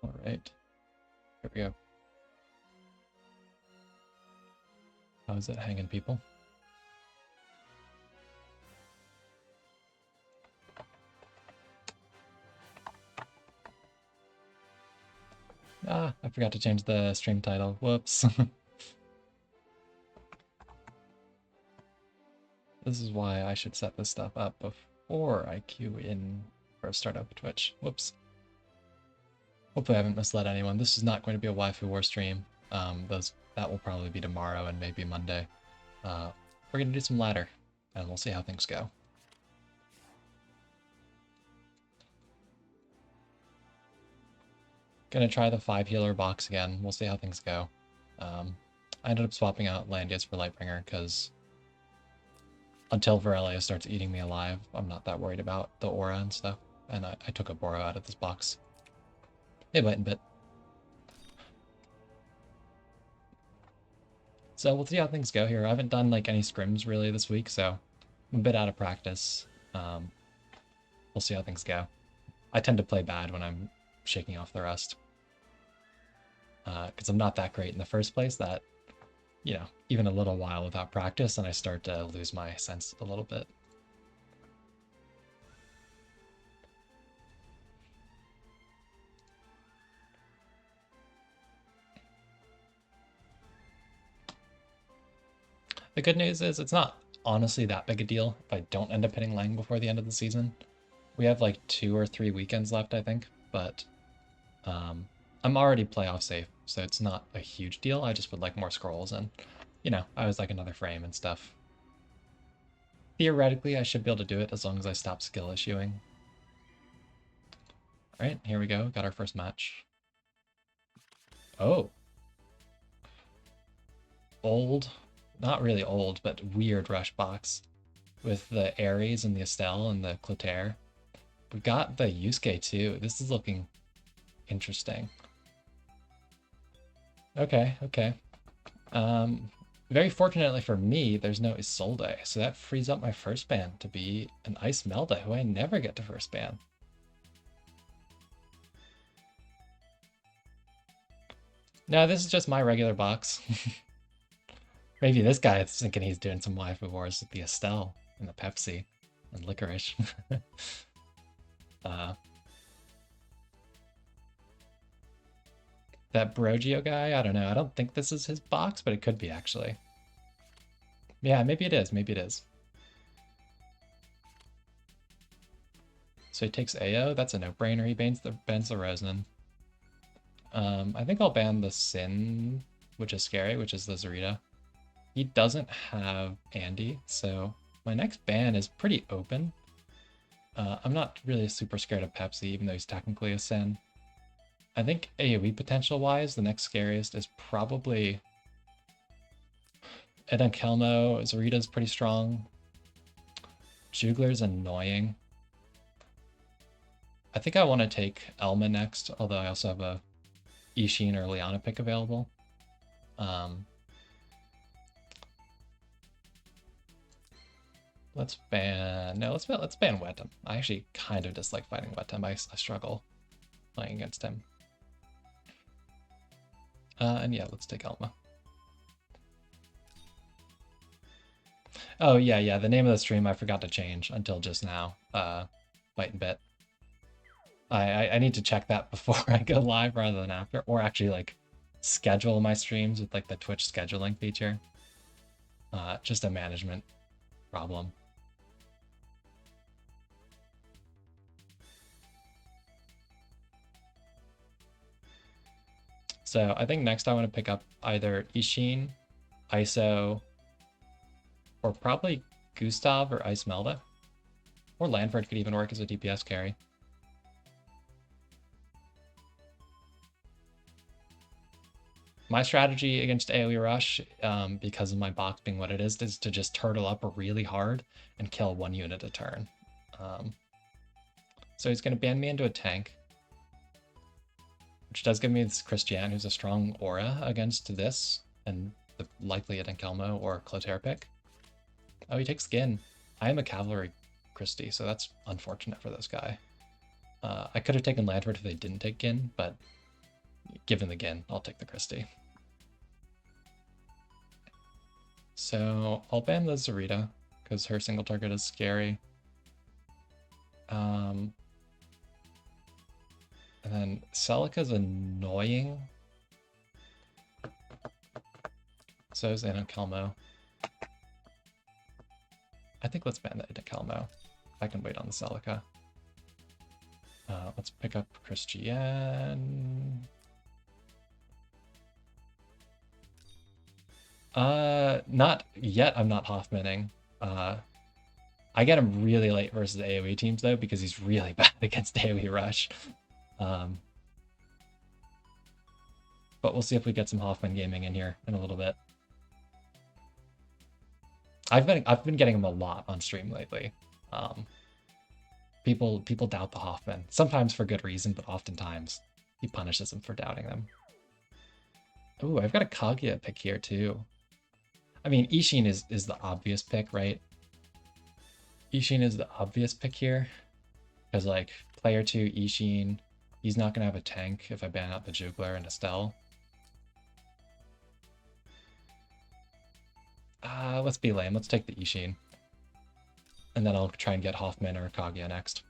All right, here we go. How is it hanging, people? Ah, I forgot to change the stream title. Whoops. This is why I should set this stuff up before I queue in for a startup Twitch. Whoops. Hopefully I haven't misled anyone. This is not going to be a Waifu War stream. That will probably be tomorrow and maybe Monday. We're going to do some ladder, and we'll see how things go. Gonna try the 5 healer box again. We'll see how things go. I ended up swapping out Landius for Lightbringer because until Varelia starts eating me alive, I'm not that worried about the aura and stuff. And I took a Boro out of this box. Hey, Bite and Bit. So we'll see how things go here. I haven't done like any scrims really this week, so I'm a bit out of practice. We'll see how things go. I tend to play bad when I'm shaking off the rust. Because I'm not that great in the first place that, you know, even a little while without practice and I start to lose my sense a little bit. The good news is it's not honestly that big a deal if I don't end up hitting Lang before the end of the season. We have like 2 or 3 weekends left, I think, but I'm already playoff safe, so it's not a huge deal. I just would like more scrolls and, you know, I was like another frame and stuff. Theoretically, I should be able to do it as long as I stop skill issuing. All right, here we go. Got our first match. Oh. Old. Not really old, but weird rush box. With the Ares and the Estelle and the Clotaire. We've got the Yusuke too. This is looking interesting. Okay, okay. Very fortunately for me, there's no Isolde, so that frees up my first ban to be an Ice Melda, who I never get to first ban. No, this is just my regular box. Maybe this guy is thinking he's doing some waifu wars with the Estelle and the Pepsi and Licorice. That Brogio guy, I don't know. I don't think this is his box, but it could be actually. Yeah, maybe it is. Maybe it is. So he takes AO. That's a no-brainer. He bans the Rosnan. I think I'll ban the Sin, which is scary, which is the Zarita. He doesn't have Andy, so my next ban is pretty open. I'm not really super scared of Pepsi, even though he's technically a Sin. I think AoE potential-wise, the next scariest is probably Edenkelmo. Zarita's pretty strong. Jugler's annoying. I think I want to take Elma next, although I also have a Ishin or Liana pick available. Let's ban Wetem. I actually kind of dislike fighting Wetem. I struggle playing against him. And yeah, let's take Elma. Oh yeah, the name of the stream I forgot to change until just now. Bite and Bit. I need to check that before I go live rather than after, or actually like schedule my streams with like the Twitch scheduling feature. Just a management problem. So I think next I want to pick up either Ishin, ISO, or probably Gustav or Ice Melda. Or Lanford could even work as a DPS carry. My strategy against AoE Rush, because of my box being what it is to just turtle up really hard and kill 1 unit a turn. So he's going to ban me into a tank, which does give me this Christian, who's a strong aura against this, and the likely Edenkelmo or Clotaire pick. Oh, he takes Gin. I am a Cavalry Christie, so that's unfortunate for this guy. I could have taken Lanford if they didn't take Gin, but given the Gin, I'll take the Christie. So I'll ban the Zarita because her single target is scary. And then Celica's annoying. So is Anakelmo. I think let's ban the Anakelmo. I can wait on the Celica. Let's pick up Christian. Not yet. I'm not Hoffmanning. I get him really late versus AoE teams though because he's really bad against AoE rush. But we'll see if we get some Hoffman gaming in here in a little bit. I've been getting him a lot on stream lately. People doubt the Hoffman, sometimes for good reason, but oftentimes he punishes them for doubting them. Ooh, I've got a Kaguya pick here too. I mean, Ishin is the obvious pick, right? Ishin is the obvious pick here. Because, like, player 2, Ishin, he's not going to have a tank if I ban out the Jugler and Estelle. Let's be lame. Let's take the Ishin. And then I'll try and get Hoffman or Kaguya next.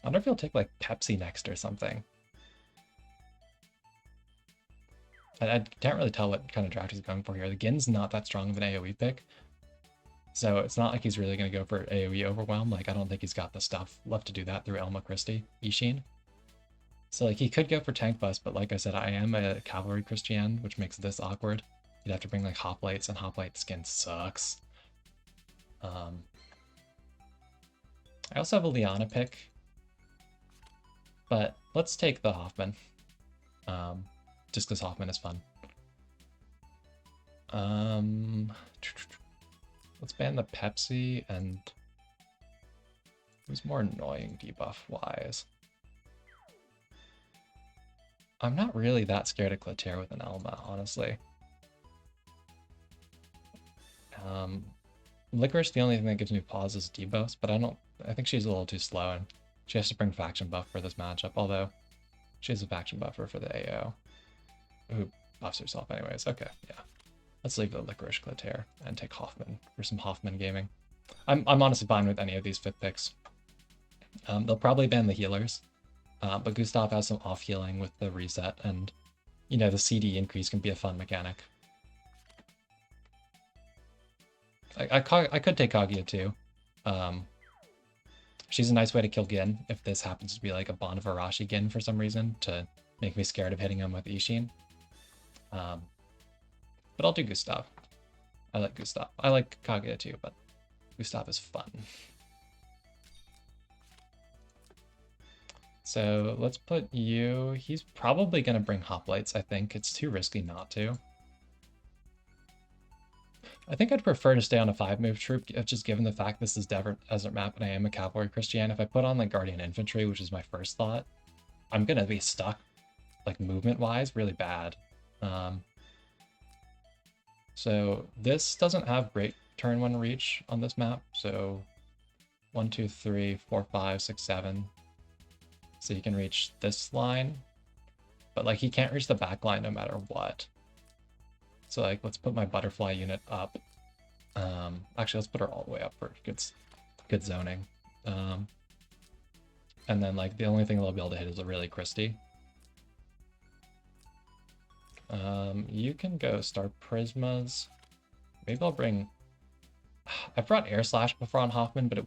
I wonder if he'll take, like, Pepsi next or something. I can't really tell what kind of draft he's going for here. The Gin's not that strong of an AoE pick. So it's not like he's really going to go for AoE overwhelm. Like, I don't think he's got the stuff left to do that through Elma Christie, Ishin. So, like, he could go for Tank Bust, but like I said, I am a Cavalry Christian, which makes this awkward. You'd have to bring, like, Hoplites, and Hoplite skin sucks. I also have a Liana pick. But let's take the Hoffman. Just because Hoffman is fun. Let's ban the Pepsi, and who's more annoying debuff-wise? I'm not really that scared of Clotaire with an Elma, honestly. Licorice, the only thing that gives me pause is debuffs, but I think she's a little too slow, and she has to bring faction buff for this matchup, although she has a faction buffer for the AO. Who buffs herself anyways. Okay, yeah. Let's leave the Licorice Clotaire and take Hoffman for some Hoffman gaming. I'm honestly fine with any of these fit picks. They'll probably ban the healers, but Gustav has some off healing with the reset, and you know the CD increase can be a fun mechanic. I could take Kaguya too. She's a nice way to kill Gin if this happens to be like a Bond of Arashi Gin for some reason to make me scared of hitting him with Ishin. But I'll do Gustav. I like Gustav. I like Kaguya too, but Gustav is fun. So let's put you... He's probably going to bring Hoplites, I think. It's too risky not to. I think I'd prefer to stay on a 5-move troop, just given the fact this is Desert Map and I am a Cavalry Christian. If I put on like Guardian Infantry, which is my first thought, I'm going to be stuck, like movement-wise, really bad. So this doesn't have great turn 1 reach on this map. So 1, 2, 3, 4, 5, 6, 7. So he can reach this line, but like he can't reach the back line no matter what. So like, let's put my butterfly unit up. Actually, let's put her all the way up for good zoning. And then like the only thing they'll be able to hit is a really Christie. You can go Star Prismas. Maybe I'll bring... I've brought Air Slash before on Hoffman, but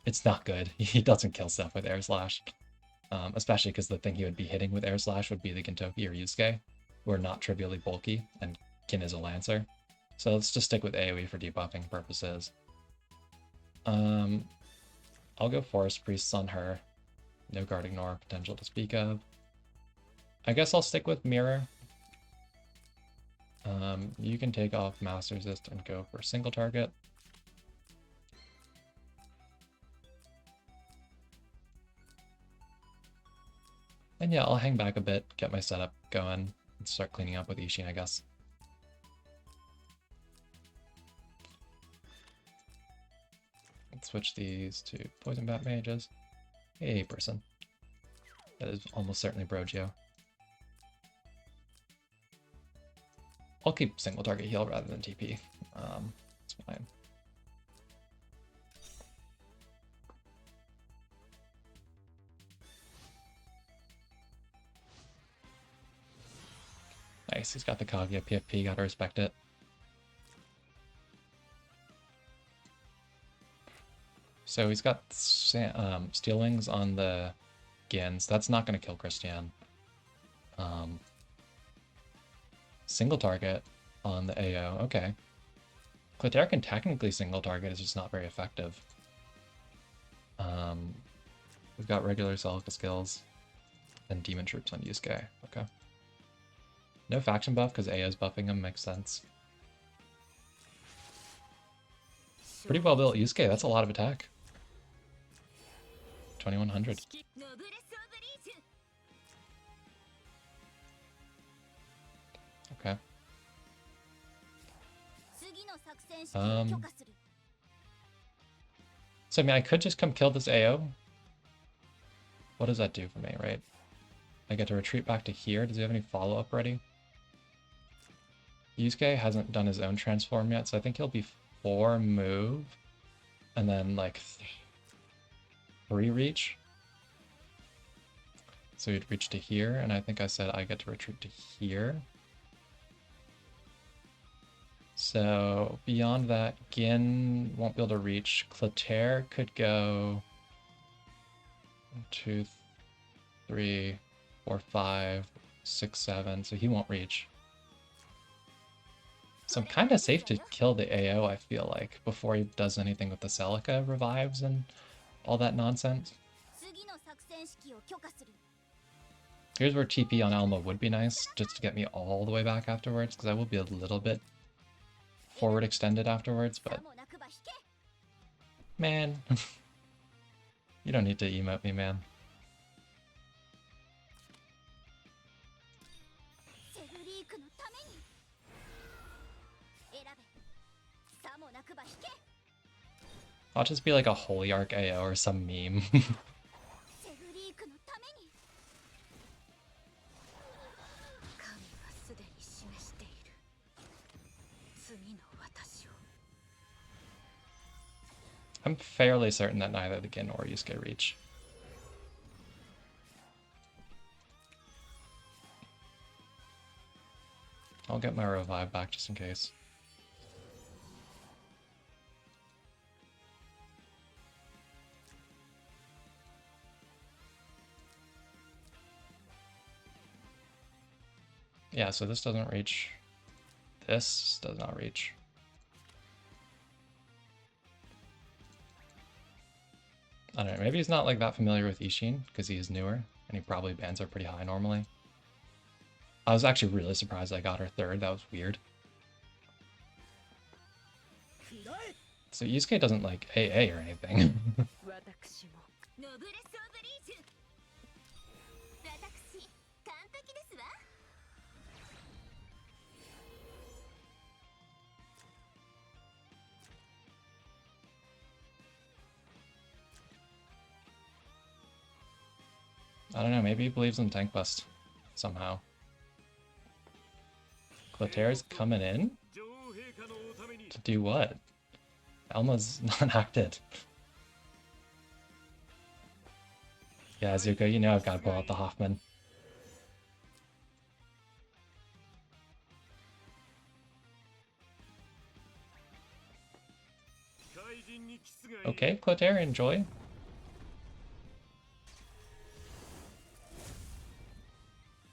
it's not good. He doesn't kill stuff with Air Slash. Especially because the thing he would be hitting with Air Slash would be the Gintoki or Yusuke, who are not trivially bulky, and Kin is a Lancer. So let's just stick with AoE for debuffing purposes. I'll go Forest Priests on her. No Guard Ignore potential to speak of. I guess I'll stick with Mirror. You can take off Mouse Resist and go for single target. And yeah, I'll hang back a bit, get my setup going, and start cleaning up with Ishin, I guess. Let's switch these to Poison Bat Mages. Hey, person. That is almost certainly Brogio. I'll keep single target heal rather than TP. It's fine. Nice, he's got the Kaguya PFP, gotta respect it. So he's got Steel Wings on the Gins. That's not gonna kill Christian. Single target on the AO, okay. Clotaire can technically single target, it's just not very effective. We've got regular Celica skills and Demon Troops on Yusuke, okay. No faction buff because AO's buffing him, makes sense. Pretty well built Yusuke, that's a lot of attack. 2100. Okay. So I mean, I could just come kill this AO. What does that do for me, right? I get to retreat back to here. Does he have any follow-up ready? Yusuke hasn't done his own transform yet, so I think he'll be 4 move, and then like 3 reach. So he'd reach to here, and I think I said I get to retreat to here. So beyond that, Gin won't be able to reach. Clotaire could go 1, 2, 3, 4, 5, 6, 7, so he won't reach. So I'm kind of safe to kill the AO, I feel like, before he does anything with the Celica revives and all that nonsense. Here's where TP on Elma would be nice, just to get me all the way back afterwards, because I will be a little bit forward extended afterwards, but... Man. You don't need to emote me, man. I'll just be like a Holy Arc AO or some meme. I'm fairly certain that neither the Gin or Yusuke reach. I'll get my revive back just in case. Yeah, so this doesn't reach. This does not reach. I don't know, maybe he's not like that familiar with Ishin because he is newer and he probably bans her pretty high normally. I was actually really surprised I got her 3rd, that was weird. So Yusuke doesn't like AA or anything. I don't know, maybe he believes in tank bust somehow. Clotaire's coming in? To do what? Elma's not acted. Yeah, Zuko, you know I've got to pull out the Hoffman. Okay, Clotaire, enjoy.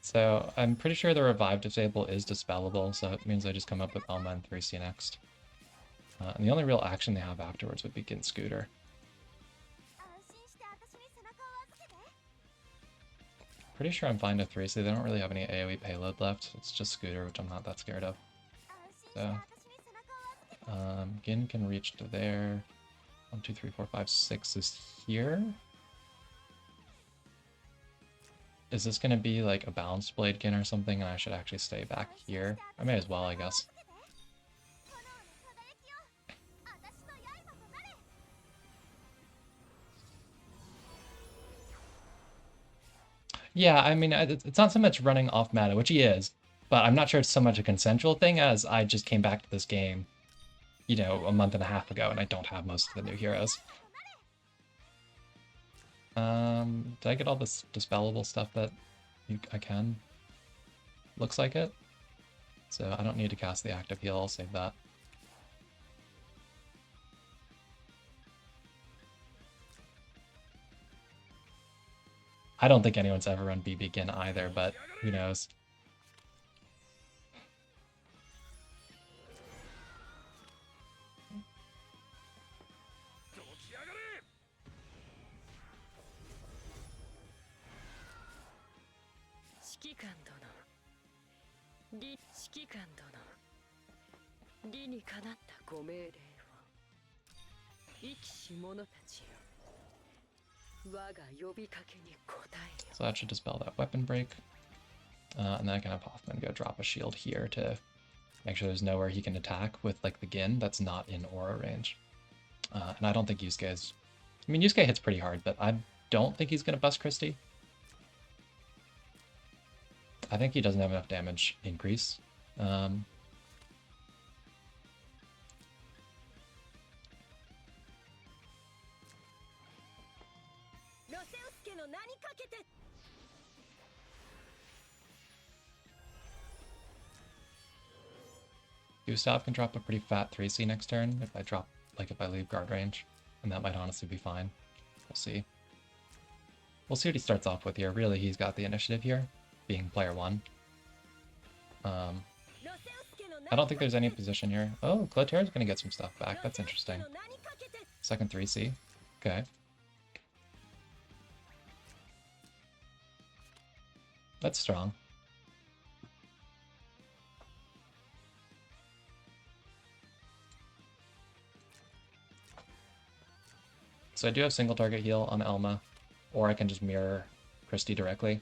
So I'm pretty sure the revive disable is dispellable, so it means I just come up with Elma and 3C next. And the only real action they have afterwards would be Gin Scooter. Pretty sure I'm fine to 3C. They don't really have any AoE payload left. It's just Scooter, which I'm not that scared of. So Gin can reach to there. 1, 2, 3, 4, 5, 6 is here. Is this gonna be like a balanced blade Gin or something, and I should actually stay back here? I may as well, I guess. Yeah, I mean, it's not so much running off meta, which he is, but I'm not sure it's so much a consensual thing as I just came back to this game, you know, a month and a half ago, and I don't have most of the new heroes. Did I get all this dispellable stuff that I can? Looks like it. So I don't need to cast the active heal, I'll save that. I don't think anyone's ever run BB Gin either, but who knows. So that should dispel that weapon break. And then I can have Hoffman go drop a shield here to make sure there's nowhere he can attack with like the Gin that's not in aura range. And I don't think Yusuke is... I mean, Yusuke hits pretty hard, but I don't think he's going to bust Christie. I think he doesn't have enough damage increase. Gustav can drop a pretty fat 3C next turn if I drop, like if I leave guard range, and that might honestly be fine. We'll see. We'll see what he starts off with here. Really, he's got the initiative here, being player 1. I don't think there's any position here. Oh, Clotair's gonna get some stuff back. That's interesting. Second 3C. Okay. That's strong. So I do have single target heal on Elma, or I can just mirror Christie directly.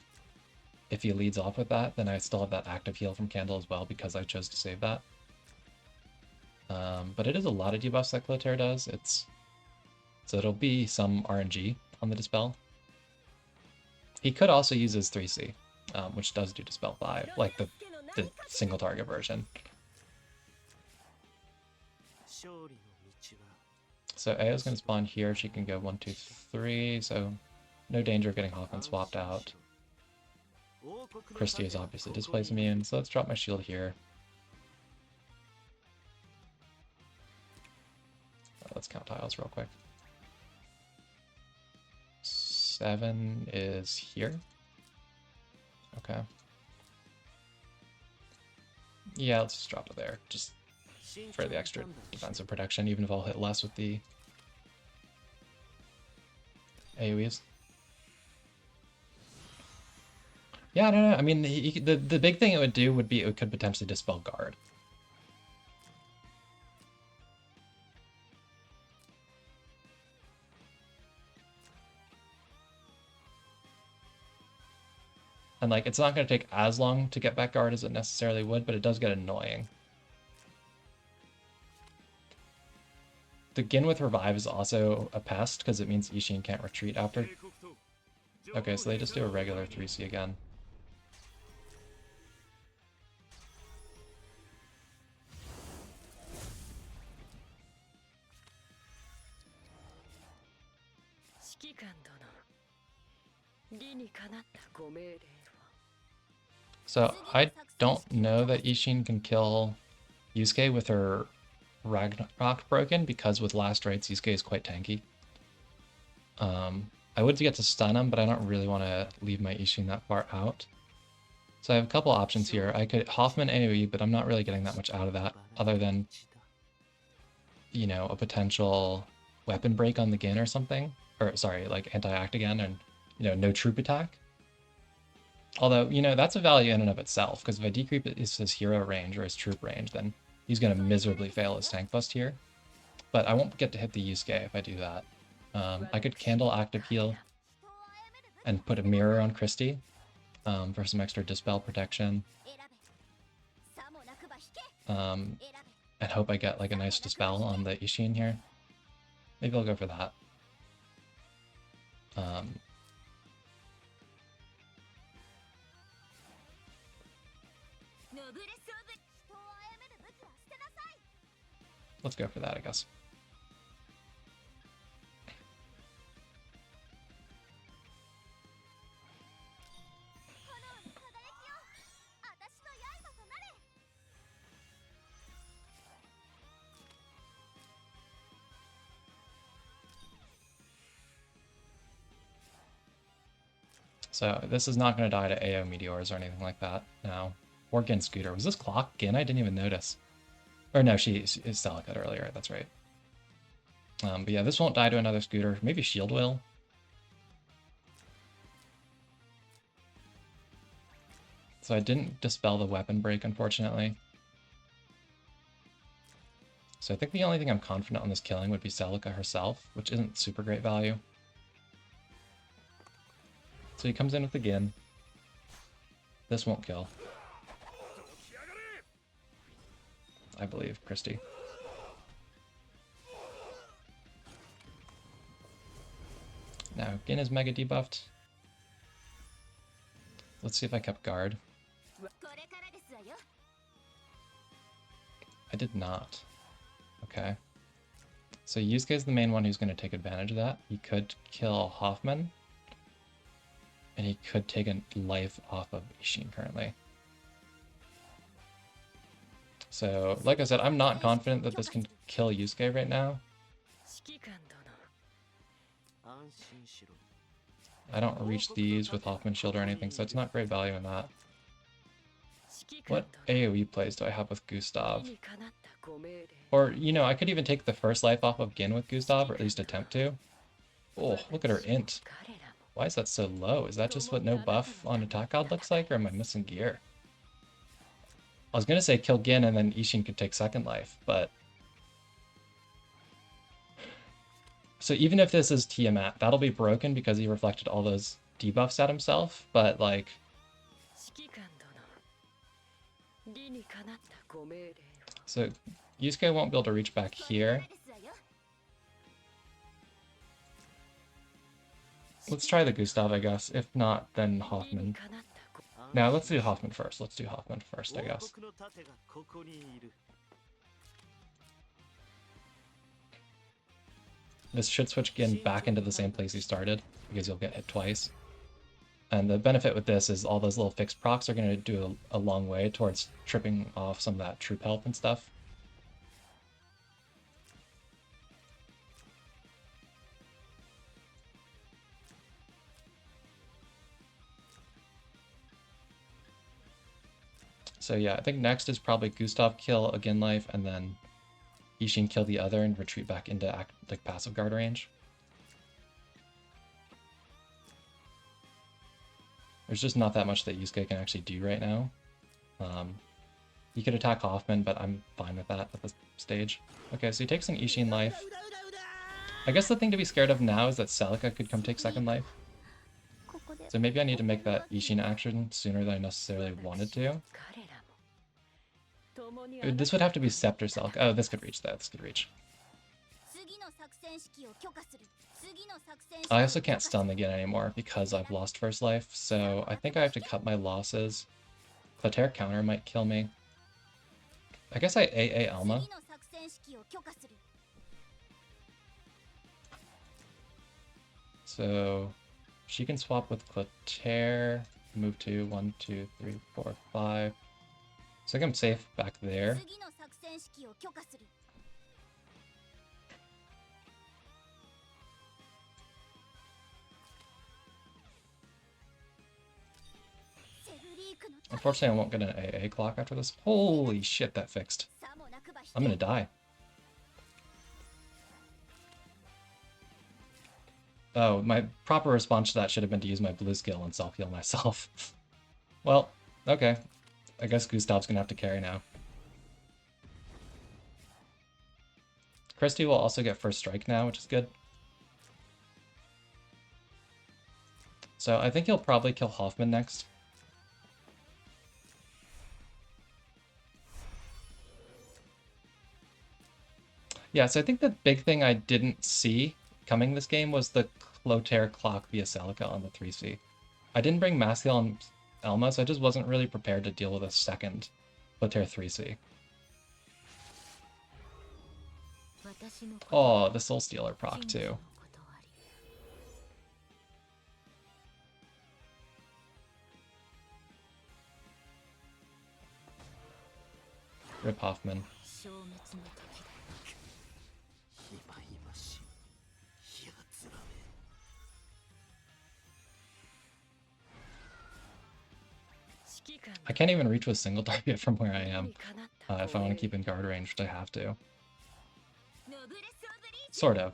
If he leads off with that, then I still have that active heal from Candle as well because I chose to save that. But it is a lot of debuffs that Clotair does. So it'll be some RNG on the Dispel. He could also use his 3C, which does do Dispel 5, like the single target version. So Ao's going to spawn here. She can go 1, 2, 3. So no danger of getting Hoffman swapped out. Christie is obviously displays immune. So let's drop my shield here. Let's count tiles real quick. 7 is here. Okay. Yeah, let's just drop it there. Just for the extra defensive protection, even if I'll hit less with the AoEs. Yeah, I don't know. I mean, the big thing it would do would be it could potentially dispel guard. And like, it's not going to take as long to get back guard as it necessarily would, but it does get annoying. The Gin with Revive is also a pest, because it means Ishin can't retreat after. Okay, so they just do a regular 3C again. So I don't know that Ishin can kill Yusuke with her Ragnarok broken, because with last rites Yusuke is quite tanky. I would get to stun him, but I don't really want to leave my Ishin that far out. So I have a couple options here. I could Hoffman AoE, but I'm not really getting that much out of that, other than, you know, a potential weapon break on the Gin or something. Or, sorry, like anti-act again, and, you know, no troop attack. Although, you know, that's a value in and of itself, because if I decreep his hero range or his troop range, then he's going to miserably fail his tank bust here. But I won't get to hit the Yusuke if I do that. I could Candle active heal and put a mirror on Christie for some extra dispel protection. And hope I get like a nice dispel on the Ishin here. Maybe I'll go for that. let's go for that, I guess. So this is not going to die to AO Meteors or anything like that now. Or Gin Scooter. Was this Clock Gin? I didn't even notice. Or no, she is Delicate earlier. That's right. But yeah, this won't die to another Scooter. Maybe Shield will. So I didn't dispel the weapon break, unfortunately. So I think the only thing I'm confident on this killing would be Celica herself, which isn't super great value. So he comes in with the Gin. This won't kill. I believe, Christy. Now, Gin is mega debuffed. Let's see if I kept guard. I did not. Okay. So Yusuke is the main one who's going to take advantage of that. He could kill Hoffman. And he could take a life off of Ishin currently. So, like I said, I'm not confident that this can kill Yusuke right now. I don't reach these with Hoffman Shield or anything, so it's not great value in that. What AoE plays do I have with Gustav? Or, you know, I could even take the first life off of Gin with Gustav, or at least attempt to. Oh, look at her int. Why is that so low? Is that just what no buff on attack god looks like, or am I missing gear? I was gonna say kill Gin and then Ishin could take second life, but... So even if this is Tiamat, that'll be broken because he reflected all those debuffs at himself, but like... So Yusuke won't be able to reach back here. Let's try the Gustav, I guess. If not, then Hoffman. Now, let's do Hoffman first. Let's do Hoffman first, I guess. This should switch Gin back into the same place he started, because you'll get hit twice. And the benefit with this is all those little fixed procs are going to do a long way towards tripping off some of that troop health and stuff. So yeah, I think next is probably Gustav kill a Gin life, and then Ishin kill the other and retreat back into like passive guard range. There's just not that much that Yusuke can actually do right now. He could attack Hoffman, but I'm fine with that at this stage. Okay, so he takes an Ishin life. I guess the thing to be scared of now is that Celica could come take second life. So maybe I need to make that Ishin action sooner than I necessarily wanted to. This would have to be Scepter Celica. Oh, this could reach that. This could reach. I also can't stun again anymore because I've lost first life, so I think I have to cut my losses. Clotaire counter might kill me. I guess I AA Alma. So she can swap with Clotaire, move to 1, 2, 3, 4, 5. So I think I'm safe back there. Unfortunately, I won't get an AA clock after this. Holy shit, that fixed. I'm gonna die. Oh, my proper response to that should have been to use my blue skill and self-heal myself. Well, okay. I guess Gustav's gonna have to carry now. Christy will also get first strike now, which is good. So I think he'll probably kill Hoffman next. Yeah, so I think the big thing I didn't see coming this game was the Clotaire clock via Celica on the 3C. I didn't bring Maskiel and Elma, so I just wasn't really prepared to deal with a second Clotaire 3C. Oh, the Soul Stealer proc too. Rip Hoffman. I can't even reach with a single target from where I am. If I want to keep in guard range, which I have to. Sort of.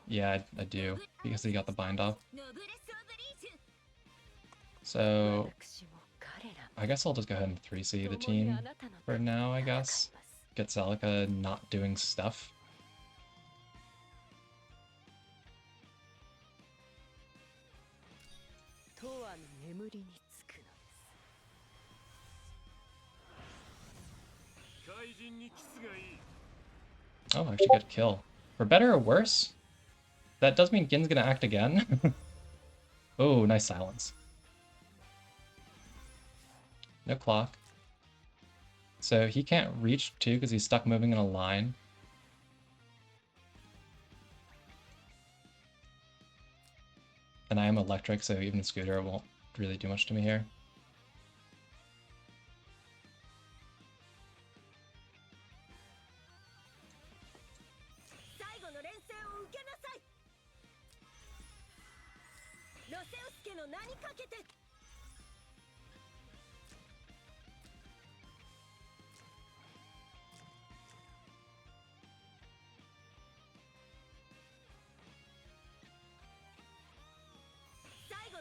Yeah, I do, because he got the bind off. So I guess I'll just go ahead and 3C the team for now, I guess. Get Celica not doing stuff. Oh, I actually got a kill. For better or worse, that does mean Gin's gonna act again. Oh, nice silence. No clock. So he can't reach too because he's stuck moving in a line. And I am electric, so even a scooter won't really do much to me here.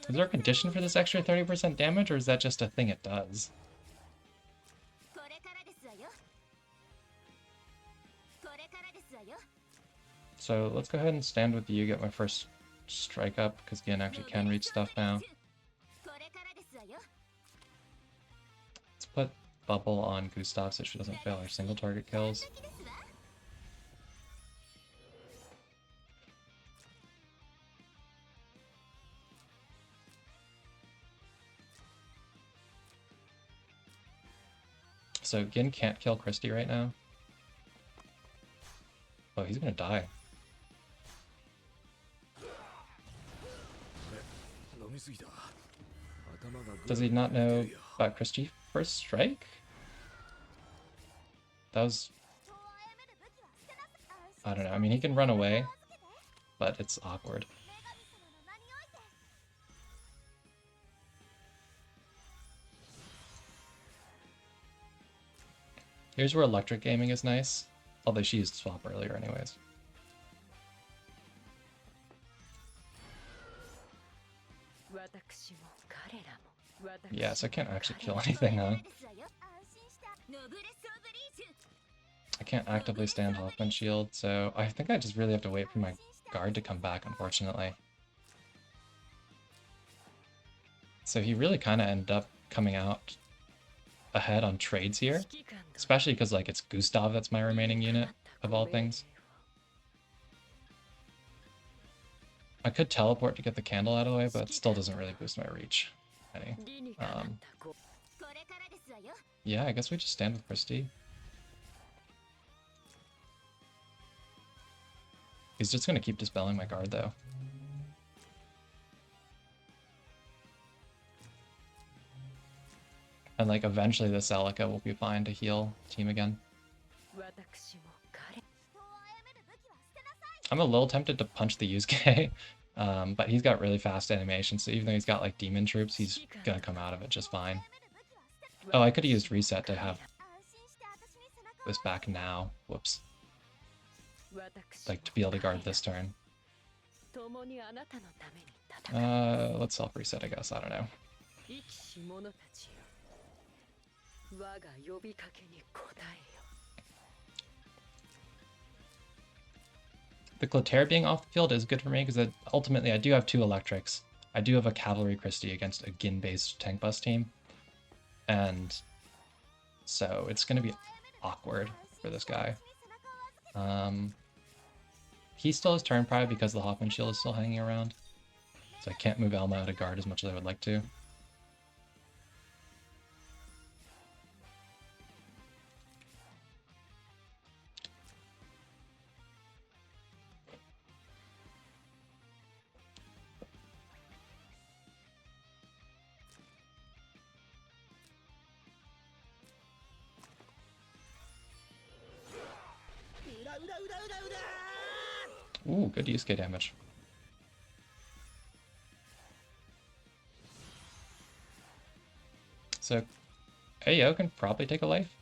Is there a condition for this extra 30% damage, or is that just a thing it does? So let's go ahead and stand with you, get my first strike up, because Gin actually can reach stuff now. Let's put Bubble on Gustav so she doesn't fail her single target kills. So Gin can't kill Christie right now. Oh, he's gonna die. Does he not know about Christie first strike? That was... I don't know. I mean, he can run away, but it's awkward. Here's where electric aiming is nice, although she used swap earlier anyways. Yeah, so I can't actually kill anything, huh? I can't actively stand Hoffman shield, so I think I just really have to wait for my guard to come back, unfortunately. So he really kind of ended up coming out ahead on trades here, especially because like it's Gustav that's my remaining unit of all things. I could teleport to get the candle out of the way, but it still doesn't really boost my reach any. Yeah, I guess we just stand with Christie. He's just gonna keep dispelling my guard though. And like eventually the Celica will be fine to heal team again. I'm a little tempted to punch the Yusuke, but he's got really fast animation, so even though he's got like demon troops, he's gonna come out of it just fine. Oh, I could have used reset to have this back now. Whoops. Like to be able to guard this turn. Let's self-reset, I guess. I don't know. The Clotaire being off the field is good for me because ultimately I do have 2 electrics. I do have a Cavalry Christie against a Gin-based tank bus team. And so it's going to be awkward for this guy. He still has turn pride because the Hoffman shield is still hanging around. So I can't move Elma out of guard as much as I would like to. Ooh, good Yusuke damage. So AO can probably take a life.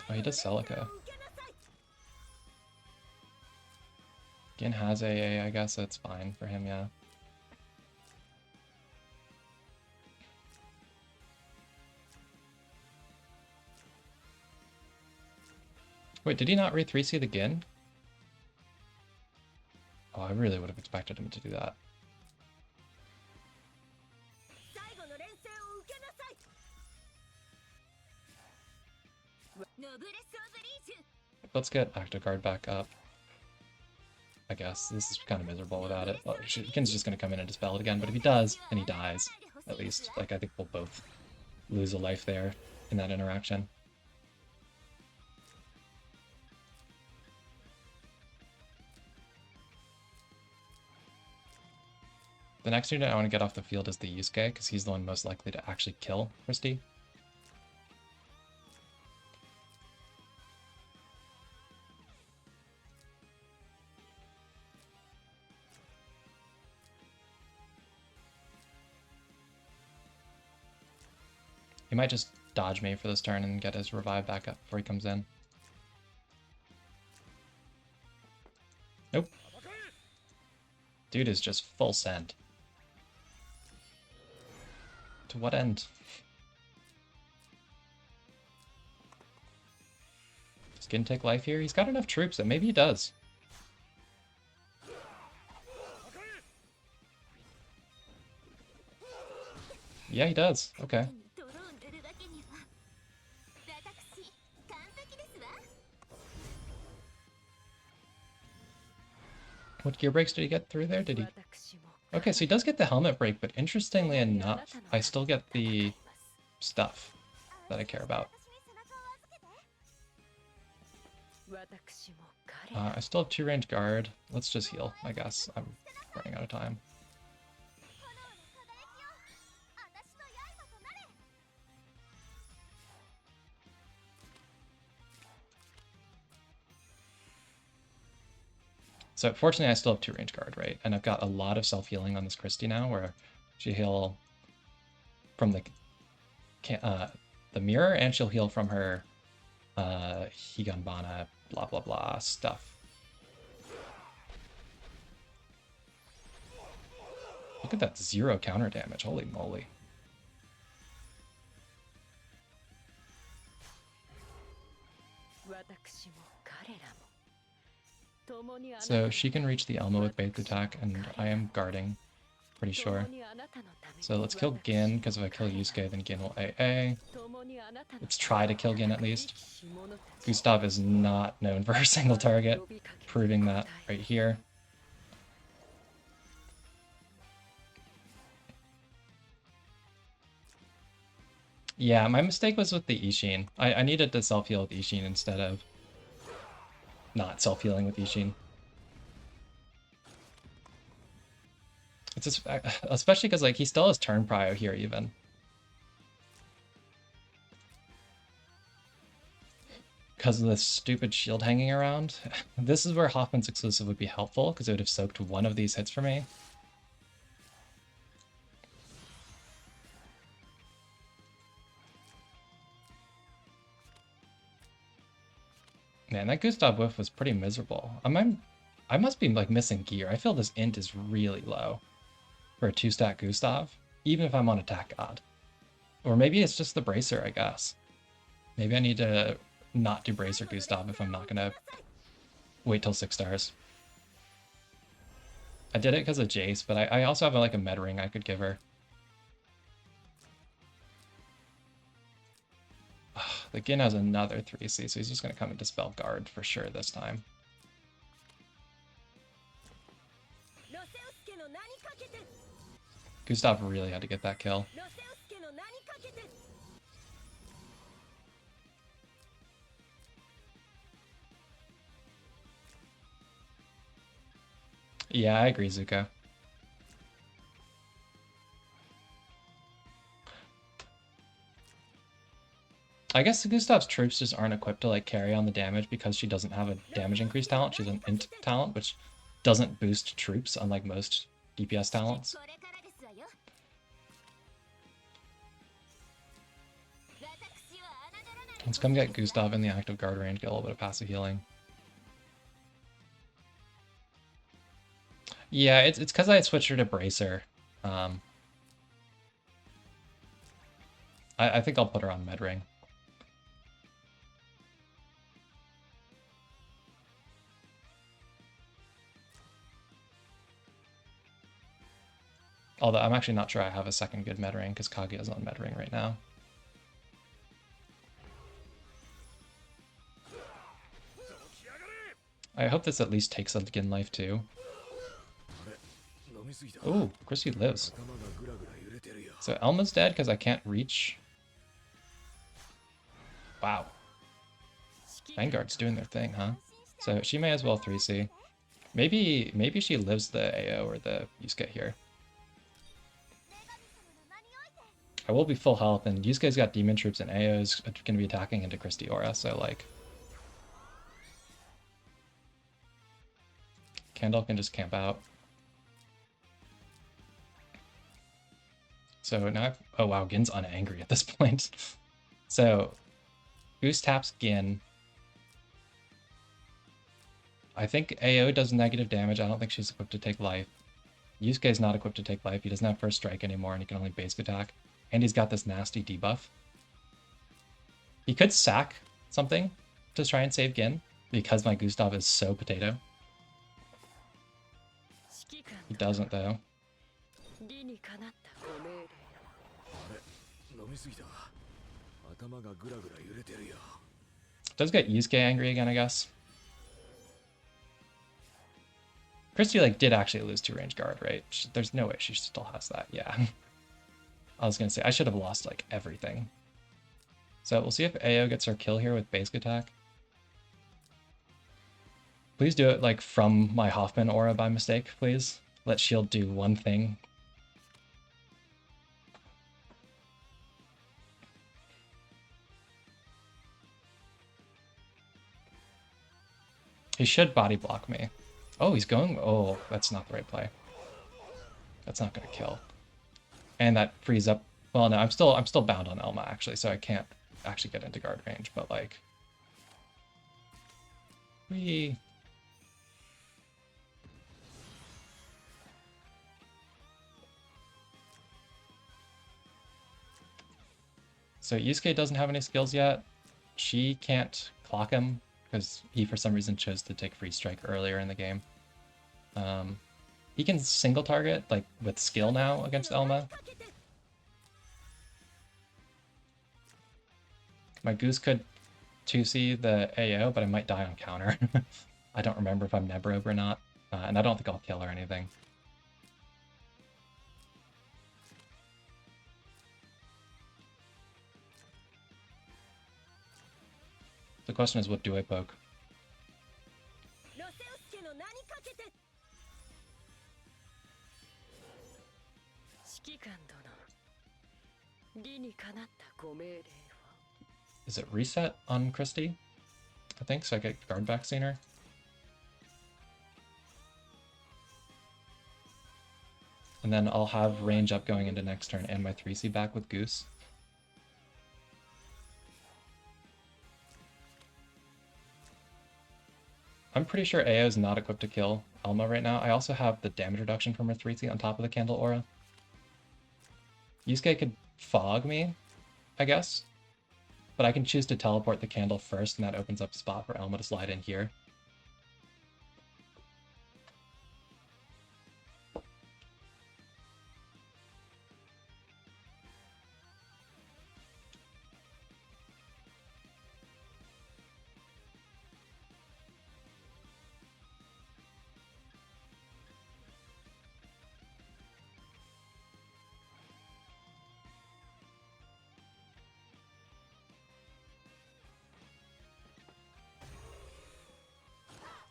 Oh, he does Celica. Gin has AA, I guess it's fine for him, yeah. Wait, did he not read 3C the Gin? Oh, I really would have expected him to do that. Let's get Active Guard back up. I guess. This is kind of miserable without it. Well, Gin's just going to come in and dispel it again, but if he does, then he dies. At least. Like, I think we'll both lose a life there in that interaction. The next unit I want to get off the field is the Yusuke, because he's the one most likely to actually kill Christie. He might just dodge me for this turn and get his revive back up before he comes in. Nope. Dude is just full send. To what end? Does Gin take life here? He's got enough troops that maybe he does. Yeah, he does. Okay. What gear breaks did he get through there? Did he? Okay, so he does get the helmet break, but interestingly enough, I still get the stuff that I care about. I still have 2 range guard. Let's just heal, I guess. I'm running out of time. So fortunately, I still have 2 range guard, right? And I've got a lot of self-healing on this Christie now, where she heal from the mirror, and she'll heal from her Higanbana, blah blah blah stuff. Look at that 0 counter damage, holy moly. So she can reach the Elmo with Baked Attack, and I am guarding, pretty sure. So let's kill Gin, because if I kill Yusuke, then Gin will AA. Let's try to kill Gin at least. Gustav is not known for her single target, proving that right here. Yeah, my mistake was with the Ishin. I needed to self-heal with Ishin instead of not self-healing with Ishin. It's just, especially because like he still has turn prio here even. Because of this stupid shield hanging around. This is where Hoffman's exclusive would be helpful, because it would have soaked one of these hits for me. Man, that Gustav whiff was pretty miserable. I must be like missing gear. I feel this int is really low for a 2-stack Gustav, even if I'm on attack god. Or maybe it's just the bracer, I guess. Maybe I need to not do bracer Gustav if I'm not gonna wait till 6 stars. I did it because of Jace, but I also have like a med ring I could give her. The Gin has another 3C, so he's just going to come and dispel guard for sure this time. Gustav really had to get that kill. Yeah, I agree, Zuko. I guess Gustav's troops just aren't equipped to like carry on the damage because she doesn't have a damage increase talent. She's an int talent, which doesn't boost troops, unlike most DPS talents. Let's come get Gustav in the active guard range, get a little bit of passive healing. Yeah, it's because I switched her to Bracer. I think I'll put her on Med Ring. Although I'm actually not sure I have a second good Med Ring because Kaguya's on Med Ring right now. I hope this at least takes a Gin life too. Ooh, Christy lives. So Elma's dead because I can't reach. Wow. Vanguard's doing their thing, huh? So she may as well 3C. Maybe she lives the AO or the Yusuke here. I will be full health, and Yusuke's got demon troops and AO is going to be attacking into Christy Aura, so like... Candle can just camp out. So now I've... Oh wow, Gin's unangry at this point. So, Goose taps Gin. I think AO does negative damage. I don't think she's equipped to take life. Yusuke's not equipped to take life. He doesn't have first strike anymore, and he can only basic attack. And he's got this nasty debuff. He could sack something to try and save Gin, because my Gustav is so potato. He doesn't, though. Does get Yusuke angry again, I guess. Christy, like, did actually lose 2 range guard, right? There's no way she still has that. Yeah. I was gonna say, I should have lost, like, everything. So we'll see if AO gets her kill here with basic attack. Please do it, like, from my Hoffman aura by mistake, please. Let shield do one thing. He should body block me. Oh, he's going... Oh, that's not the right play. That's not going to kill. And that frees up... Well, no, I'm still bound on Elma, actually, so I can't actually get into guard range, but, like... So Yusuke doesn't have any skills yet. She can't clock him, because he, for some reason, chose to take free strike earlier in the game. He can single target, like, with skill now against Elma. My Goose could 2C the AO, but I might die on counter. I don't remember if I'm Nebrobe or not, and I don't think I'll kill or anything. The question is, what do I poke? Is it reset on Christy? I think, so I get guard back sooner. And then I'll have range up going into next turn and my 3C back with Goose. I'm pretty sure AO is not equipped to kill Elma right now. I also have the damage reduction from her 3C on top of the Candle Aura. Yusuke could fog me, I guess. But I can choose to teleport the candle first, and that opens up a spot for Elma to slide in here.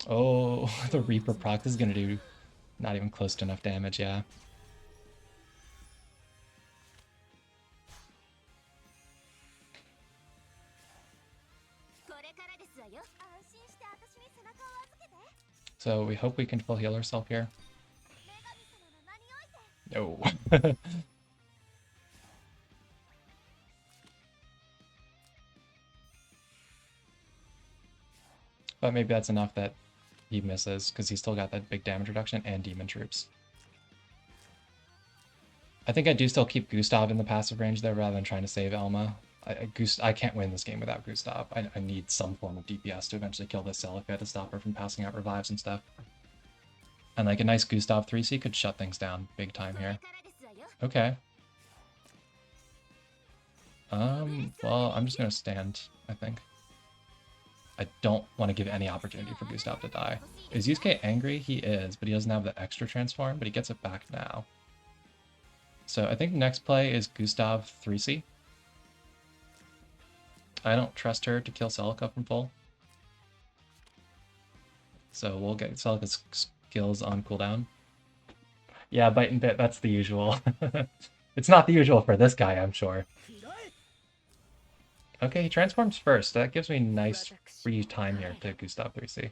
Oh, the Reaper proc. This is going to do not even close to enough damage, yeah. So we hope we can full heal ourselves here. No. But maybe that's enough that he misses, because he's still got that big damage reduction and demon troops. I think I do still keep Gustav in the passive range though, rather than trying to save Elma. I can't win this game without Gustav. I need some form of DPS to eventually kill this Celica to stop her from passing out revives and stuff. And like a nice Gustav 3C could shut things down big time here. Okay. Well, I'm just gonna stand, I think. I don't want to give any opportunity for Gustav to die. Is Yusuke angry? He is, but he doesn't have the extra transform, but he gets it back now. So I think next play is Gustav 3C. I don't trust her to kill Celica from full. So we'll get Celica's skills on cooldown. Yeah, bite and bit, that's the usual. It's not the usual for this guy, I'm sure. Okay, he transforms first. That gives me nice free time here to Gustav 3C.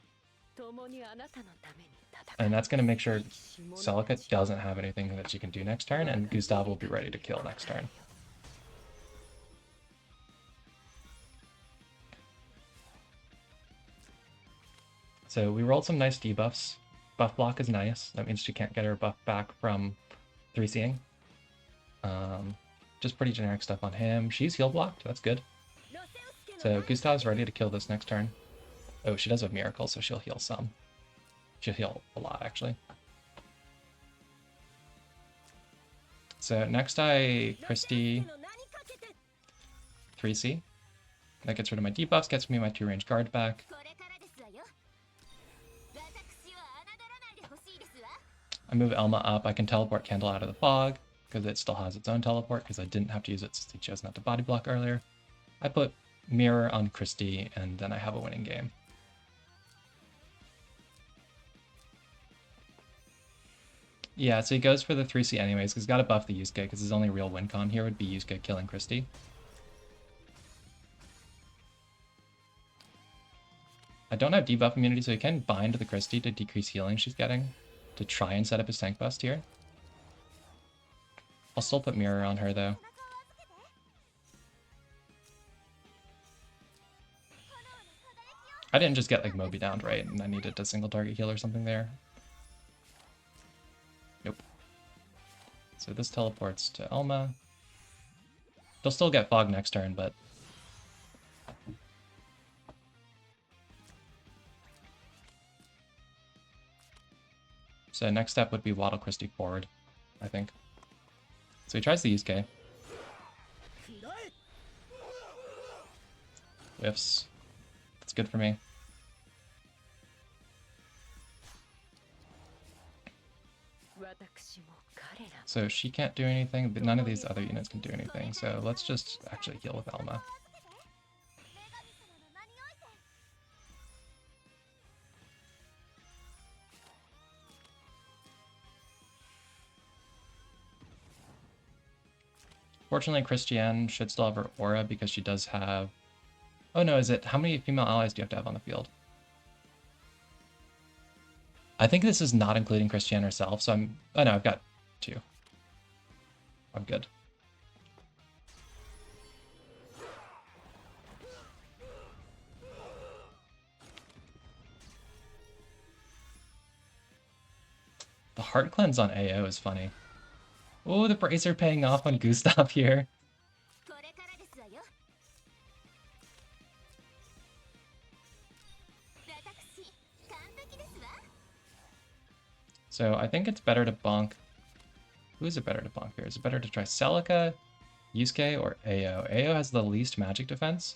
And that's going to make sure Celica doesn't have anything that she can do next turn, and Gustav will be ready to kill next turn. So we rolled some nice debuffs. Buff block is nice. That means she can't get her buff back from 3C'ing. Just pretty generic stuff on him. She's heal blocked. That's good. So Gustav's ready to kill this next turn. Oh, she does have Miracle, so she'll heal some. She'll heal a lot, actually. So next I Christie 3C. That gets rid of my debuffs, gets me my 2-range guard back. I move Elma up. I can teleport Candle out of the fog, because it still has its own teleport, because I didn't have to use it since he chose not to body block earlier. I put Mirror on Christie, and then I have a winning game. Yeah, so he goes for the 3C anyways, because he's got to buff the Yusuke, because his only real win con here would be Yusuke killing Christie. I don't have debuff immunity, so he can bind the Christie to decrease healing she's getting, to try and set up his tank bust here. I'll still put Mirror on her, though. I didn't just get, like, Moby downed, right? And I needed to single target heal or something there. Nope. So this teleports to Elma. They'll still get Fog next turn, but... So next step would be Waddle Christie forward, I think. So he tries the Yusuke. Whiffs. That's good for me. So she can't do anything, but none of these other units can do anything, so let's just actually heal with Elma. Fortunately, Christiane should still have her aura because she does have... Oh no, is it... How many female allies do you have on the field? I think this is not including Christiane herself, so I'm... Oh no, I've got 2. I'm good. The Heart Cleanse on AO is funny. Oh, the Bracer paying off on Gustav here. So I think it's better to bonk... Who is it better to bonk here? Is it better to try Celica, Yusuke, or AO? AO has the least magic defense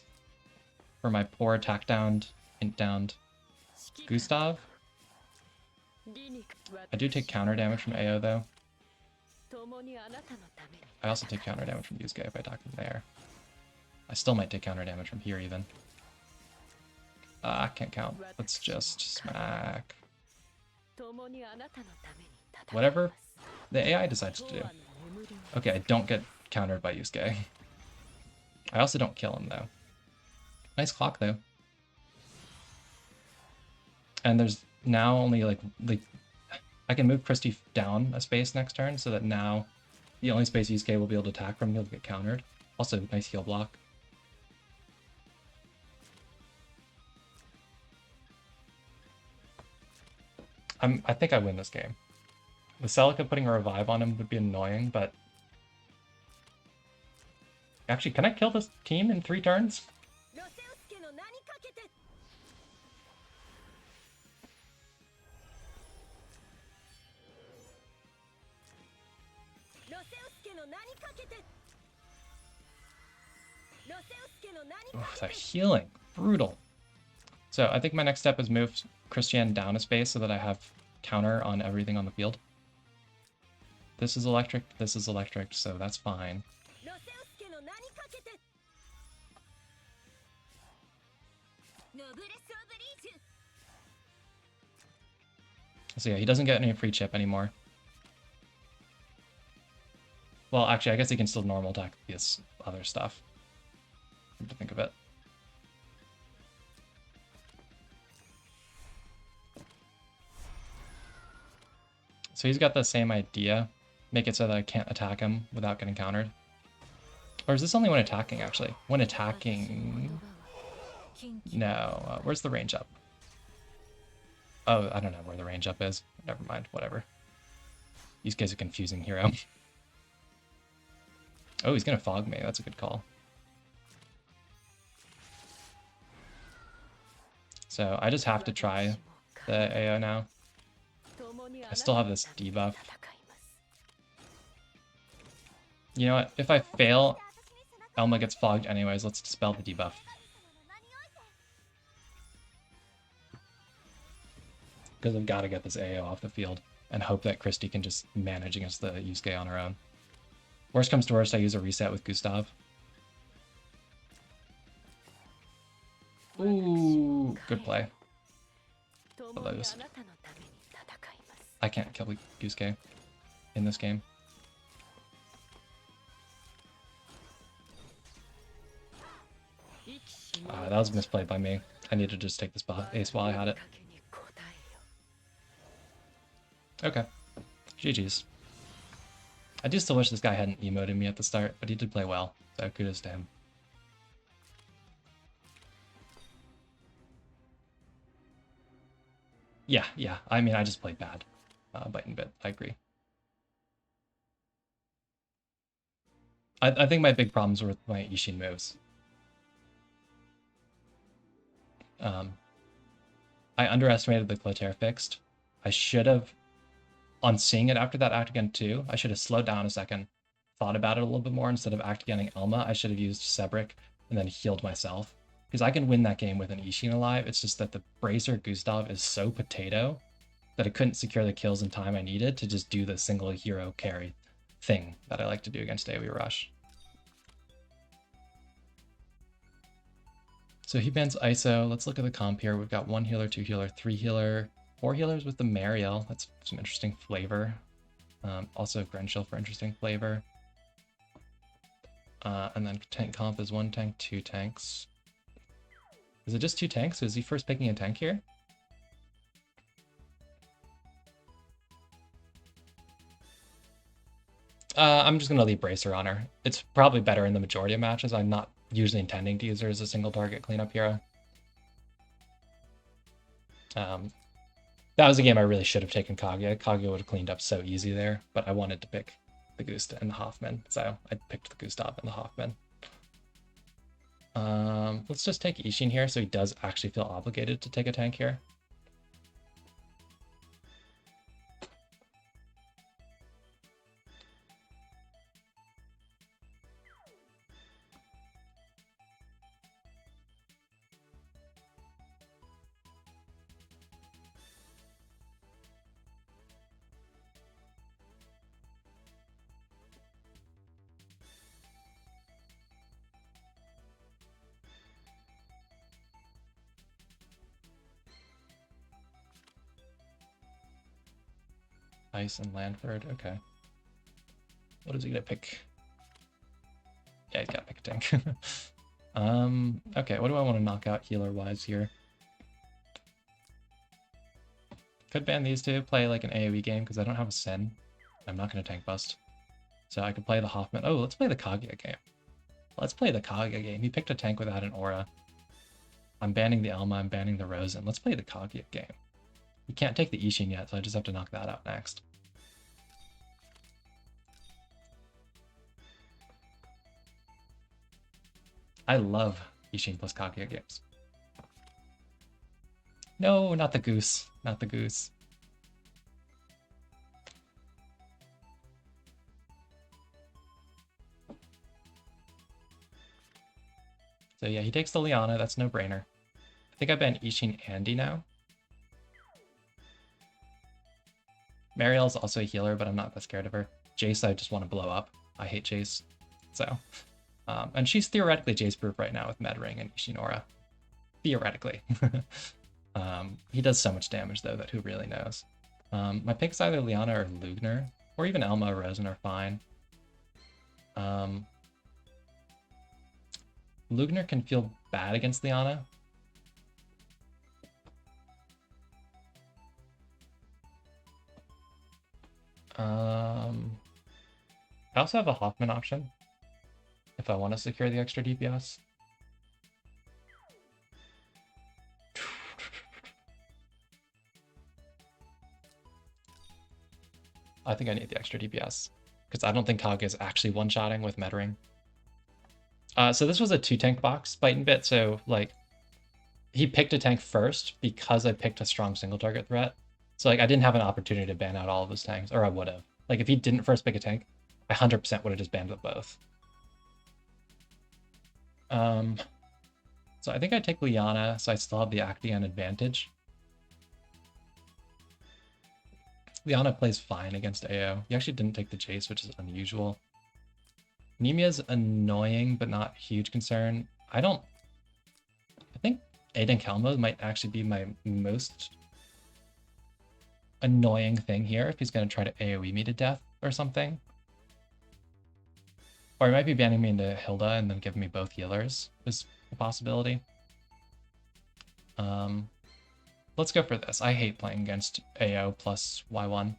for my poor attack downed, int downed Gustav. I do take counter damage from AO though. I also take counter damage from Yusuke if I attack from there. I still might take counter damage from here even. Can't count. Let's just smack. Whatever the AI decides to do. Okay, I don't get countered by Yusuke. I also don't kill him though. Nice clock though. And there's now only like I can move Christie down a space next turn so that now the only space Yusuke will be able to attack from he'll get countered. Also, nice heal block. I think I win this game. The Celica putting a revive on him would be annoying, but actually, can I kill this team in 3 turns? Oh, that healing. Brutal. So I think my next step is move Christian down a space so that I have counter on everything on the field. This is electric, so that's fine. So yeah, he doesn't get any free chip anymore. Well, actually, I guess he can still normal attack this other stuff. To think of it. So he's got the same idea. Make it so that I can't attack him without getting countered. Or is this only when attacking, actually? When attacking... No. Where's the range up? Oh, I don't know where the range up is. Never mind. Whatever. These guys are confusing hero. Oh, he's going to fog me. That's a good call. So I just have to try the AO now. I still have this debuff. You know what? If I fail, Elma gets fogged anyways. Let's dispel the debuff. Because I've got to get this AO off the field and hope that Christie can just manage against the Yusuke on her own. Worst comes to worst, I use a reset with Gustav. Ooh, good play. Lose. I can't kill Yusuke in this game. That was misplayed by me. I need to just take this ace while I had it. Okay. GG's. I do still wish this guy hadn't emoted me at the start, but he did play well, so kudos to him. Yeah. I mean, I just played bad. Bite and bit. I agree. I think my big problems were with my Ishin moves. I underestimated the Clotaire fixed. I should have, on seeing it after that act again too, I should have slowed down a second, thought about it a little bit more. Instead of act again Elma, I should have used Sebrick and then healed myself. Because I can win that game with an Ishin alive. It's just that the Bracer Gustav is so potato that I couldn't secure the kills in time I needed to just do the single hero carry thing that I like to do against AoE Rush. So he bans ISO. Let's look at the comp here. We've got 1 healer, 2 healer, 3 healer, 4 healers with the Mariel. That's some interesting flavor. Also Grenchill for interesting flavor. And then tank comp is 1 tank, 2 tanks. Is it just 2 tanks? Is he first picking a tank here? I'm just going to leave Bracer on her. It's probably better in the majority of matches. I'm not usually intending to use her as a single target cleanup hero. That was a game I really should have taken Kaguya. Kaguya would have cleaned up so easy there, but I wanted to pick the Gustav and the Hoffman, so I picked the Gustav and the Hoffman. Let's just take Ishin here so he does actually feel obligated to take a tank here. Ice and Lanford, okay. What is he gonna pick? Yeah, he's gotta pick a tank. Okay, what do I want to knock out healer-wise here? Could ban these two, play like an AoE game because I don't have a Sin. I'm not going to tank bust. So I could play the Hoffman. Oh, let's play the Kaguya game. Let's play the Kaguya game. He picked a tank without an aura. I'm banning the Elma, I'm banning the Rosen. Let's play the Kaguya game. You can't take the Ishin yet, so I just have to knock that out next. I love Ishin plus Kaguya games. No, not the goose. Not the goose. So yeah, he takes the Liana. That's no brainer. I think I ban Ishin Andy now. Marielle's also a healer, but I'm not that scared of her. Jace, I just want to blow up. I hate Jace. So, and she's theoretically Jace proof right now with Medring and Ishinora. Theoretically. He does so much damage though that who really knows. My pick's either Liana or Lugner, or even Elma or Rosen are fine. Lugner can feel bad against Liana. I also have a Hoffman option if I want to secure the extra DPS. I think I need the extra DPS because I don't think Kage is actually one-shotting with Medring. So this was a 2-tank box, Bite and Bit, so like he picked a tank first because I picked a strong single target threat. So like I didn't have an opportunity to ban out all of his tanks, or I would have. Like if he didn't first pick a tank, I 100% would have just banned them both. So I think I take Liana, so I still have the Acteon advantage. Liana plays fine against AO. He actually didn't take the Jace, which is unusual. Nemia's annoying, but not a huge concern. I think Aiden Kelmo might actually be my most annoying thing here if he's going to try to AoE me to death or something. Or he might be banning me into Hilda and then giving me both healers is a possibility. Let's go for this. I hate playing against AO plus Y1.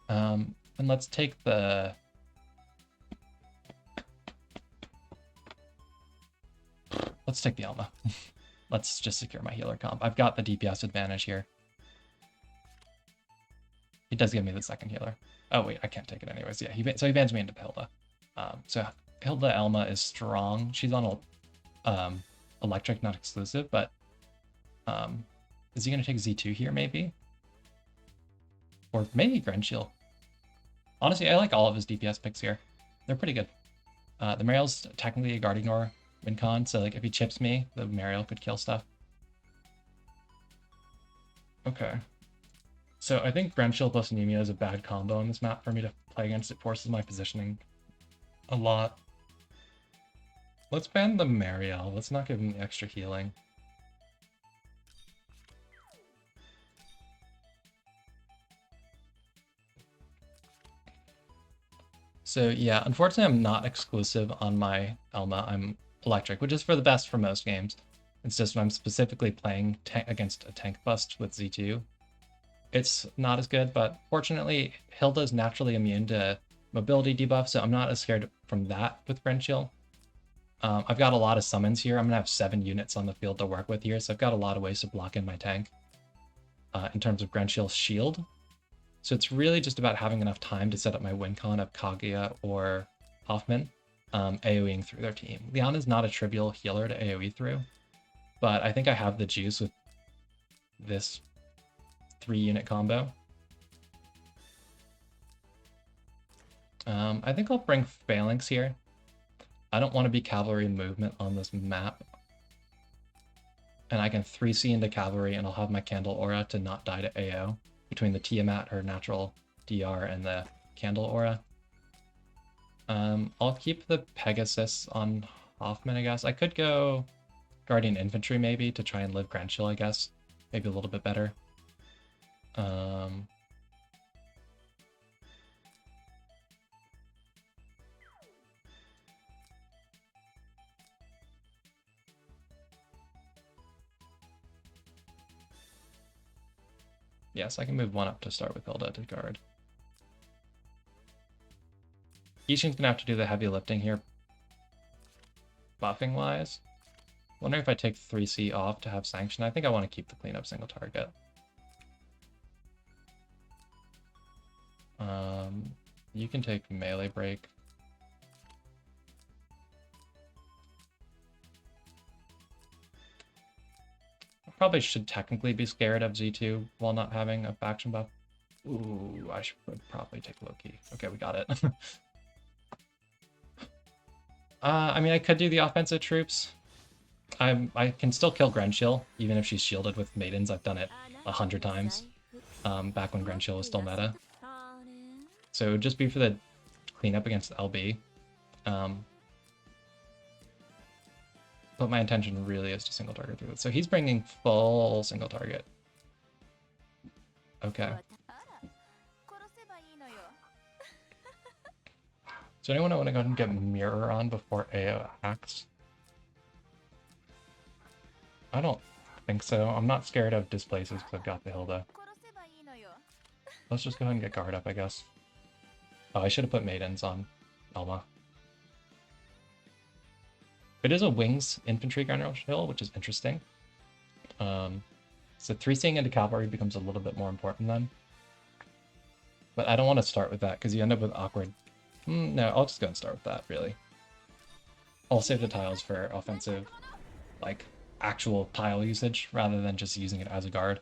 And let's take the... Let's take the Elma. Let's just secure my healer comp. I've got the DPS advantage here. He does give me the second healer. Oh wait, I can't take it anyways. Yeah, so he bans me into Hilda. So Hilda Elma is strong. She's on electric, not exclusive, but is he going to take Z2 here maybe? Or maybe Grenshield. Honestly, I like all of his DPS picks here. They're pretty good. The Mariel's technically a guard ignore win con, so like if he chips me, the Mariel could kill stuff. Okay. So I think Grenshield plus Anemia is a bad combo on this map for me to play against. It forces my positioning a lot. Let's ban the Mariel. Let's not give him the extra healing. So yeah, unfortunately I'm not exclusive on my Elma. I'm electric, which is for the best for most games. It's just when I'm specifically playing against a tank bust with Z2, it's not as good, but fortunately Hilda is naturally immune to mobility debuff, so I'm not as scared from that with Grenshield. I've got a lot of summons here. I'm gonna have 7 units on the field to work with here, so I've got a lot of ways to block in my tank in terms of Grenshield's shield. So it's really just about having enough time to set up my win con of Kaguya or Hoffman, AoEing through their team. Liana's not a trivial healer to AoE through, but I think I have the juice with this 3-unit combo. I think I'll bring Phalanx here. I don't want to be cavalry movement on this map. And I can 3C into cavalry and I'll have my Candle Aura to not die to AO between the Tiamat, her natural DR, and the Candle Aura. I'll keep the Pegasus on Hoffman, I guess. I could go Guardian Infantry maybe to try and live Grenshield, I guess. Maybe a little bit better. Yes, I can move one up to start with Hilda to guard. Ishin's gonna have to do the heavy lifting here, buffing wise. Wondering if I take 3C off to have sanction. I think I want to keep the cleanup single target. You can take melee break. I probably should technically be scared of Z2 while not having a faction buff. Ooh, I should probably take Loki. Okay, we got it. I mean, I could do the offensive troops. I can still kill Grenshill, even if she's shielded with maidens. I've done it 100 times, back when Grenshill was still meta. So it would just be for the cleanup against LB. But my intention really is to single target through it. So he's bringing full single target. Okay. Does anyone want to go ahead and get Mirror on before AO acts? I don't think so. I'm not scared of displaces because I've got the Hilda. Let's just go ahead and get guard up, I guess. Oh, I should have put maidens on Elma. It is a wings infantry Grenshill, which is interesting. So 3C'ing into cavalry becomes a little bit more important then. But I don't want to start with that because you end up with awkward. No, I'll just go and start with that, really. I'll save the tiles for offensive, like, actual tile usage rather than just using it as a guard.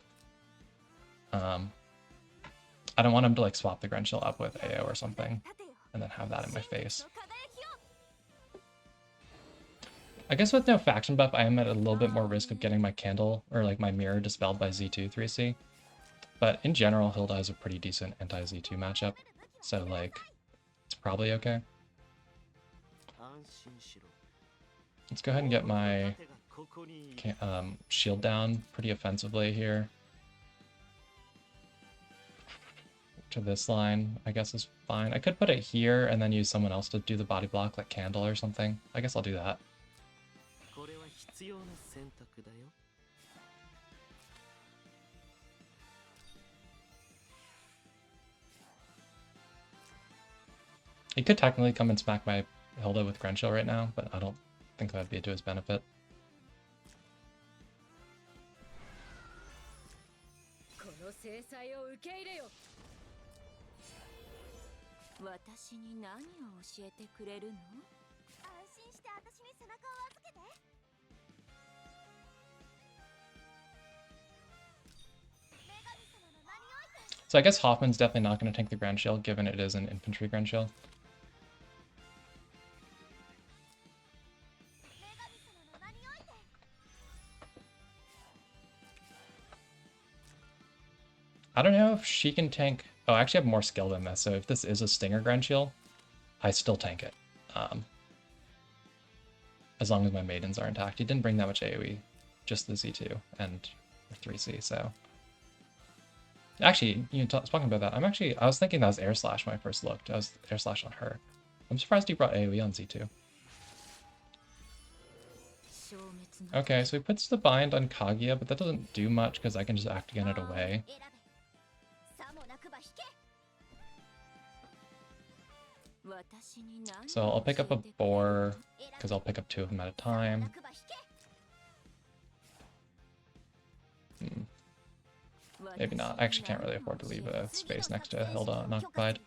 I don't want him to like swap the Grenshill up with AO or something and then have that in my face. I guess with no faction buff, I am at a little bit more risk of getting my candle or like my mirror dispelled by Z2 3C. But in general, Hilda has a pretty decent anti-Z2 matchup, so like it's probably okay. Let's go ahead and get my shield down pretty offensively here. To this line, I guess is fine. I could put it here and then use someone else to do the body block, like Candle or something. I guess I'll do that. He could technically come and smack my Hilda with Grenshill right now, but I don't think that'd be to his benefit. So I guess Hoffman's definitely not going to tank the Grenshill, given it is an infantry Grenshill. I don't know if she can tank... Oh, I actually have more skill than this, so if this is a Stinger Grenshill, I still tank it. As long as my maidens are intact. He didn't bring that much AoE, just the Z2 and 3C, so... Actually, you know, talking about that, I was thinking that was Air Slash when I first looked. I was Air Slash on her. I'm surprised he brought AoE on Z2. Okay, so he puts the bind on Kaguya, but that doesn't do much because I can just act again it away. So I'll pick up a boar, because I'll pick up 2 of them at a time. Maybe not. I actually can't really afford to leave a space next to Hilda unoccupied.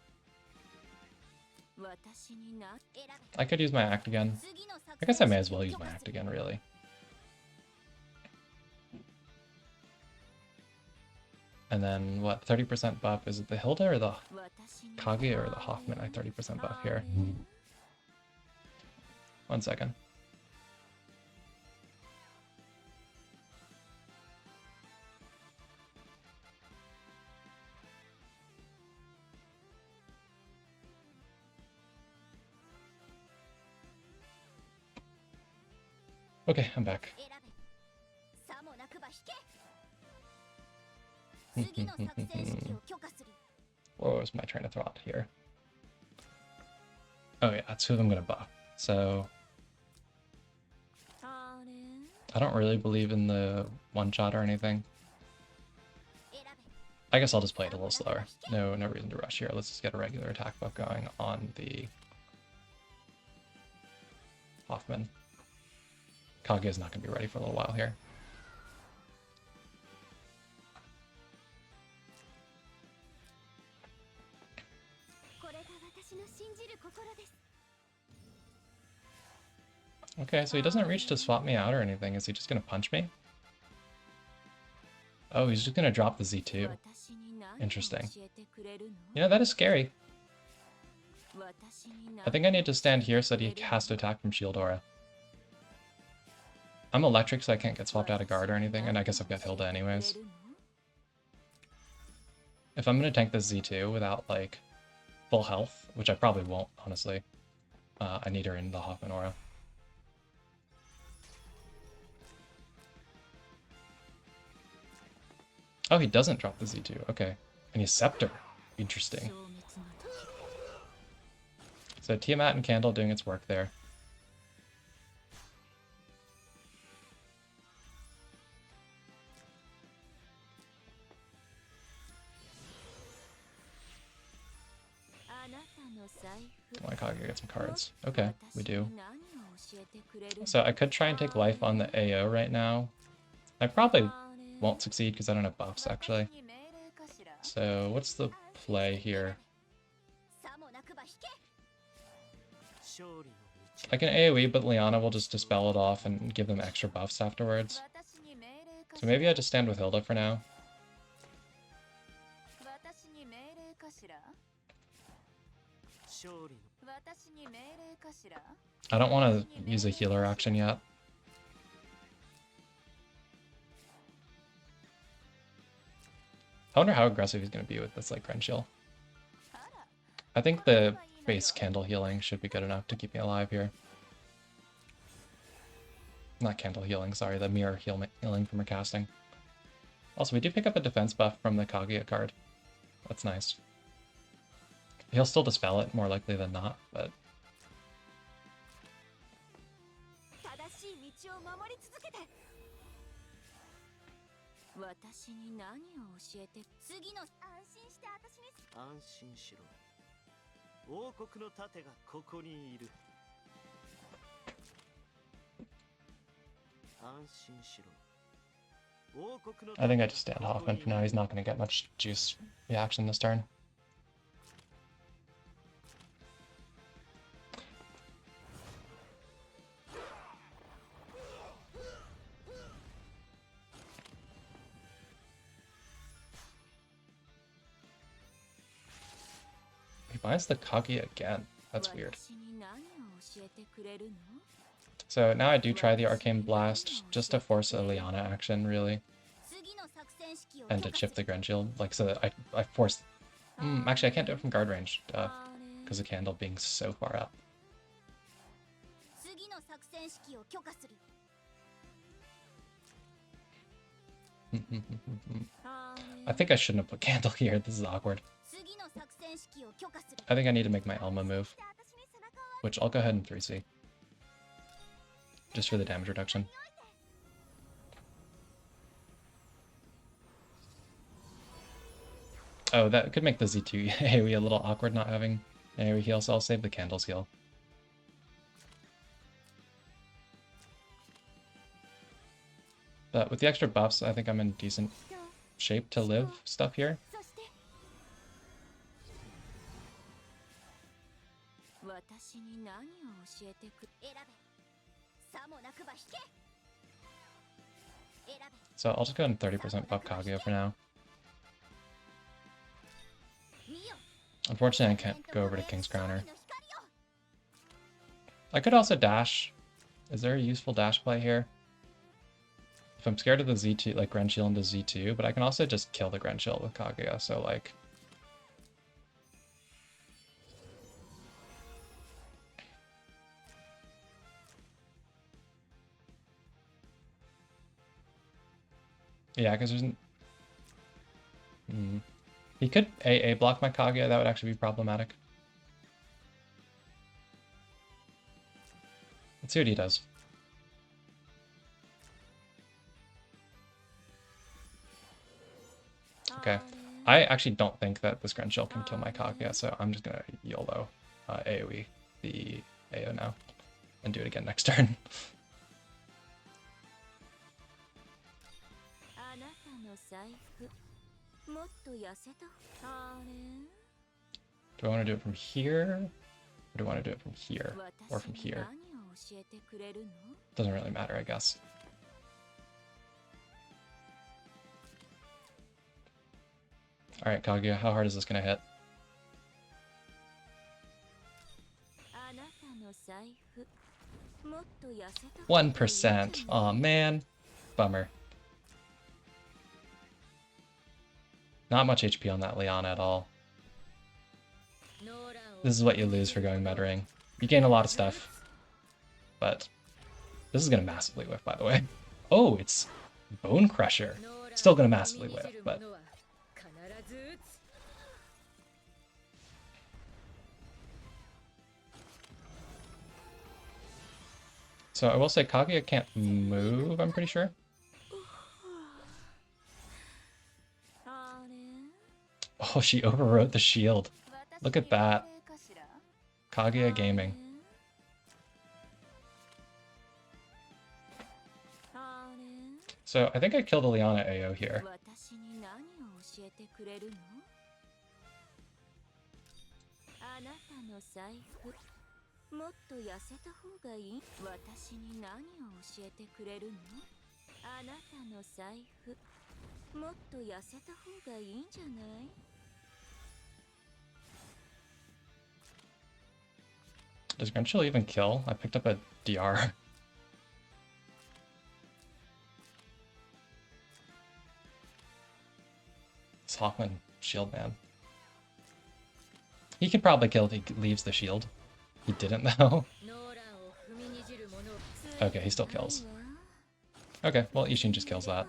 I could use my act again. I guess I may as well use my act again, really. And then, what, 30% buff? Is it the Hilda or the Kaguya or the Hoffman? I 30% buff here. 1 second. Okay, I'm back. What was my train of thought here? Oh yeah, that's who I'm gonna buff. So I don't really believe in the one shot or anything. I guess I'll just play it a little slower. No reason to rush here. Let's just get a regular attack buff going on the Hoffman. Kaguya's not going to be ready for a little while here. Okay, so he doesn't reach to swap me out or anything. Is he just going to punch me? Oh, he's just going to drop the Z2. Interesting. You know, that is scary. I think I need to stand here so that he has to attack from Shield Aura. I'm electric, so I can't get swapped out of guard or anything, and I guess I've got Hilda anyways. If I'm going to tank this Z2 without, like, full health, which I probably won't, honestly, I need her in the Hoffman Aura. Oh, he doesn't drop the Z2. Okay. And he's Scepter. Interesting. So Tiamat and Candle doing its work there. Come on, Kaguya, get some cards. Okay, we do. So I could try and take life on the AO right now. I probably won't succeed because I don't have buffs, actually. So what's the play here? I can AoE, but Liana will just dispel it off and give them extra buffs afterwards. So maybe I just stand with Hilda for now. I don't want to use a healer action yet. I wonder how aggressive he's going to be with this, like, Grenchill. I think the base Candle healing should be good enough to keep me alive here. Not Candle healing, sorry, the Mirror healing from her casting. Also, we do pick up a defense buff from the Kaguya card. That's nice. He'll still dispel it, more likely than not, but... I think I just stand Hoffman for now. He's not going to get much juice reaction this turn. He buys the Kaguya again. That's weird. So now I do try the Arcane Blast just to force a Liana action, really. And to chip the Grenchill, like, so that I force... actually, I can't do it from guard range, because of Candle being so far up. I think I shouldn't have put Candle here. This is awkward. I think I need to make my Elma move, which I'll go ahead and 3C. Just for the damage reduction. Oh, that could make the Z2 AoE a little awkward not having AoE heal, so I'll save the Candle's heal. But with the extra buffs, I think I'm in decent shape to live stuff here. So I'll just go ahead and 30% buff Kaguya for now. Unfortunately, I can't go over to King's Crowner. I could also dash. Is there a useful dash play here? If I'm scared of the Z2, like Grenchill into Z2, but I can also just kill the Grenchill with Kaguya, so like... Yeah, because there's... He could AA block my Kaguya, that would actually be problematic. Let's see what he does. Okay. I actually don't think that this Grenchill can kill my Kaguya, so I'm just gonna YOLO AoE the AO now and do it again next turn. Do I want to do it from here? Or do I want to do it from here? Or from here? Doesn't really matter, I guess. Alright, Kaguya, how hard is this going to hit? 1%. Aw, man. Bummer. Not much HP on that Liana at all. This is what you lose for going Mettering. You gain a lot of stuff. But this is going to massively whiff, by the way. Oh, it's Bone Crusher. Still going to massively whiff, but... So I will say Kaguya can't move, I'm pretty sure. Oh, she overwrote the shield. Look at that. Kaguya Gaming. So I think I killed a Liana AO here. Does Grenchill even kill? I picked up a DR. This Hawkman shield man. He could probably kill if he leaves the shield. He didn't though. Okay, he still kills. Okay, well Ishin just kills that.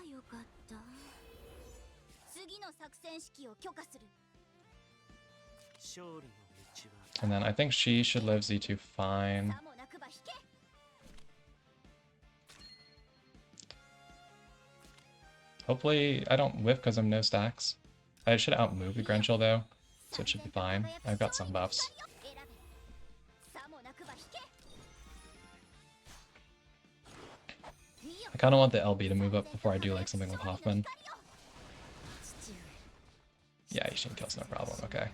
And then I think she should live Z2 fine. Hopefully I don't whiff because I'm no stacks. I should outmove the Grenchill though, so it should be fine. I've got some buffs. I kind of want the LB to move up before I do like something with Hoffman. Yeah, Ishin kills no problem, okay.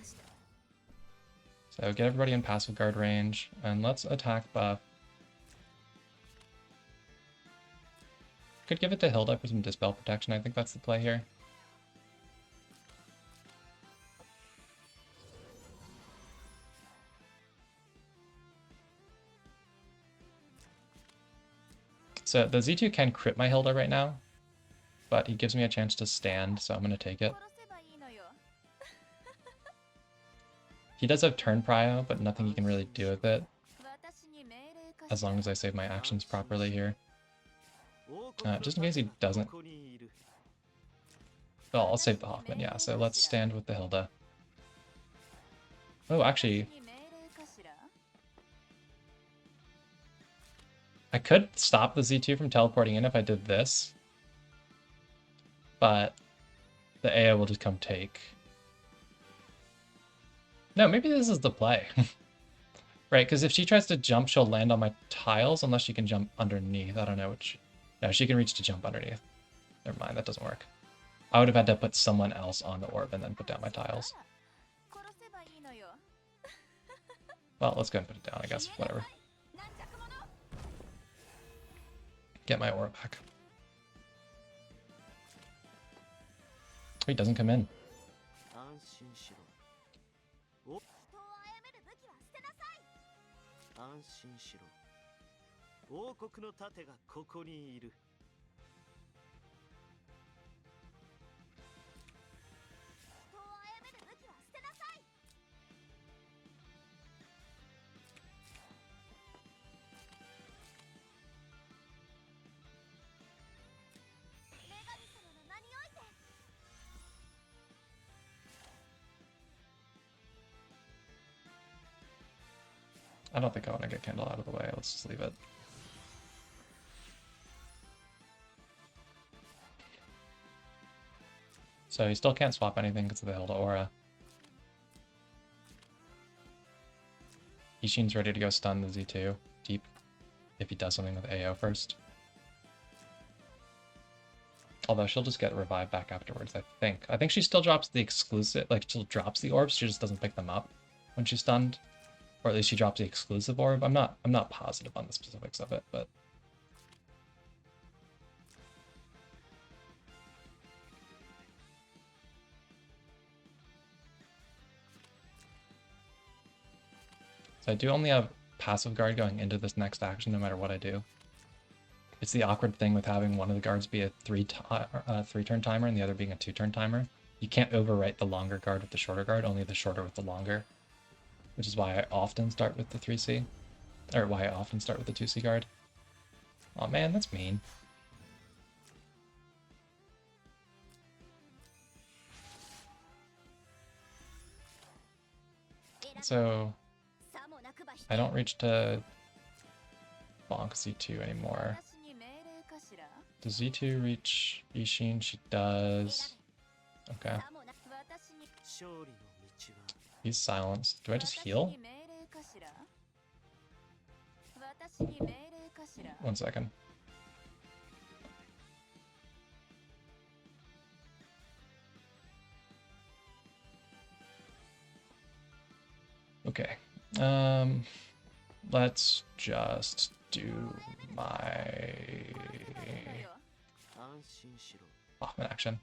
So get everybody in passive guard range, and let's attack buff. Could give it to Hilda for some Dispel protection, I think that's the play here. So the Z2 can crit my Hilda right now, but he gives me a chance to stand, so I'm going to take it. He does have turn prio, but nothing he can really do with it. As long as I save my actions properly here. Just in case he doesn't. Oh, I'll save the Hoffman, yeah. So let's stand with the Hilda. Oh, actually... I could stop the Z2 from teleporting in if I did this. But the AO will just come take. No, maybe this is the play. Right, because if she tries to jump, she'll land on my tiles unless she can jump underneath. I don't know which... No, she can reach to jump underneath. Never mind, that doesn't work. I would have had to put someone else on the orb and then put down my tiles. Well, let's go and put it down, I guess. Whatever. Get my aura back. He doesn't come in. I don't think I want to get Candle out of the way. Let's just leave it. So he still can't swap anything because of the Hilda aura. Ishin's ready to go stun the Z2 deep if he does something with AO first. Although she'll just get revived back afterwards, I think. I think she still drops the exclusive, like, still drops the orbs, she just doesn't pick them up when she's stunned. Or at least she drops the exclusive orb. I'm not positive on the specifics of it, but... So I do only have passive guard going into this next action no matter what I do. It's the awkward thing with having one of the guards be a three-turn timer and the other being a 2-turn timer. You can't overwrite the longer guard with the shorter guard, only the shorter with the longer. Which is why I often start with the 3C. Or why I often start with the 2C guard. Oh man, that's mean. So... I don't reach to bonk Z2 anymore. Does Z2 reach Ishin? She does. Okay. He's silenced. Do I just heal? 1 second. Okay. Let's just do my Hoffman action.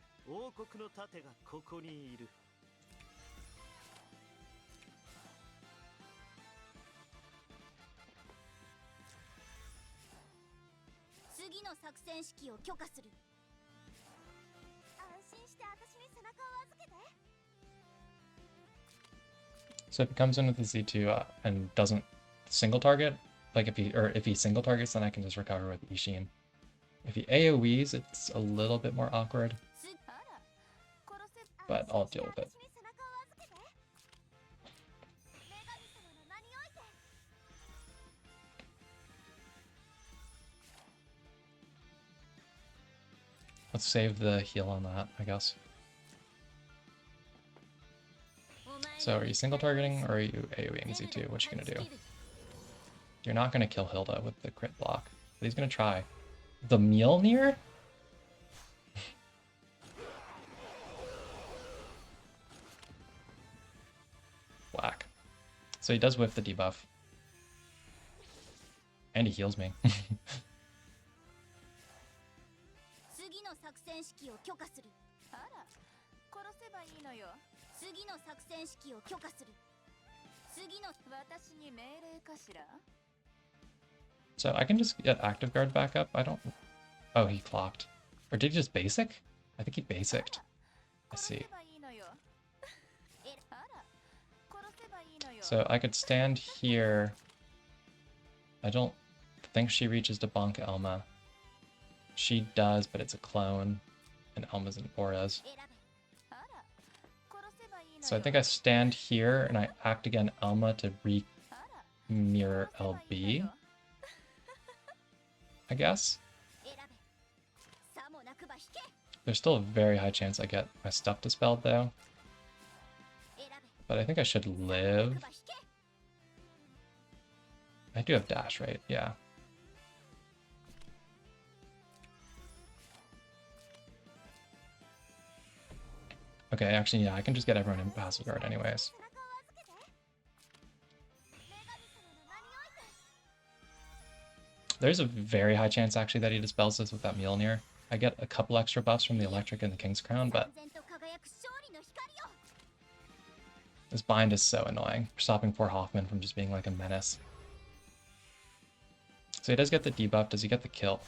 So if he comes in with the Z2 and doesn't single target, like if he single targets, then I can just recover with Ishin. If he AoEs, it's a little bit more awkward, but I'll deal with it. Let's save the heal on that, I guess. So are you single targeting or are you AoEing Z2? What you gonna do? You're not gonna kill Hilda with the crit block, but he's gonna try. The Mjolnir? Whack. So he does whiff the debuff. And he heals me. So I can just get active guard back up. I don't... Oh, he clocked. Or did he just basic? I think he basicked. I see. So I could stand here. I don't think she reaches to bonk Elma. She does, but it's a clone. And Elma's in auras. So I think I stand here and I act again Elma to re-mirror LB. I guess. There's still a very high chance I get my stuff dispelled though. But I think I should live. I do have dash, right? Yeah. Okay, actually, yeah, I can just get everyone in passive guard anyways. There's a very high chance, actually, that he dispels this with that Mjolnir. I get a couple extra buffs from the Electric and the King's Crown, but... this bind is so annoying, stopping poor Hoffman from just being like a menace. So he does get the debuff. Does he get the kill?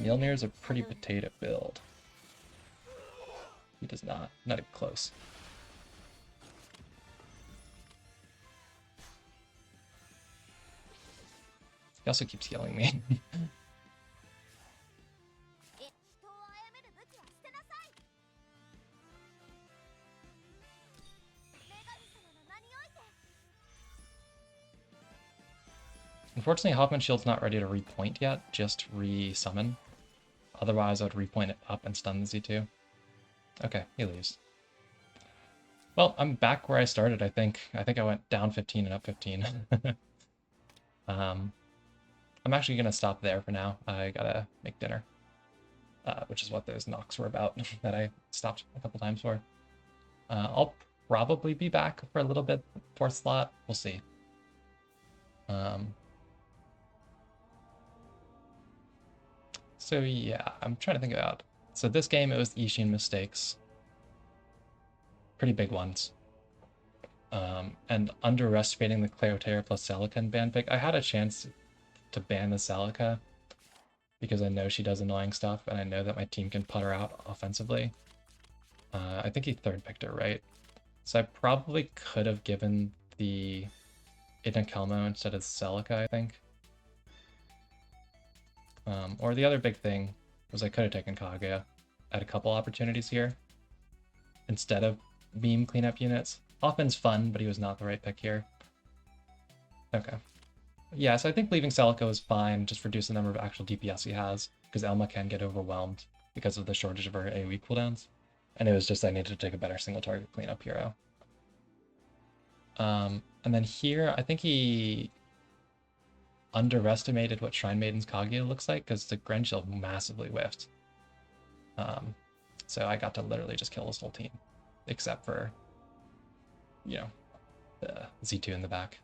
Mjolnir is a pretty potato build. He does not. Not even close. He also keeps healing me. Unfortunately, Hoffman Shield's not ready to repoint yet, just re-summon. Otherwise, I would repoint it up and stun the Z2. Okay, he leaves. Well, I'm back where I started, I think. I think I went down 15 and up 15. I'm actually going to stop there for now. I gotta make dinner, which is what those knocks were about that I stopped a couple times for. I'll probably be back for a little bit, fourth slot. We'll see. So yeah, I'm trying to think about. So this game, it was Ishin mistakes. Pretty big ones. And underestimating the Cleotere plus Celica ban pick. I had a chance to ban the Celica because I know she does annoying stuff, and I know that my team can put her out offensively. I think he third picked her, right? So I probably could have given the Inakelmo instead of Celica, I think. Or the other big thing was I could have taken Kaguya at a couple opportunities here instead of beam cleanup units. Offen's fun, but he was not the right pick here. Okay. Yeah, so I think leaving Celica was fine, just reduce the number of actual DPS he has, because Elma can get overwhelmed because of the shortage of her AoE cooldowns. And it was just I needed to take a better single target cleanup hero. And then here, I think he underestimated what Shrine Maiden's Kaguya looks like, because the Gren Shield massively whiffed. So I got to literally just kill this whole team, except for, you know, the Z2 in the back.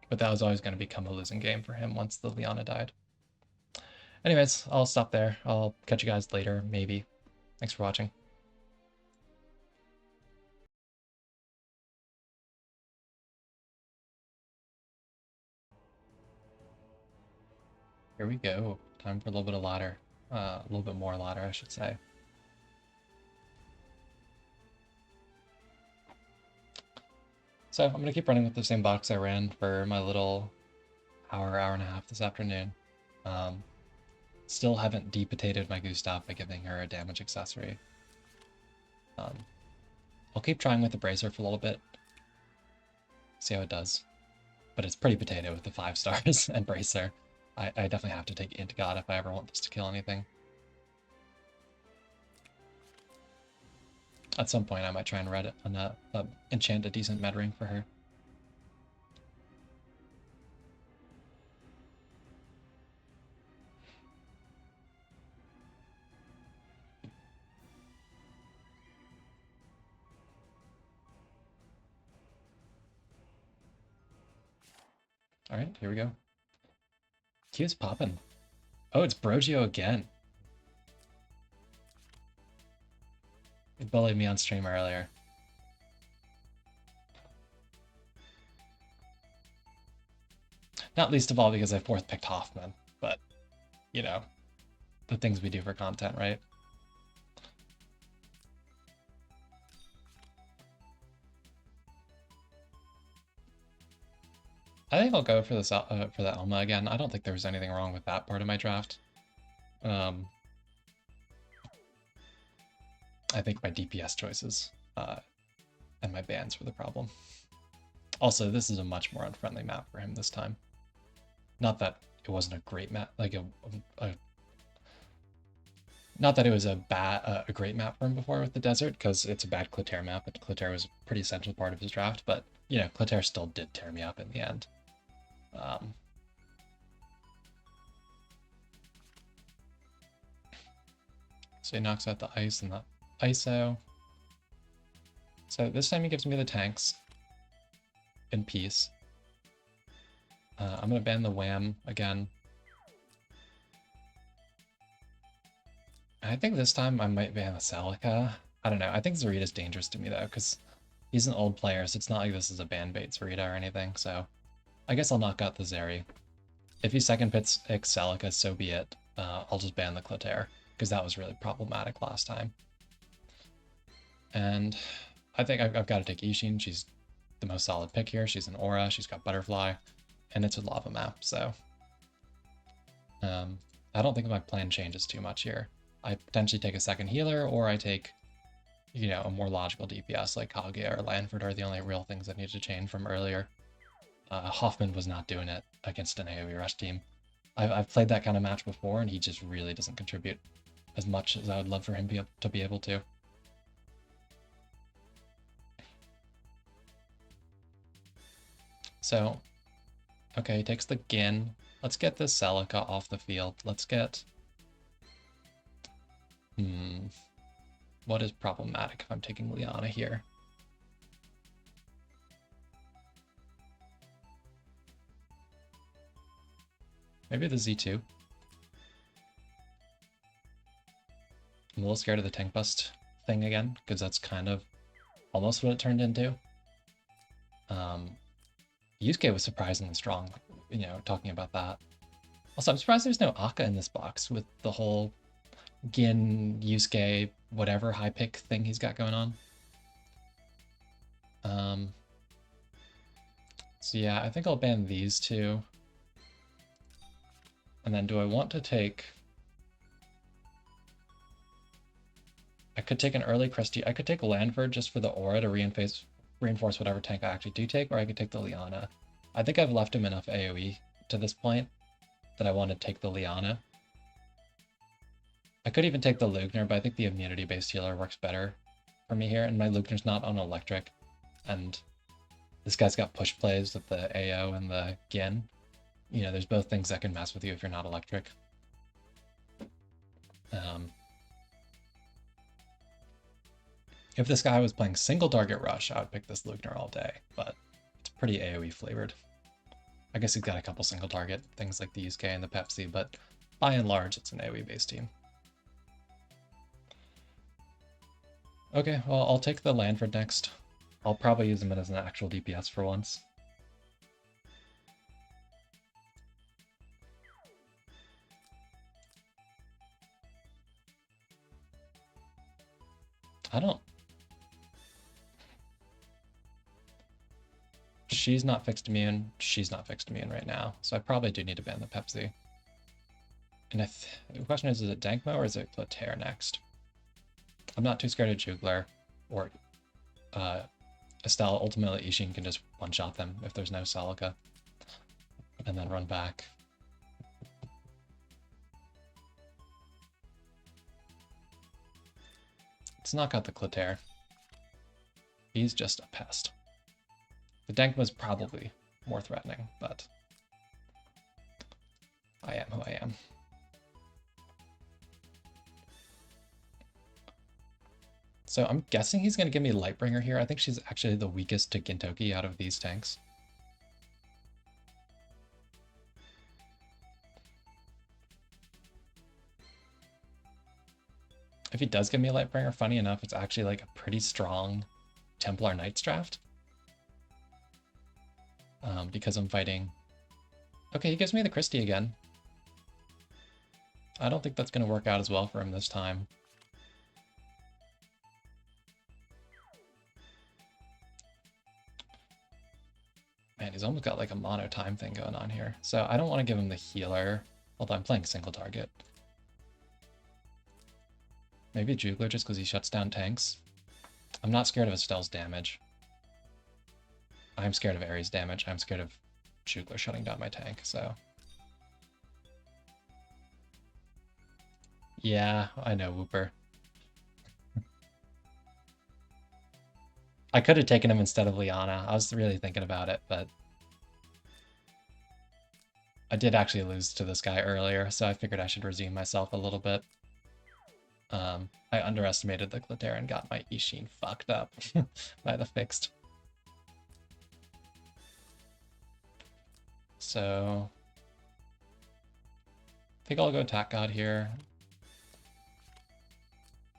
But that was always going to become a losing game for him once the Liana died. Anyways, I'll stop there. I'll catch you guys later, maybe. Thanks for watching. Here we go. Time for a little bit of ladder. A little bit more ladder, I should say. So I'm going to keep running with the same box I ran for my little hour and a half this afternoon. Still haven't deputated my Gustav by giving her a damage accessory. I'll keep trying with the Bracer for a little bit. See how it does. But it's pretty potato with the 5 stars and Bracer. I definitely have to take Int God if I ever want this to kill anything. At some point I might try and enchant a decent med ring for her. Alright, here we go. Q's popping. Oh, it's Brogio again. He bullied me on stream earlier. Not least of all because I fourth picked Hoffman, but, you know, the things we do for content, right? I think I'll go for this for the Elma again. I don't think there was anything wrong with that part of my draft. I think my DPS choices and my bans were the problem. Also, this is a much more unfriendly map for him this time. Not that it wasn't a great map, like not that it was a great map for him before with the desert, because it's a bad Clotaire map, and Clotaire was a pretty essential part of his draft, but, you know, Clotaire still did tear me up in the end. So he knocks out the ice and the ISO. So this time he gives me the tanks in peace. I'm going to ban the Wham again. I think this time I might ban the Celica. I don't know. I think Zarita's dangerous to me, though, because he's an old player, so it's not like this is a ban bait Zarita or anything, so I guess I'll knock out the Zeri. If he second picks Celica, so be it. I'll just ban the Clotaire, because that was really problematic last time. And I think I've got to take Ishin. She's the most solid pick here. She's an aura, she's got butterfly, and it's a lava map, so I don't think my plan changes too much here. I potentially take a second healer, or I take, you know, a more logical DPS like Kaguya or Lanford are the only real things that need to change from earlier. Hoffman was not doing it against an AoE rush team. I've played that kind of match before, and he just really doesn't contribute as much as I would love for him to be able to. So, okay, he takes the Gin. Let's get this Celica off the field. Let's get... What is problematic if I'm taking Liana here? Maybe the Z2. I'm a little scared of the tank bust thing again, because that's kind of almost what it turned into. Yusuke was surprisingly strong, you know, talking about that. Also, I'm surprised there's no Akka in this box with the whole Gin, Yusuke, whatever high pick thing he's got going on. So yeah, I think I'll ban these two. And then do I want to take... I could take an early Christie. I could take Landford just for the aura to reinforce whatever tank I actually do take, or I could take the Liana. I think I've left him enough AoE to this point that I want to take the Liana. I could even take the Lugner, but I think the immunity-based healer works better for me here, and my Lugner's not on electric, and this guy's got push plays with the AO and the Gin. You know, there's both things that can mess with you if you're not electric. If this guy was playing single target rush, I would pick this Lugner all day, but it's pretty AoE flavored. I guess he's got a couple single target things like the Yusuke and the Pepsi, but by and large, it's an AoE based team. Okay, well, I'll take the Landford next. I'll probably use him as an actual DPS for once. I don't... She's not fixed immune, she's not fixed immune right now, so I probably do need to ban the Pepsi. And the question is it Dankmo or is it Clotaire next? I'm not too scared of Jugler or Estelle. Ultimately, Ishin can just one-shot them if there's no Celica and then run back. Let's knock out the Clotaire. He's just a pest. The Dankma's probably more threatening, but I am who I am. So I'm guessing he's going to give me Lightbringer here. I think she's actually the weakest to Gintoki out of these tanks. If he does give me Lightbringer, funny enough, it's actually like a pretty strong Templar Knights draft. Because I'm fighting... Okay, he gives me the Christie again. I don't think that's going to work out as well for him this time. Man, he's almost got like a mono time thing going on here. So I don't want to give him the healer, although I'm playing single target. Maybe Jugler just because he shuts down tanks. I'm not scared of Estelle's damage. I'm scared of Ares' damage. I'm scared of Jugler shutting down my tank, so... Yeah, I know, Whooper. I could have taken him instead of Liana. I was really thinking about it, but... I did actually lose to this guy earlier, so I figured I should redeem myself a little bit. I underestimated the Clotaire and got my Ishin fucked up by the fixed. So... I think I'll go attack God here.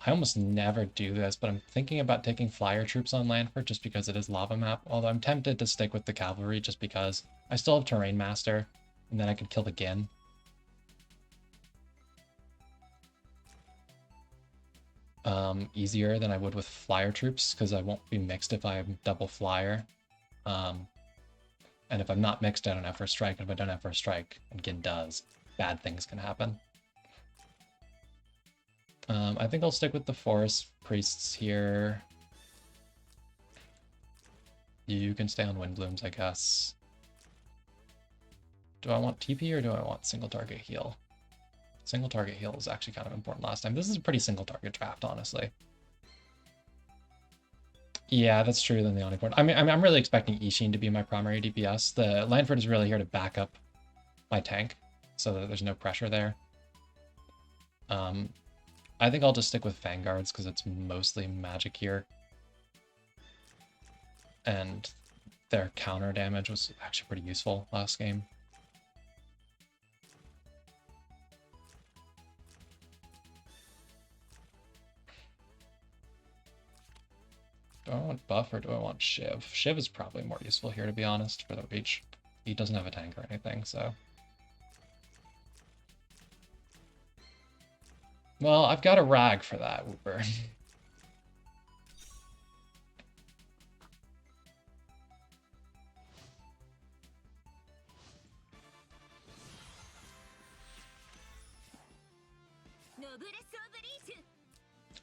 I almost never do this, but I'm thinking about taking flyer troops on Landford just because it is lava map, although I'm tempted to stick with the cavalry just because I still have Terrain Master, and then I could kill the Gin. Easier than I would with flyer troops, because I won't be mixed if I'm double flyer. And if I'm not mixed, I don't have first strike, and if I don't have first strike, and Gin does, bad things can happen. I think I'll stick with the Forest Priests here. You can stay on Windblooms, I guess. Do I want TP or do I want single target heal? Single target heal is actually kind of important last time. This is a pretty single target draft, honestly. Yeah, that's true than the Omniport. I'm really expecting Ishin to be my primary DPS. The Lanford is really here to back up my tank, so that there's no pressure there. I think I'll just stick with Vanguards because it's mostly magic here. And their counter damage was actually pretty useful last game. Do I want buff or do I want Shiv? Shiv is probably more useful here, to be honest, for the reach. He doesn't have a tank or anything, so... Well, I've got a rag for that, Wooper.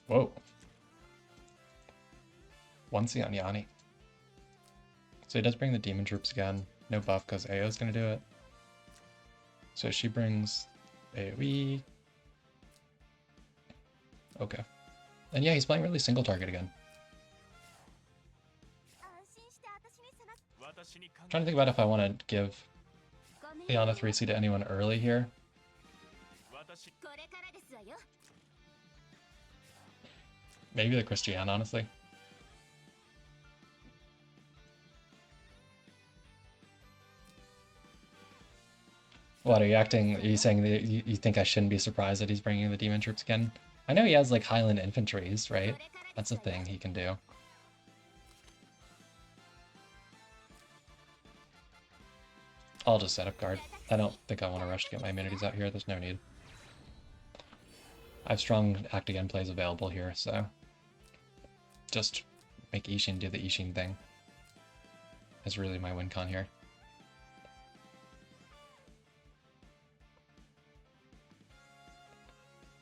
Whoa. 1C on Yanni. So he does bring the demon troops again. No buff because AO's gonna do it. So she brings AoE. Okay. And yeah, he's playing really single target again. I'm trying to think about if I want to give Iana 3C to anyone early here. Maybe the Christiane, honestly. What, are you saying that you think I shouldn't be surprised that he's bringing the demon troops again? I know he has, like, Highland infantries, right? That's a thing he can do. I'll just set up guard. I don't think I want to rush to get my immunities out here. There's no need. I have strong act again plays available here, so just make Ishin do the Ishin thing. That's really my win con here.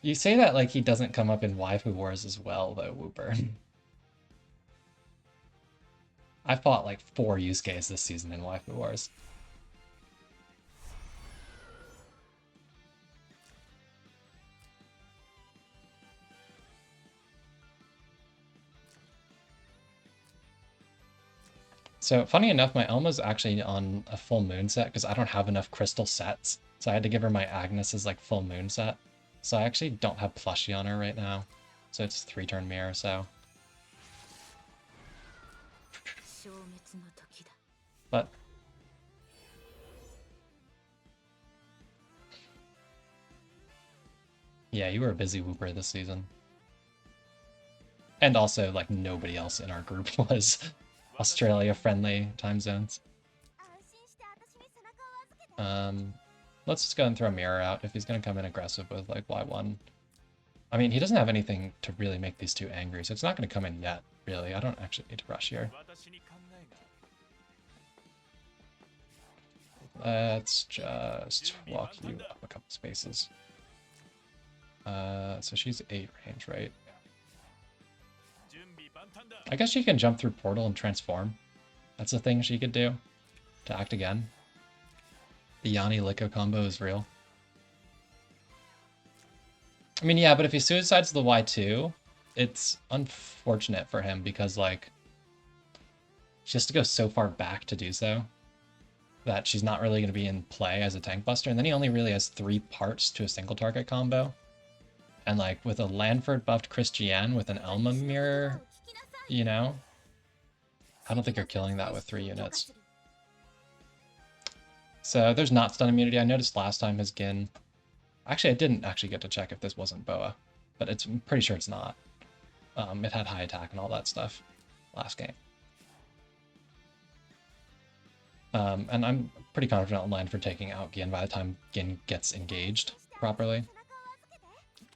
You say that like he doesn't come up in Waifu Wars as well, though, Wooper. I fought like 4 use cases this season in Waifu Wars. So funny enough, my Elma's actually on a full moon set because I don't have enough crystal sets. So I had to give her my Agnes's like full moon set. So I actually don't have plushie on her right now. So it's 3-turn mirror, so. But yeah, you were a busy Wooper this season. And also, like, nobody else in our group was Australia-friendly time zones. Let's just go and throw Mirror out if he's going to come in aggressive with, like, Y1. I mean, he doesn't have anything to really make these two angry, so it's not going to come in yet, really. I don't actually need to rush here. Let's just walk you up a couple spaces. So she's 8 range, right? I guess she can jump through portal and transform. That's a thing she could do to act again. The Yanni Liko combo is real. I mean, yeah, but if he suicides the Y2, it's unfortunate for him because, like, she has to go so far back to do so that she's not really going to be in play as a tank buster. And then he only really has 3 parts to a single target combo. And, like, with a Lanford buffed Christiane with an Elma mirror, you know? I don't think you're killing that with 3 units. So there's not stun immunity. I noticed last time his Gin... Actually, I didn't actually get to check if this wasn't Boa, but I'm pretty sure it's not. It had high attack and all that stuff last game. And I'm pretty confident in line for taking out Gin by the time Gin gets engaged properly.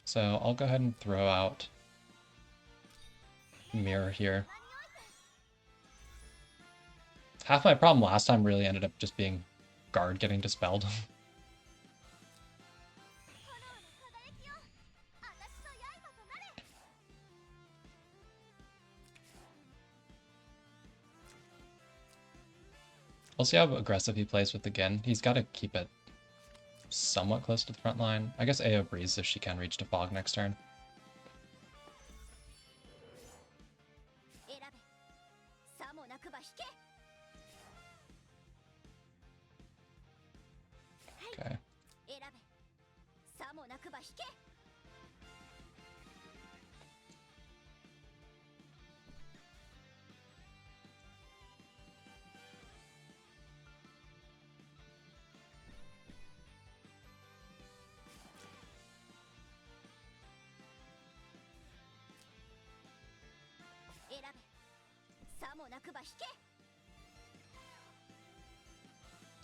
So I'll go ahead and throw out Mirror here. Half my problem last time really ended up just being guard getting dispelled. We'll see how aggressive he plays with the Gin. He's got to keep it somewhat close to the front line. I guess AO Breeze if she can reach to Fog next turn. Okay.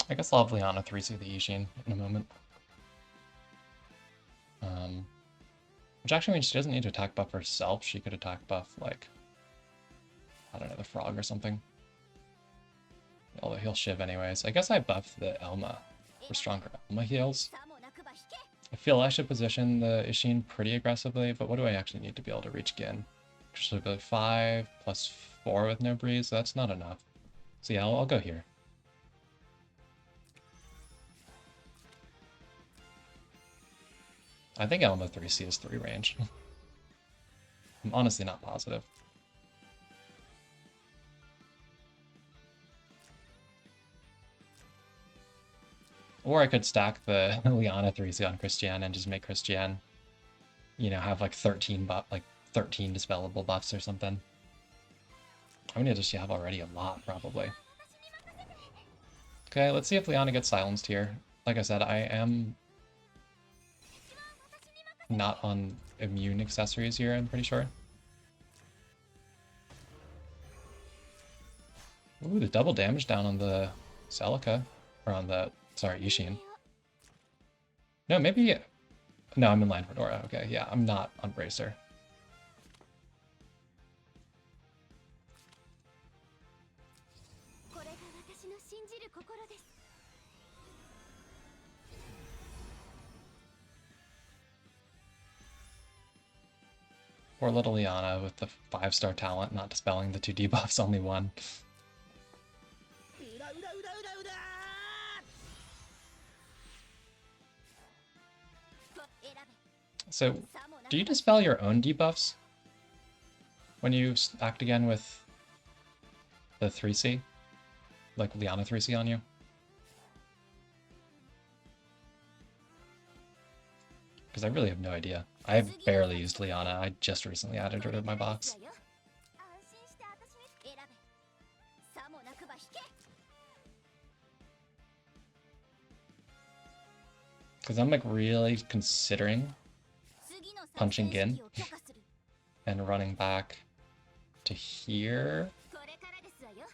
I guess I'll have Liana 3C the Yixin in a moment. Which actually means she doesn't need to attack buff herself. She could attack buff, like, I don't know, the frog or something. Although he'll shiv anyways. I guess I buffed the Elma for stronger Elma heals. I feel I should position the Yixin pretty aggressively, but what do I actually need to be able to reach Gin? Should be 5 plus 4 with no breeze, so that's not enough. So yeah, I'll go here. I think Elma 3C is 3 range. I'm honestly not positive. Or I could stack the Liana 3C on Christiane and just make Christiane, you know, have like 13 dispellable buffs or something. How many does she have already? A lot, probably. Okay, let's see if Liana gets silenced here. Like I said, I am not on immune accessories here, I'm pretty sure. Ooh, the double damage down on the Celica. Or on the, sorry, Yixin. No, maybe... No, I'm in line for Dora. Okay, yeah, I'm not on Bracer. Poor little Liana with the 5-star talent, not dispelling the 2 debuffs, only 1. So, do you dispel your own debuffs when you act again with the 3C? Like Liana 3C on you? Because I really have no idea. I have barely used Liana. I just recently added her to my box. Because I'm like really considering punching Gin and running back to here.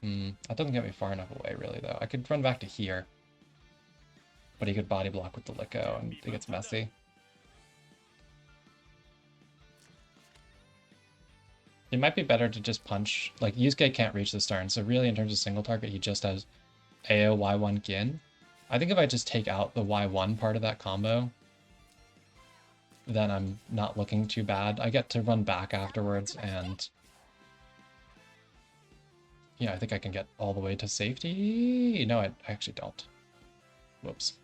That doesn't get me far enough away really though. I could run back to here. But he could body block with the Licco and it gets messy. It might be better to just punch, like Yusuke can't reach this turn, so really in terms of single target he just has AO Y1 Gin. I think if I just take out the Y1 part of that combo, then I'm not looking too bad. I get to run back afterwards and yeah, I think I can get all the way to safety. No, I actually don't. Whoops.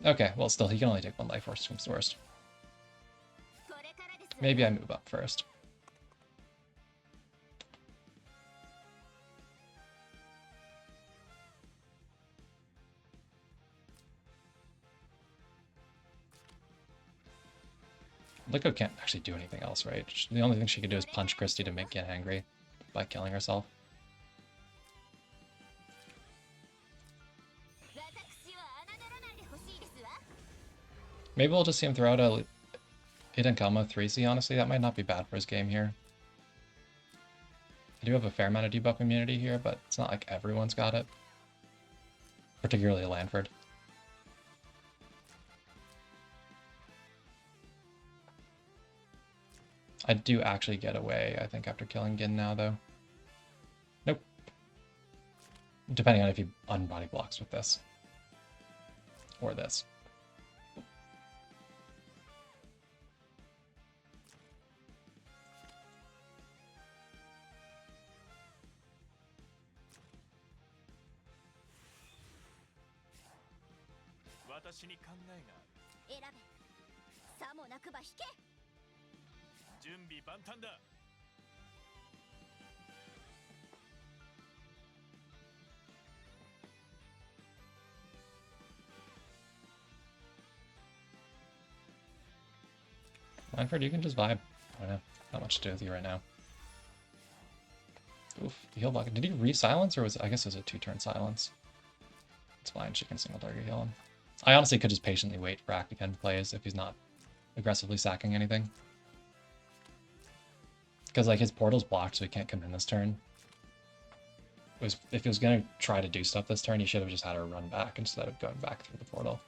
Okay, well still, he can only take 1 life, worst comes to worst. Maybe I move up first. Licco can't actually do anything else, right? The only thing she can do is punch Christy to make Gin angry by killing herself. Maybe we'll just see him throw out a Iden Kelma 3C, honestly. That might not be bad for his game here. I do have a fair amount of debuff immunity here, but it's not like everyone's got it. Particularly Lanford. I do actually get away, I think, after killing Gin now, though. Nope. Depending on if he unbody blocks with this. Or this. Lanford, you can just vibe. I don't know. Not much to do with you right now. Oof, the heal block. Did he re-silence, or was it, I guess it was a 2-turn silence. It's fine, she can single target heal him. I honestly could just patiently wait for Act Again plays if he's not aggressively sacking anything. Because like his portal's blocked, so he can't come in this turn. If he was going to try to do stuff this turn, he should have just had her run back instead of going back through the portal.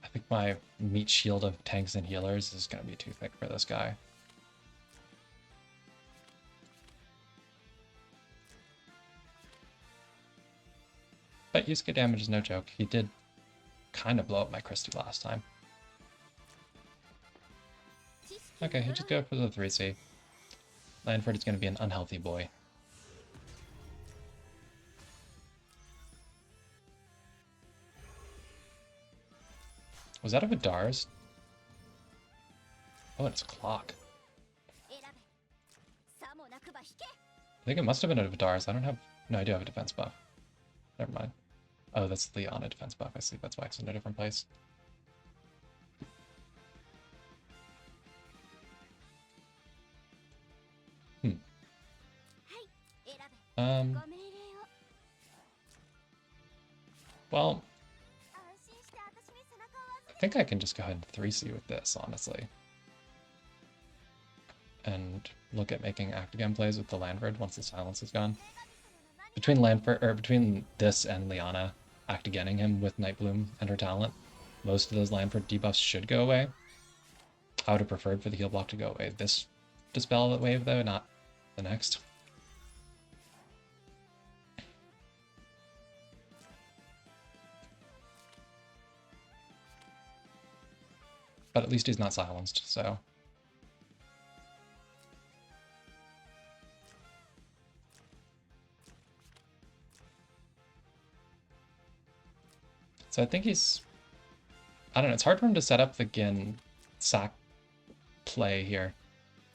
I think my meat shield of tanks and healers is going to be too thick for this guy. But Yusuke damage is no joke. He did kind of blow up my Christie last time. Okay, he just go for the 3C. Lanford is going to be an unhealthy boy. Was that a Vidar's? Oh, it's a clock. I think it must have been a Vidar's. I don't have... No, I do have a defense buff. Never mind. Oh, that's Leona defense buff. I see. That's why it's in a different place. Well, I think I can just go ahead and 3C with this, honestly. And look at making Act Again plays with the Lanford once the silence is gone. Between Lanford, or between this and Leona Act Againning him with Nightbloom and her talent, most of those Lanford debuffs should go away. I would have preferred for the heal block to go away this Dispel wave though, not the next. But at least he's not silenced, so. So I think he's... I don't know, it's hard for him to set up the Gin sack play here.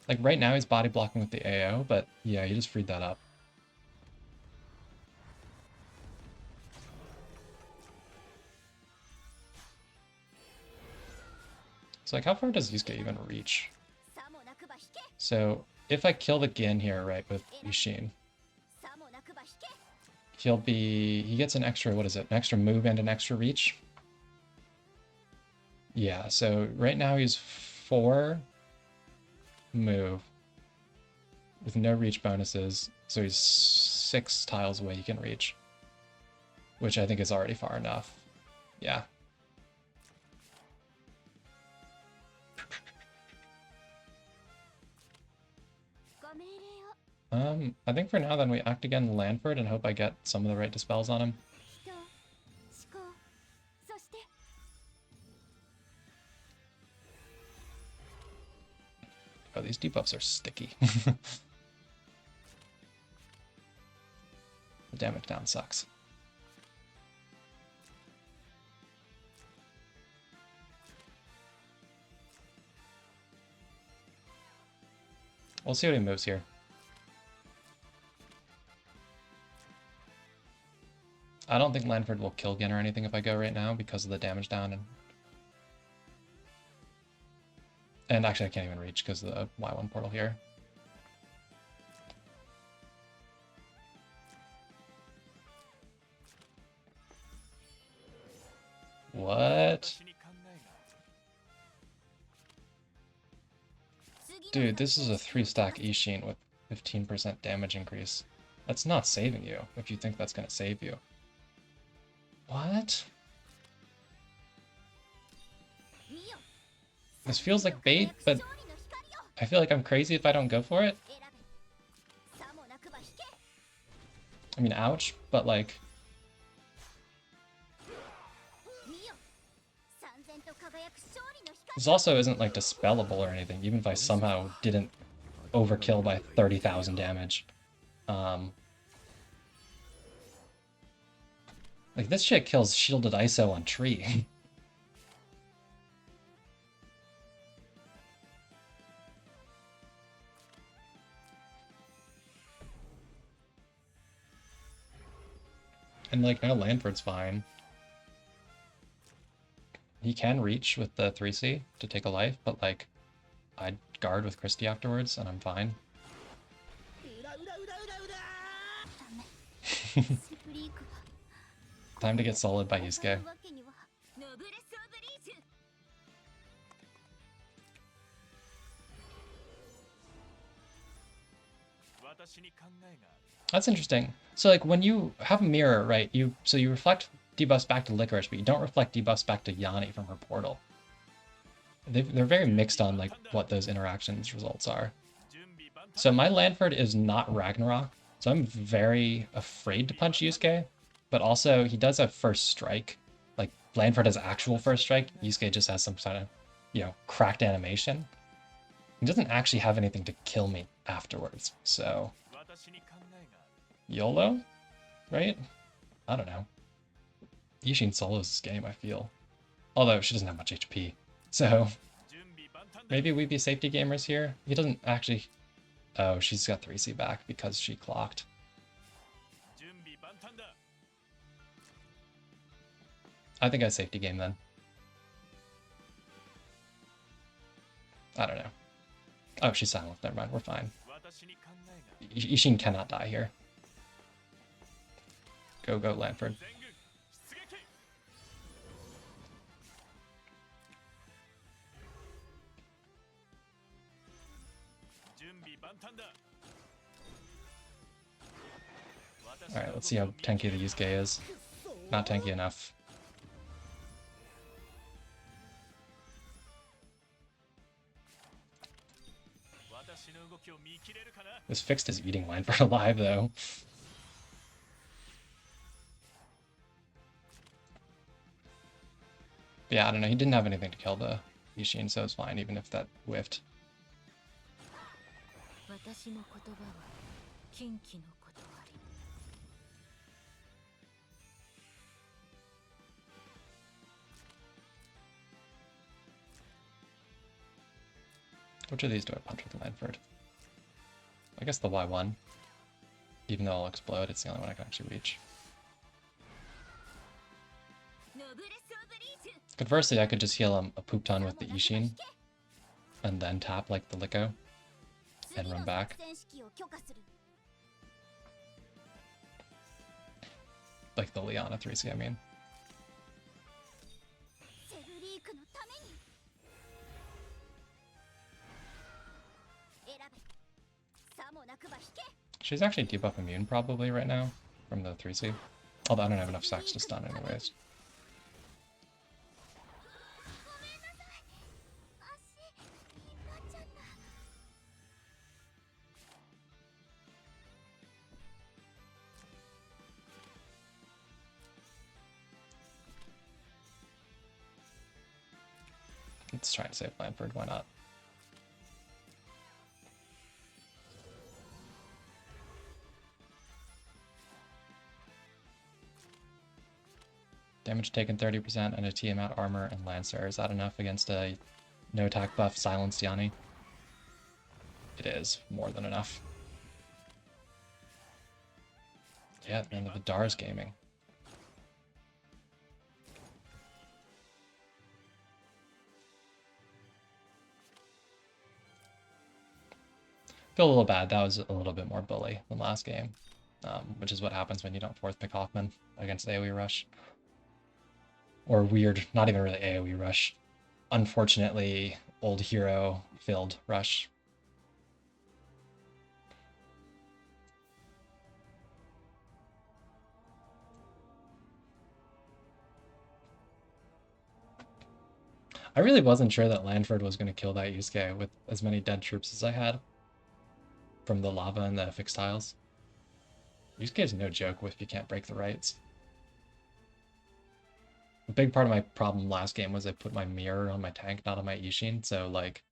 Like right now he's body blocking with the AO, but yeah, he just freed that up. So like how far does Yusuke even reach? So if I kill the Gin here, right, with Yushin, he gets an extra, what is it, an extra move and an extra reach? Yeah, so right now he's 4 move with no reach bonuses, so he's 6 tiles away he can reach, which I think is already far enough. Yeah. I think for now then we Act Again Lanford and hope I get some of the right dispels on him. Oh, these debuffs are sticky. The damage down sucks. We'll see what he moves here. I don't think Lanford will kill Gin or anything if I go right now because of the damage down and actually I can't even reach because of the Y1 portal here. What? Dude, this is a 3-stack Ishin with 15% damage increase. That's not saving you if you think that's going to save you. What? This feels like bait, but I feel like I'm crazy if I don't go for it. I mean, ouch, but like, this also isn't like dispellable or anything, even if I somehow didn't overkill by 30,000 damage. Like, this shit kills shielded ISO on tree. And like, now Lanford's fine. He can reach with the 3C to take a life, but like, I'd guard with Christie afterwards, and I'm fine. Time to get solid by Yusuke. That's interesting. So like when you have a mirror, right, you reflect debuffs back to Licorice, but you don't reflect debuffs back to Yanni from her portal. They're very mixed on like what those interactions results are. So my Lanford is not Ragnarok, so I'm very afraid to punch Yusuke, but also he does have first strike. Like Lanford has actual first strike, Yusuke just has some sort of, you know, cracked animation. He doesn't actually have anything to kill me afterwards, so YOLO, right? I don't know. Yishin solos this game, I feel. Although she doesn't have much HP, so maybe we be safety gamers here. He doesn't actually... Oh, she's got 3C back because she clocked. I think I safety game then. I don't know. Oh, she's silenced. Never mind. We're fine. Ishin cannot die here. Go, go, Lanford. Alright, let's see how tanky the Yusuke is. Not tanky enough. This fixed is eating Lanford alive, though. But yeah, I don't know. He didn't have anything to kill the Yishin, so it's fine, even if that whiffed. Which of these do I punch with Lanford? I guess the Y1. Even though I'll explode, it's the only one I can actually reach. Conversely, I could just heal him a poop ton with the Ishin, and then tap like the Liko, and run back. Like the Liana 3C, I mean. She's actually debuff immune probably right now from the 3C. Although I don't have enough stacks to stun anyways. Let's try to save Lanford, why not? Damage taken 30% and a Tiamat armor and Lancer. Is that enough against a no attack buff silenced Yanni? It is more than enough. Yeah, at the end of the Dars gaming. Feel a little bad. That was a little bit more bully than last game, which is what happens when you don't fourth pick Hoffman against AoE Rush. Or weird, not even really AoE Rush. Unfortunately, old hero filled Rush. I really wasn't sure that Lanford was going to kill that Yusuke with as many dead troops as I had from the lava and the fixed tiles. Yusuke is no joke if you can't break the rights. A big part of my problem last game was I put my mirror on my tank, not on my Ishin, so like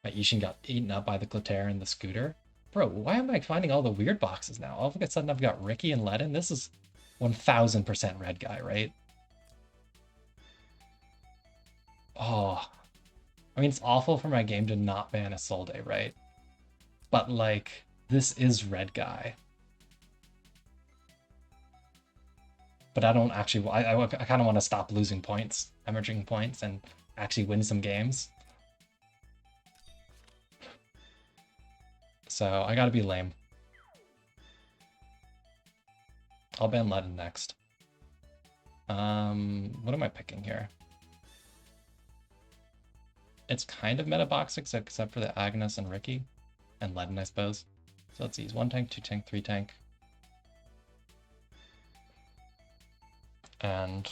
my Ishin got eaten up by the Clitter and the Scooter. Bro, why am I finding all the weird boxes now? All of a sudden I've got Ricky and Ledin. This is 1000% red guy, right? Oh, I mean, it's awful for my game to not ban a Solde, right? But like, this is red guy. But I don't actually, I kind of want to stop losing points, hemorrhaging points, and actually win some games. So I gotta be lame. I'll ban Ledin next. What am I picking here? It's kind of meta box except for the Agnes and Ricky. And Ledin, I suppose. So let's use 1 tank, 2 tank, 3 tank. And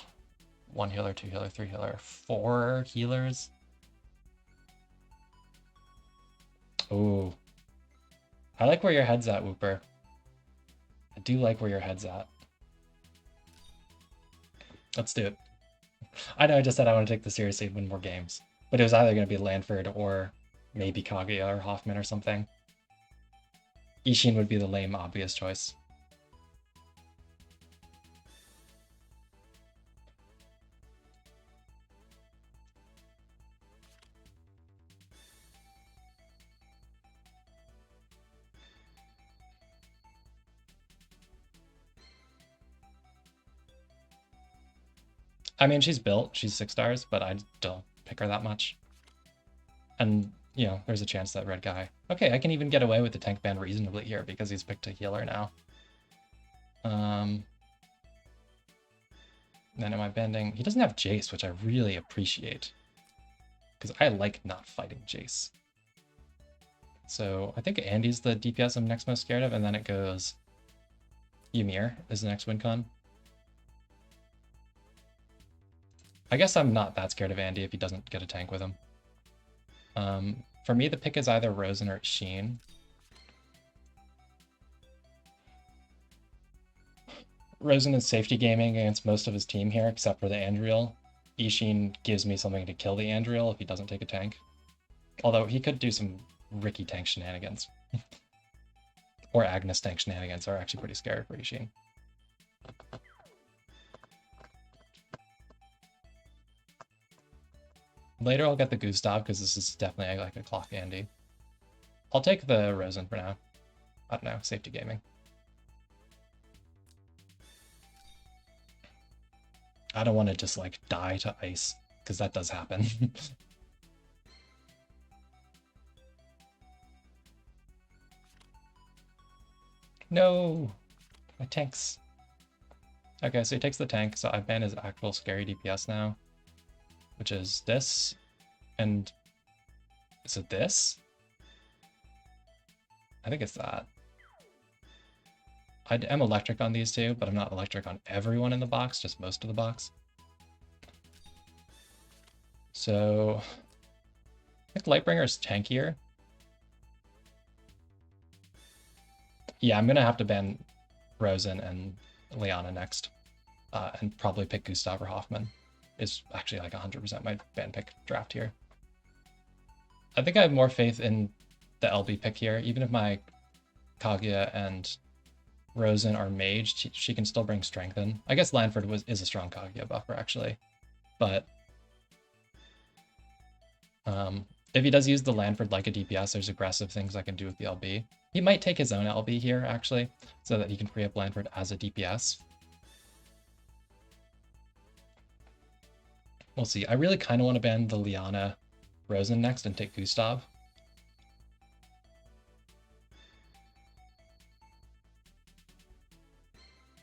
1 healer, 2 healer, 3 healer, 4 healers. Ooh. I like where your head's at, Whooper. I do like where your head's at. Let's do it. I know I just said I want to take this seriously and win more games. But it was either going to be Lanford or maybe Kaguya or Hoffman or something. Ishin would be the lame, obvious choice. I mean, she's built, she's 6 stars, but I don't pick her that much. And, you know, there's a chance that red guy... Okay, I can even get away with the tank ban reasonably here because he's picked a healer now. Then am I bending? He doesn't have Jace, which I really appreciate. Because I like not fighting Jace. So I think Andy's the DPS I'm next most scared of, and then it goes... Ymir is the next win con. I guess I'm not that scared of Andy if he doesn't get a tank with him. For me, the pick is either Rosen or Sheen. Rosen is safety gaming against most of his team here, except for the Andriel. Ishin gives me something to kill the Andriel if he doesn't take a tank. Although he could do some Ricky tank shenanigans. Or Agnes tank shenanigans are actually pretty scary for Ishin. Later I'll get the Gustav because this is definitely like a clock Andy. I'll take the Rosen for now. I don't know, safety gaming. I don't want to just like die to ice because that does happen. No, my tanks. Okay, so he takes the tank, so I've banned his actual scary DPS now, which is this, and is it this? I think it's that. I am electric on these two, but I'm not electric on everyone in the box, just most of the box. So I think Lightbringer is tankier. Yeah, I'm gonna have to ban Rosen and Liana next, and probably pick Gustav or Hoffman. Is actually like 100% my ban pick draft here. I think I have more faith in the LB pick here, even if my Kaguya and Rosen are mage, she can still bring strength in. I guess Lanford is a strong Kaguya buffer actually, but if he does use the Lanford like a DPS, there's aggressive things I can do with the LB. He might take his own LB here actually, so that he can free up Lanford as a DPS. We'll see. I really kind of want to ban the Liana Rosen next and take Gustav.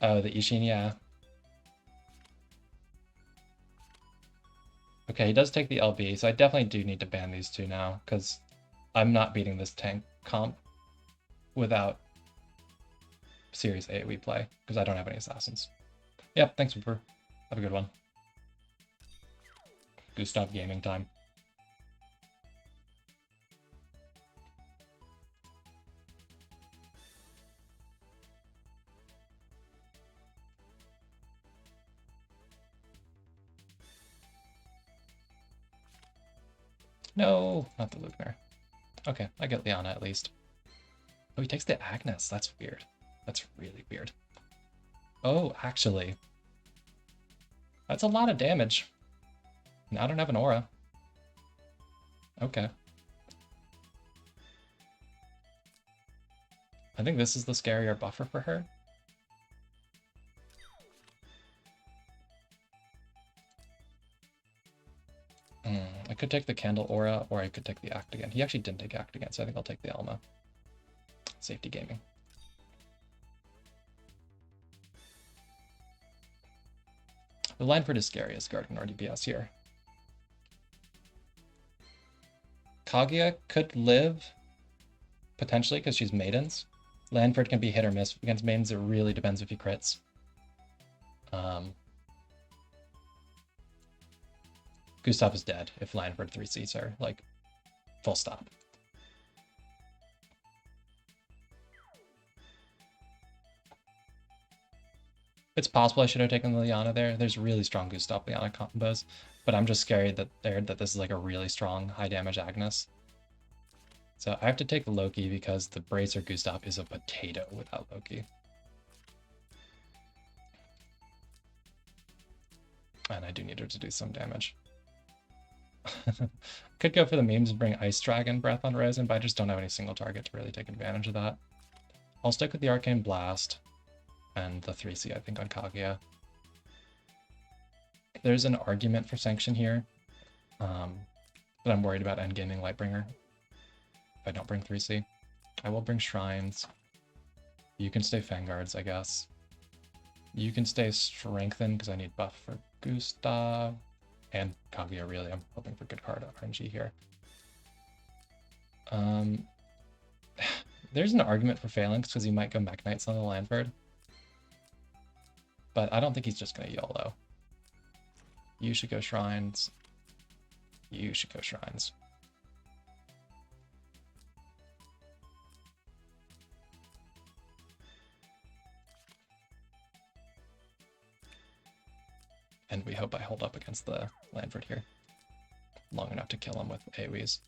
Oh, the Ishin, yeah. Okay, he does take the LB, so I definitely do need to ban these two now, because I'm not beating this tank comp without serious AoE play, because I don't have any assassins. Yep, thanks, Whooper. Have a good one. Gustav gaming time. No, not the Lugner. Okay, I get Liana at least. Oh, he takes the Agnes. That's weird. That's really weird. Oh, actually. That's a lot of damage. Now I don't have an aura. Okay. I think this is the scarier buffer for her. I could take the Candle Aura, or I could take the Act again. He actually didn't take Act again, so I think I'll take the Elma. Safety gaming. The Lanford is scariest guarding our DPS here. Kaguya could live, potentially, because she's Maidens. Lanford can be hit or miss. Against Maidens, it really depends if he crits. Gustav is dead if Lanford 3Cs her, like, full stop. It's possible I should have taken the Liana there. There's really strong Gustav Liana combos, but I'm just scared that this is like a really strong high damage Agnes. So I have to take Loki because the Bracer Gustav is a potato without Loki. And I do need her to do some damage. Could go for the memes and bring Ice Dragon Breath on Risen, but I just don't have any single target to really take advantage of that. I'll stick with the Arcane Blast and the 3C, I think, on Kaguya. There's an argument for Sanction here, but I'm worried about endgaming Lightbringer. If I don't bring 3C, I will bring Shrines. You can stay Fanguards, I guess. You can stay Strengthen, because I need buff for Gustav. And Kaguya, really. I'm hoping for good card RNG here. There's an argument for Phalanx, because he might go Mech Knights on the Lanford. But I don't think he's just going to YOLO. You should go Shrines. You should go Shrines. And we hope I hold up against the Lanford here long enough to kill him with AoEs.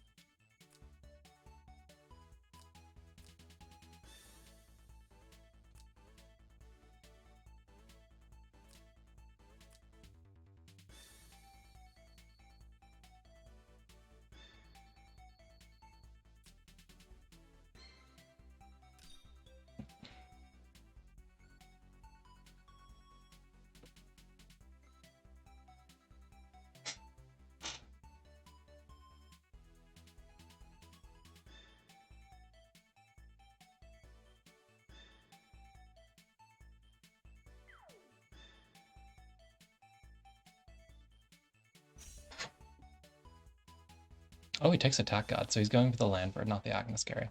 Oh, he takes Attack God, so he's going for the Lanford, not the Agnes carry.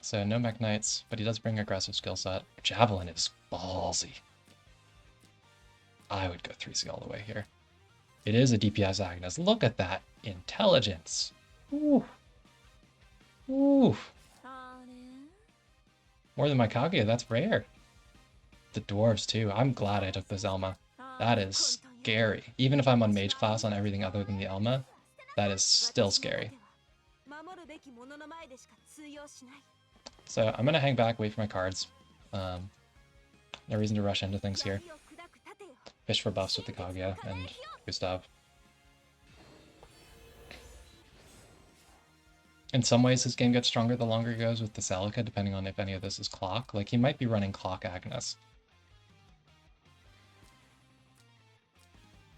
So no Mech Knights, but he does bring aggressive skill set. Javelin is ballsy. I would go 3C all the way here. It is a DPS Agnes. Look at that intelligence. Ooh. Ooh. More than my Kaguya, that's rare. The dwarves too. I'm glad I took this Elma. That is scary. Even if I'm on mage class on everything other than the Elma, that is still scary. So I'm going to hang back, wait for my cards. No reason to rush into things here. Fish for buffs with the Kaguya and Gustav. In some ways, his game gets stronger the longer it goes with the Celica, depending on if any of this is clock. Like, he might be running clock Agnes,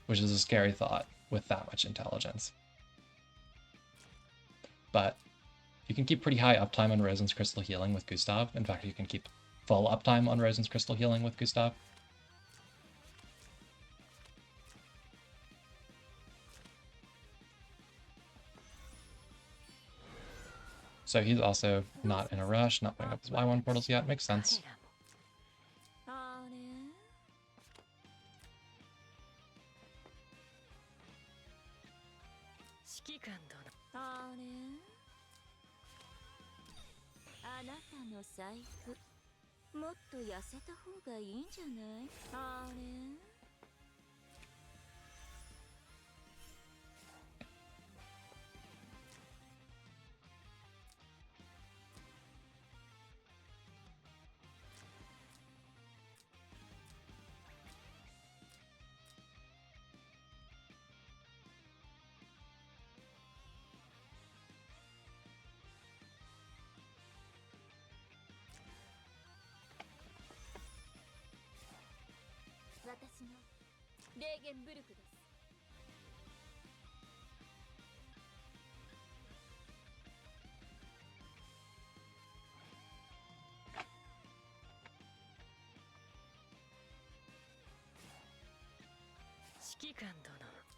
which is a scary thought with that much intelligence. But you can keep pretty high uptime on Rosen's Crystal Healing with Gustav. In fact, you can keep full uptime on Rosen's Crystal Healing with Gustav. So he's also not in a rush, not putting up his Y1 portals yet. Makes sense. もっと痩せた方がいいんじゃない？あれ？私のレーゲンブルクです。指揮官殿、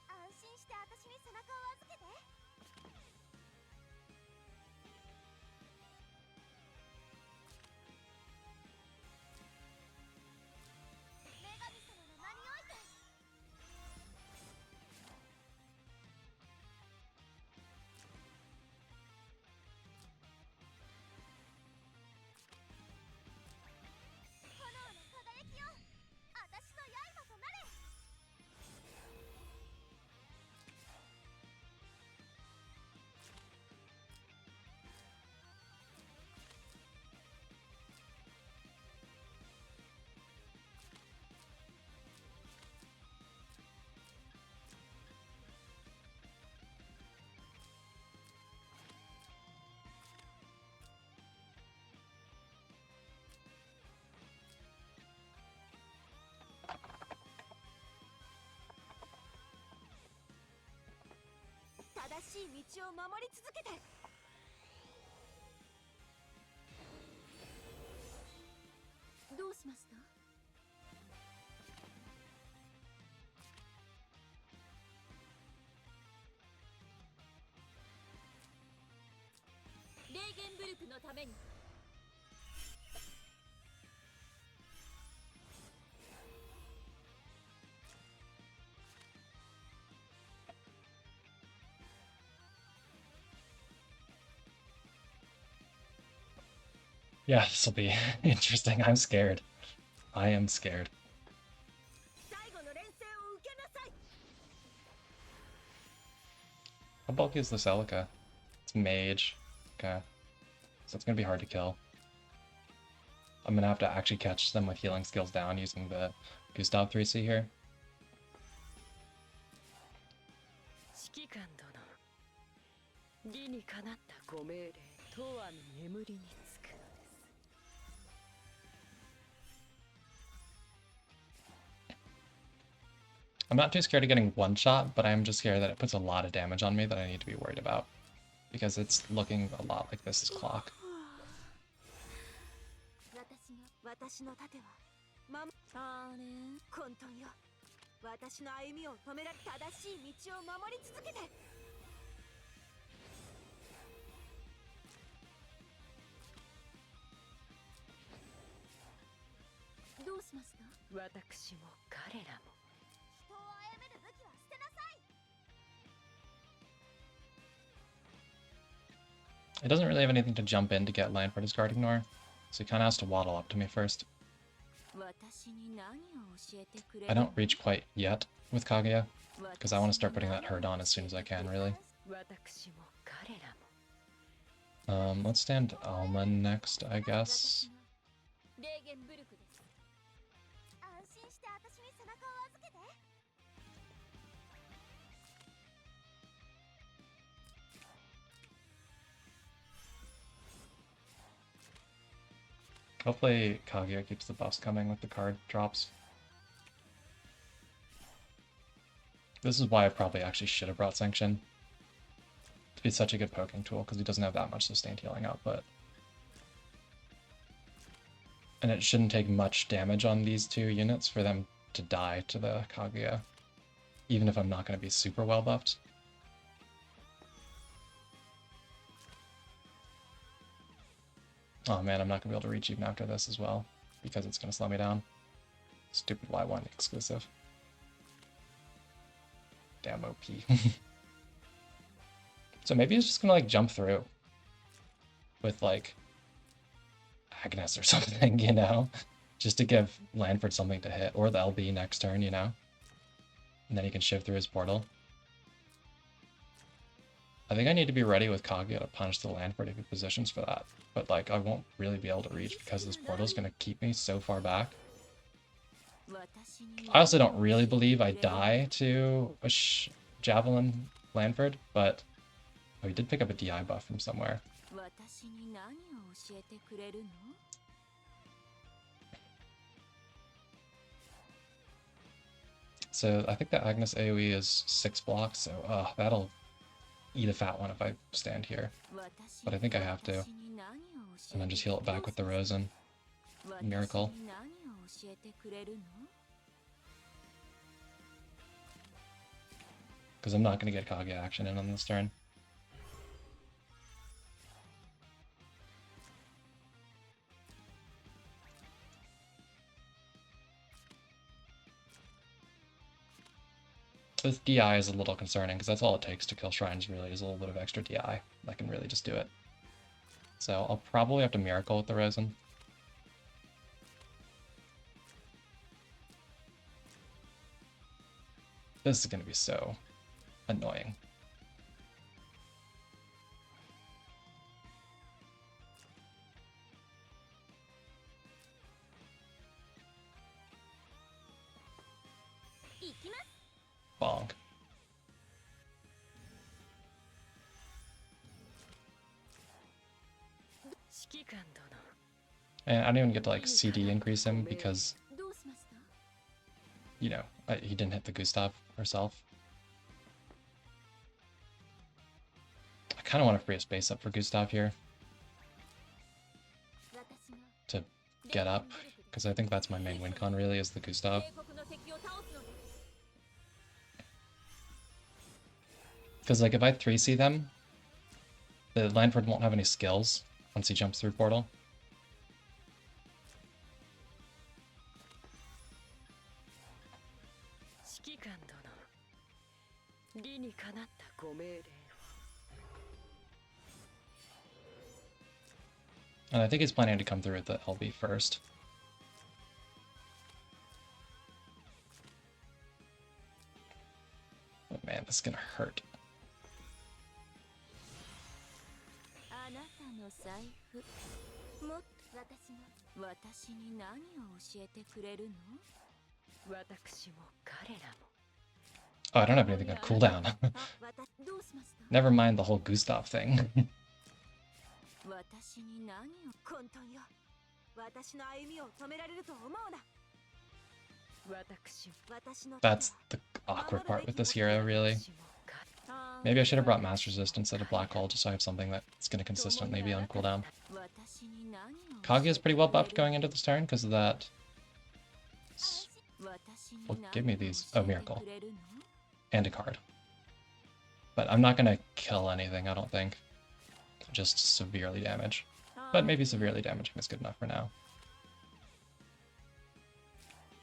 安心して私に背中を預けて。女神様の名において。炎の輝きよ、私の刃となれ。正しい道を守り続けて。どうしました？レーゲンブルクのために。Yeah, this will be interesting. I'm scared. I am scared. 最後の連戦を受けなさい。 How bulky is the Celica? It's mage. Okay. So it's gonna be hard to kill. I'm gonna have to actually catch them with healing skills down using the Gustav 3C here. 指揮官殿、理にかなったご命令、永遠の眠りにつくのです。 I'm not too scared of getting one shot, but I'm just scared that it puts a lot of damage on me that I need to be worried about. Because it's looking a lot like this is clock. 私の盾はあれ、混沌よ。私の歩みを止められ、正しい道を守り続けて。どうしました？私も彼らも。人を殺める武器は捨てなさい。 It doesn't really have anything to jump in to get land for discard ignore, so he kind of has to waddle up to me first. I don't reach quite yet with Kaguya, because I want to start putting that herd on as soon as I can, really. Let's stand Alma next, I guess. Hopefully Kaguya keeps the buffs coming with the card drops. This is why I probably actually should have brought Sanction. To be such a good poking tool, because he doesn't have that much sustained healing output. And it shouldn't take much damage on these two units for them to die to the Kaguya, even if I'm not going to be super well buffed. Oh man, I'm not going to be able to reach even after this as well, because it's going to slow me down. Stupid Y1 exclusive. Damn OP. So maybe he's just going to like jump through with like Agnes or something, you know? Just to give Lanford something to hit, or the LB next turn, you know? And then he can shift through his portal. I think I need to be ready with Kaguya to punish the Lanford if he positions for that. But, like, I won't really be able to reach because this portal's going to keep me so far back. I also don't really believe I die to a Javelin Lanford, but... Oh, he did pick up a DI buff from somewhere. So I think that Agnes AoE is 6 blocks, so that'll eat a fat one if I stand here. But I think I have to. And then just heal it back with the Rosen. Miracle. Because I'm not going to get Kaguya action in on this turn. This DI is a little concerning, because that's all it takes to kill Shrines, really, is a little bit of extra DI. That can really just do it. So I'll probably have to Miracle with the Rosen. This is going to be so annoying. Bonk. And I don't even get to like CD increase him because, you know, he didn't hit the Gustav herself. I kind of want to free a space up for Gustav here to get up, because I think that's my main win con really, is the Gustav. Because like if I 3C them, the Lanford won't have any skills once he jumps through portal. And I think he's planning to come through with the LB first. Oh man, this is gonna hurt. Oh, I don't have anything on cooldown. Never mind the whole Gustav thing. That's the awkward part with this hero, really. Maybe I should have brought Mass Resist instead of Black Hole, just so I have something that's going to consistently be on cooldown. Kaguya is pretty well buffed going into this turn because of that. Well, give me these. Oh, Miracle. And a card. But I'm not going to kill anything, I don't think. Just severely damage. But maybe severely damaging is good enough for now.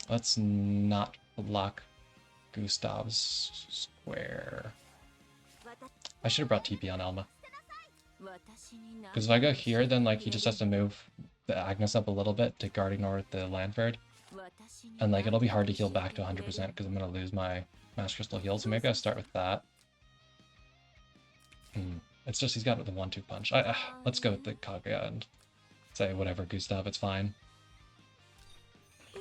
Let's not block Gustav's square. I should have brought TP on Elma. Because if I go here, then like he just has to move the Agnes up a little bit to guard ignore the Lanford. And like it'll be hard to heal back to 100% because I'm going to lose my Mass Crystal heal, so maybe I'll start with that. It's just he's got the 1-2 punch. Let's go with the Kaguya and say whatever, Gustav, it's fine.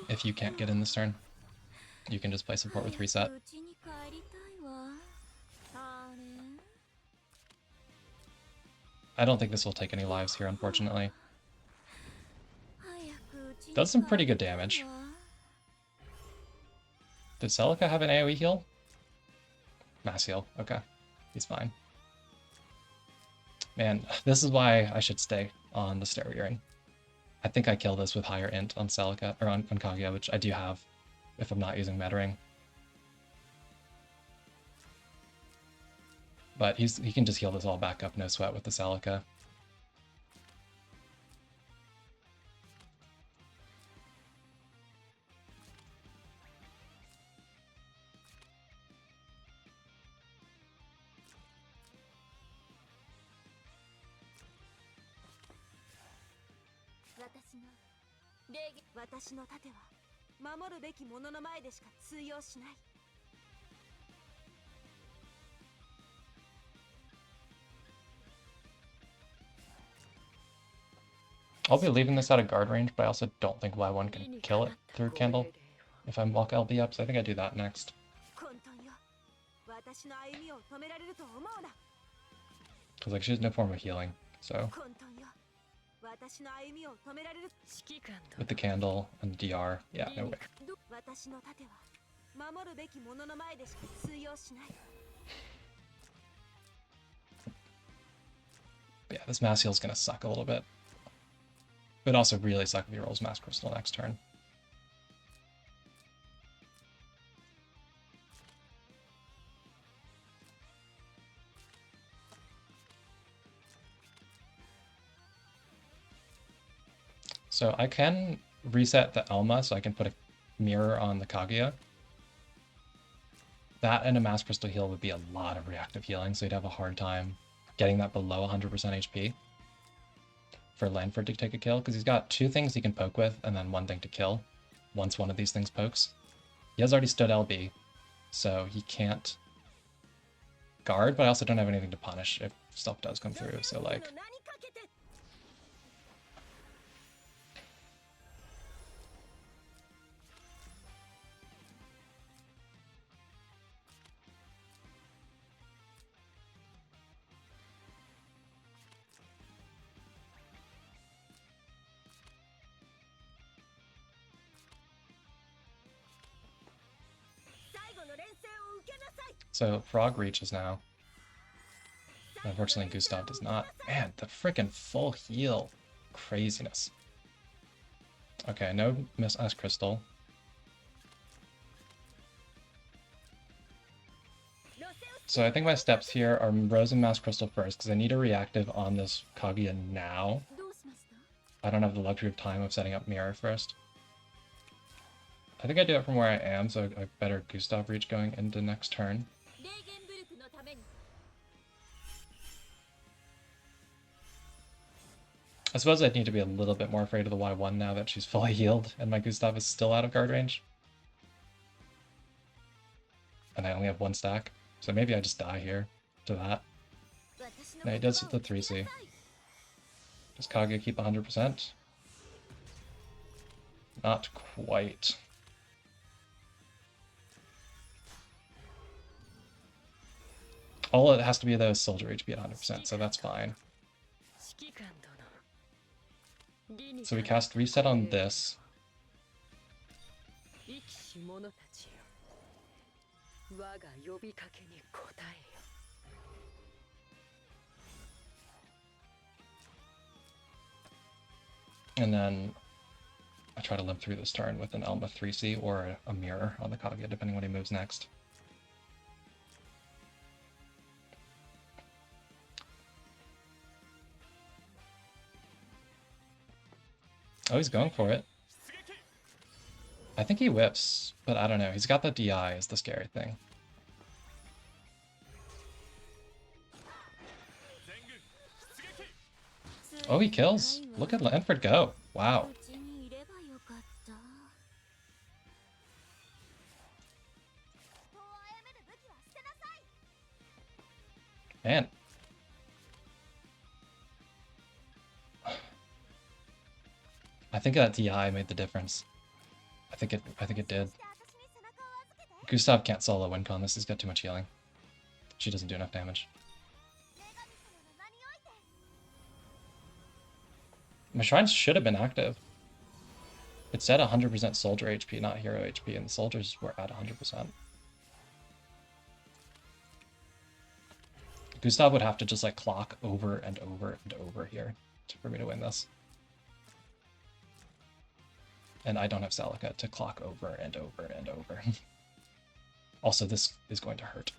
If you can't get in this turn, you can just play support with reset. I don't think this will take any lives here, unfortunately. Does some pretty good damage. Did Celica have an AoE heal? Mass heal. Okay. He's fine. Man, this is why I should stay on the Stereo Ring. I think I kill this with higher int on Celica, or on Kaguya, which I do have if I'm not using Meta Ring. But he can just heal this all back up, no sweat, with the Celica. 私の盾は守るべき者の前でしか通用しない。 I'll be leaving this out of guard range, but I also don't think Y1 can kill it through Candle if I walk LB up, so I think I do that next. Because like she has no form of healing, so with the candle and the DR, yeah, no way. But yeah, this mass heal is gonna suck a little bit. But also really suck if he rolls Mass Crystal next turn. So I can reset the Elma so I can put a mirror on the Kaguya. That and a Mass Crystal heal would be a lot of reactive healing, so you'd have a hard time getting that below 100% HP for Lanford to take a kill, because he's got 2 things he can poke with and then 1 thing to kill once one of these things pokes. He has already stood LB, so he can't guard, but I also don't have anything to punish if stuff does come through, so like... So Frog reaches now. Unfortunately, Gustav does not. Man, the freaking full heal. Craziness. Okay, no Miss S Crystal. So I think my steps here are Rose and Mass Crystal first, because I need a reactive on this Kaguya now. I don't have the luxury of time of setting up Mirror first. I think I do it from where I am, so I better Gustav reach going into next turn. I suppose I'd need to be a little bit more afraid of the Y1 now that she's fully healed and my Gustav is still out of guard range. And I only have 1 stack, so maybe I just die here to that. No, he does hit the 3C. Does Kaguya keep 100%? Not quite. All it has to be though is Soldier HP at 100%, so that's fine. So we cast Reset on this. And then I try to limp through this turn with an Elma 3C or a Mirror on the Kaguya, depending on what he moves next. Oh, he's going for it. I think he whips, but I don't know. He's got the DI is the scary thing. Oh, he kills. Look at Lanford go. Wow. Man. I think that DI made the difference. I think it did. Gustav can't solo win con this, he's got too much healing. She doesn't do enough damage. My shrines should have been active. It said 100% soldier HP, not hero HP, and the soldiers were at 100%. Gustav would have to just like clock over and over and over here for me to win this. And I don't have Celica to clock over and over and over. Also, this is going to hurt.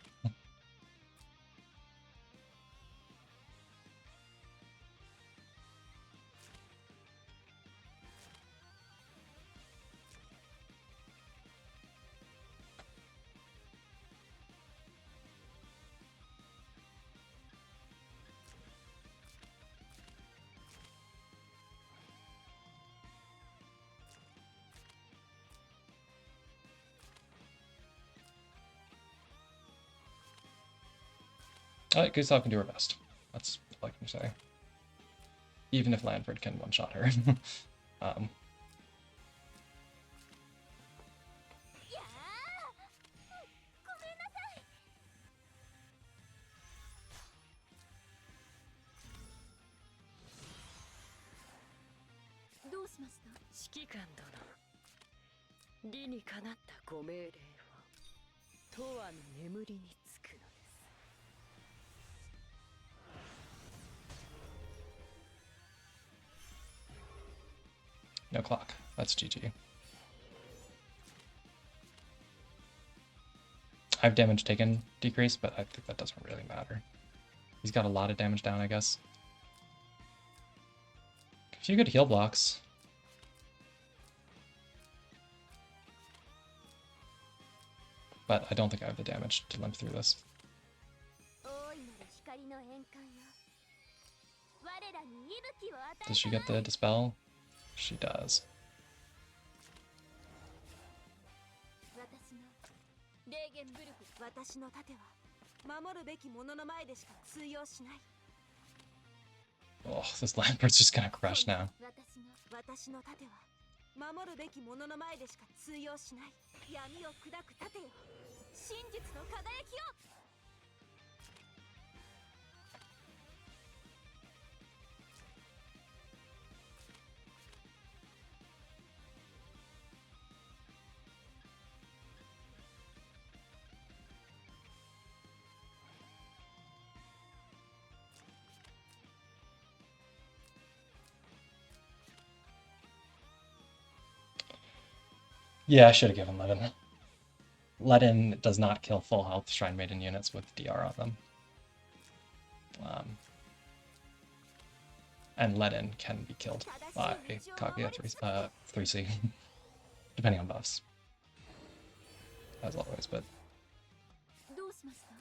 Gustav can do her best. That's all I can say. Even if Lanford can one-shot her. いやー、ごめんなさい。どうしました？指揮官殿、理にかなったご命令を永遠の眠りにつくのです。No clock. That's GG. I have damage taken decrease, but I think that doesn't really matter. He's got a lot of damage down, I guess. A few good heal blocks. But I don't think I have the damage to limp through this. Does she get the dispel? She does. 私の盾は守るべき者の前でしか通用しない。 Oh, this Lambert's just gonna crush now. 私の盾は守るべき者の前でしか通用しない。闇を砕く盾よ、真実の輝きを。 Yeah, I should have given Ledin. Ledin does not kill full health Shrine Maiden units with DR on them. And Ledin can be killed by Kaguya 3C, depending on buffs. As always, but... どうしました？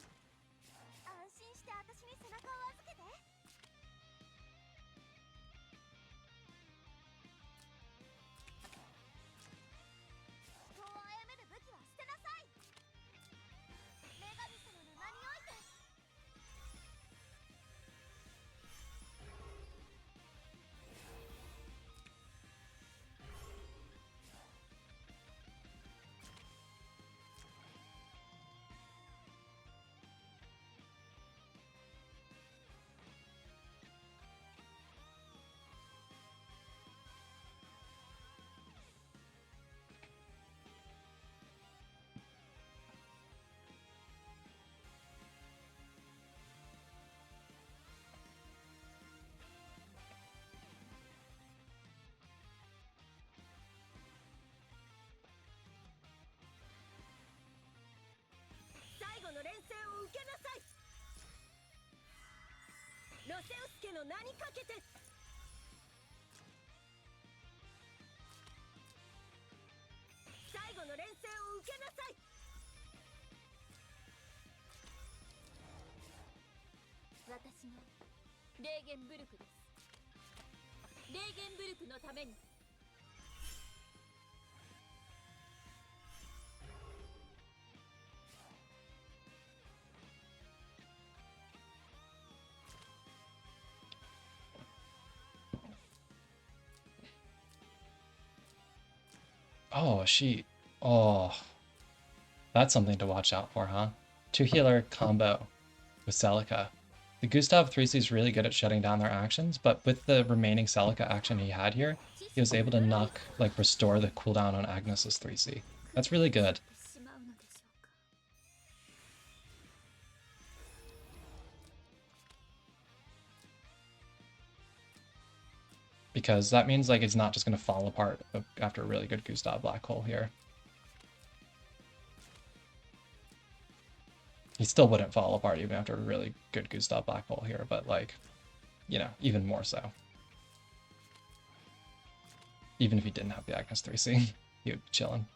安心して私に背中を預けて。人を殺める武器は捨てなさい。女神様の名において。 の連戦を受けなさい。ロセウス家の名にかけて。最後の連戦を受けなさい。私のレーゲンブルクです。レーゲンブルクのために。 Oh, she... Oh. That's something to watch out for, huh? 2-healer combo with Celica. The Gustav 3C is really good at shutting down their actions, but with the remaining Celica action he had here, he was able to knock, like, restore the cooldown on Agnes's 3C. That's really good. Because that means, like, it's not just going to fall apart after a really good Gustav Black Hole here. He still wouldn't fall apart even after a really good Gustav Black Hole here, but, like, you know, even more so. Even if he didn't have the Agnes 3C, he would be chilling.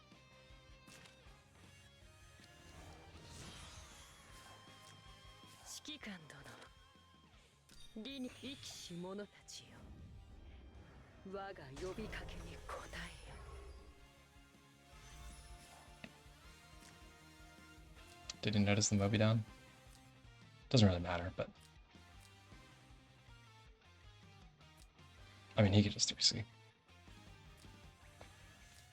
Did you notice the Moby down? Doesn't really matter, but I mean, he could just 3C.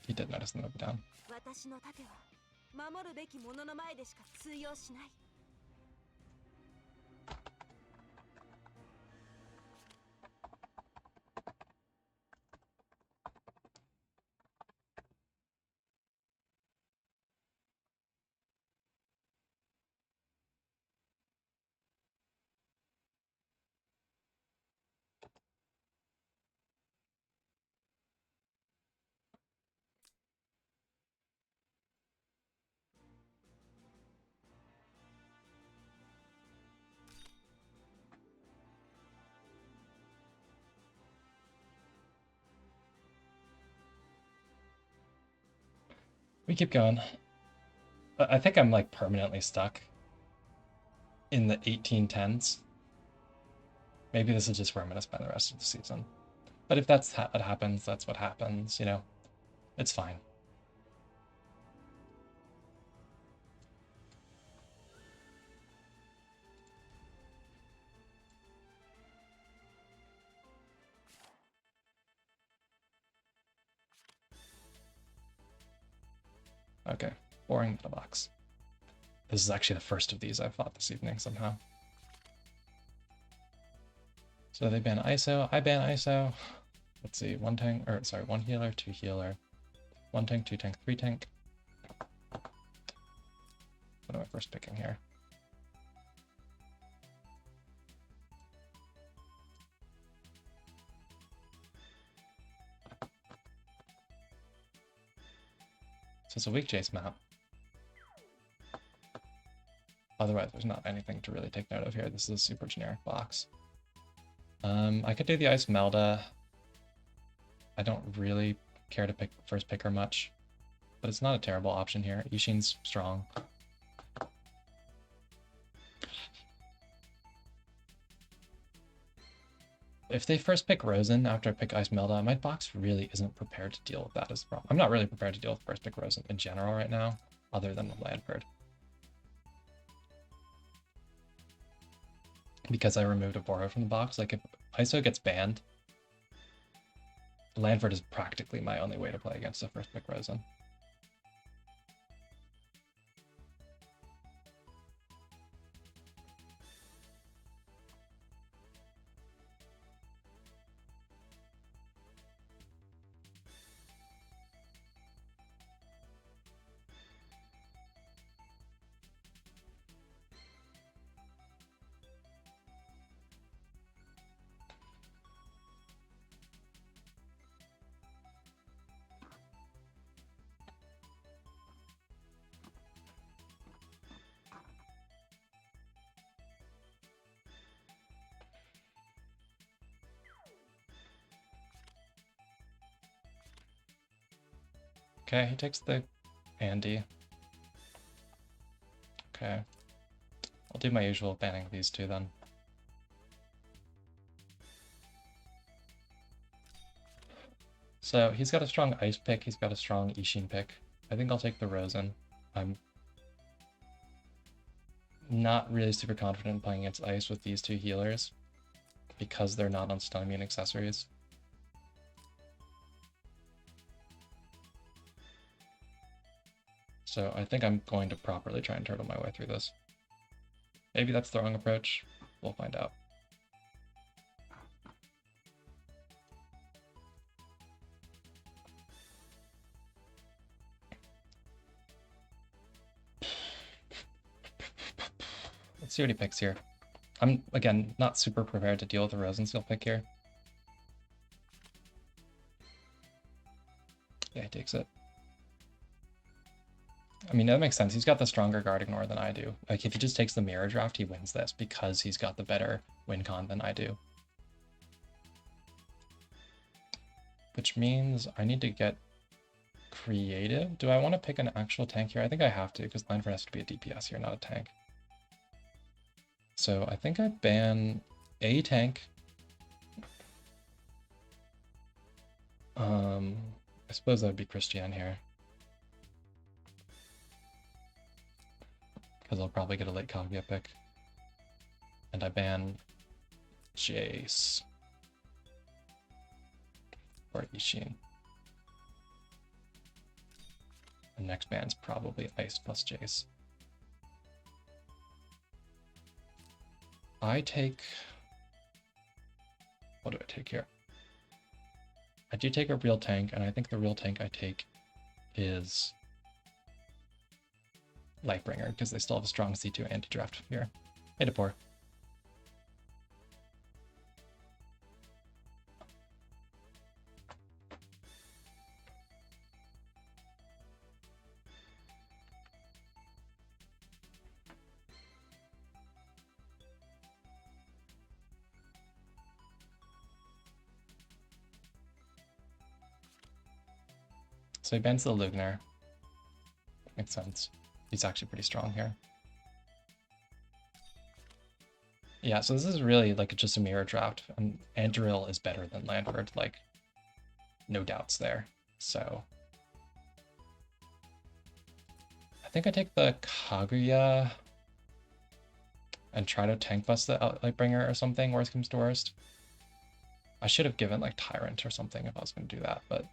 He did notice the move down. 私の盾は守るべき者の前でしか通用しない。We keep going. I think I'm like permanently stuck in the 1810s. Maybe this is just where I'm going to spend the rest of the season. But if that's what happens, that's what happens, you know? It's fine. Okay, boring metal box. This is actually the first of these I've fought this evening somehow. So they ban ISO, I ban ISO. Let's see, one tank, or sorry, one healer, two healer, one tank, two tank, three tank. What am I first picking here? So it's a weak chase map. Otherwise, there's not anything to really take note of here. This is a super generic box. I could do the Ice Melda. I don't really care to pick first picker much, but it's not a terrible option here. Ishin's strong. If they first pick Rosen after I pick Ice Melda, my box really isn't prepared to deal with that as a problem. I'm not really prepared to deal with first pick Rosen in general right now, other than the Landford. Because I removed a Boro from the box, like if ISO gets banned, Landford is practically my only way to play against a first pick Rosen. Okay, he takes the Andy. Okay. I'll do my usual banning these two then. So he's got a strong Ice pick, he's got a strong Ishin pick. I think I'll take the Rosen. I'm not really super confident in playing against Ice with these two healers because they're not on stun immune accessories. So I think I'm going to properly try and turtle my way through this. Maybe that's the wrong approach. We'll find out. Let's see what he picks here. I'm, again, not super prepared to deal with the Rosensteel pick here. Yeah, he takes it. I mean, that makes sense. He's got the stronger guard ignore than I do. Like, if he just takes the mirror draft, he wins this because he's got the better win con than I do. Which means I need to get creative. Do I want to pick an actual tank here? I think I have to, because Landford has to be a DPS here, not a tank. So I think I ban a tank. I suppose that would be Christian here. Because I'll probably get a late Kaguya pick. And I ban Jace. Or Ishin. The next ban's probably Ice plus Jace. I take... What do I take here? I do take a real tank, and I think the real tank I take is Lightbringer, because they still have a strong C2 anti-draft here. Hey, Depor. So he bans the Lugner. Makes sense. He's actually pretty strong here. Yeah, so this is really like just a mirror draft, and Andriel is better than Landford, like, no doubts there. So I think I take the Kaguya and try to tank bust the Lightbringer or something, worst comes to worst. I should have given like Tyrant or something if I was going to do that, but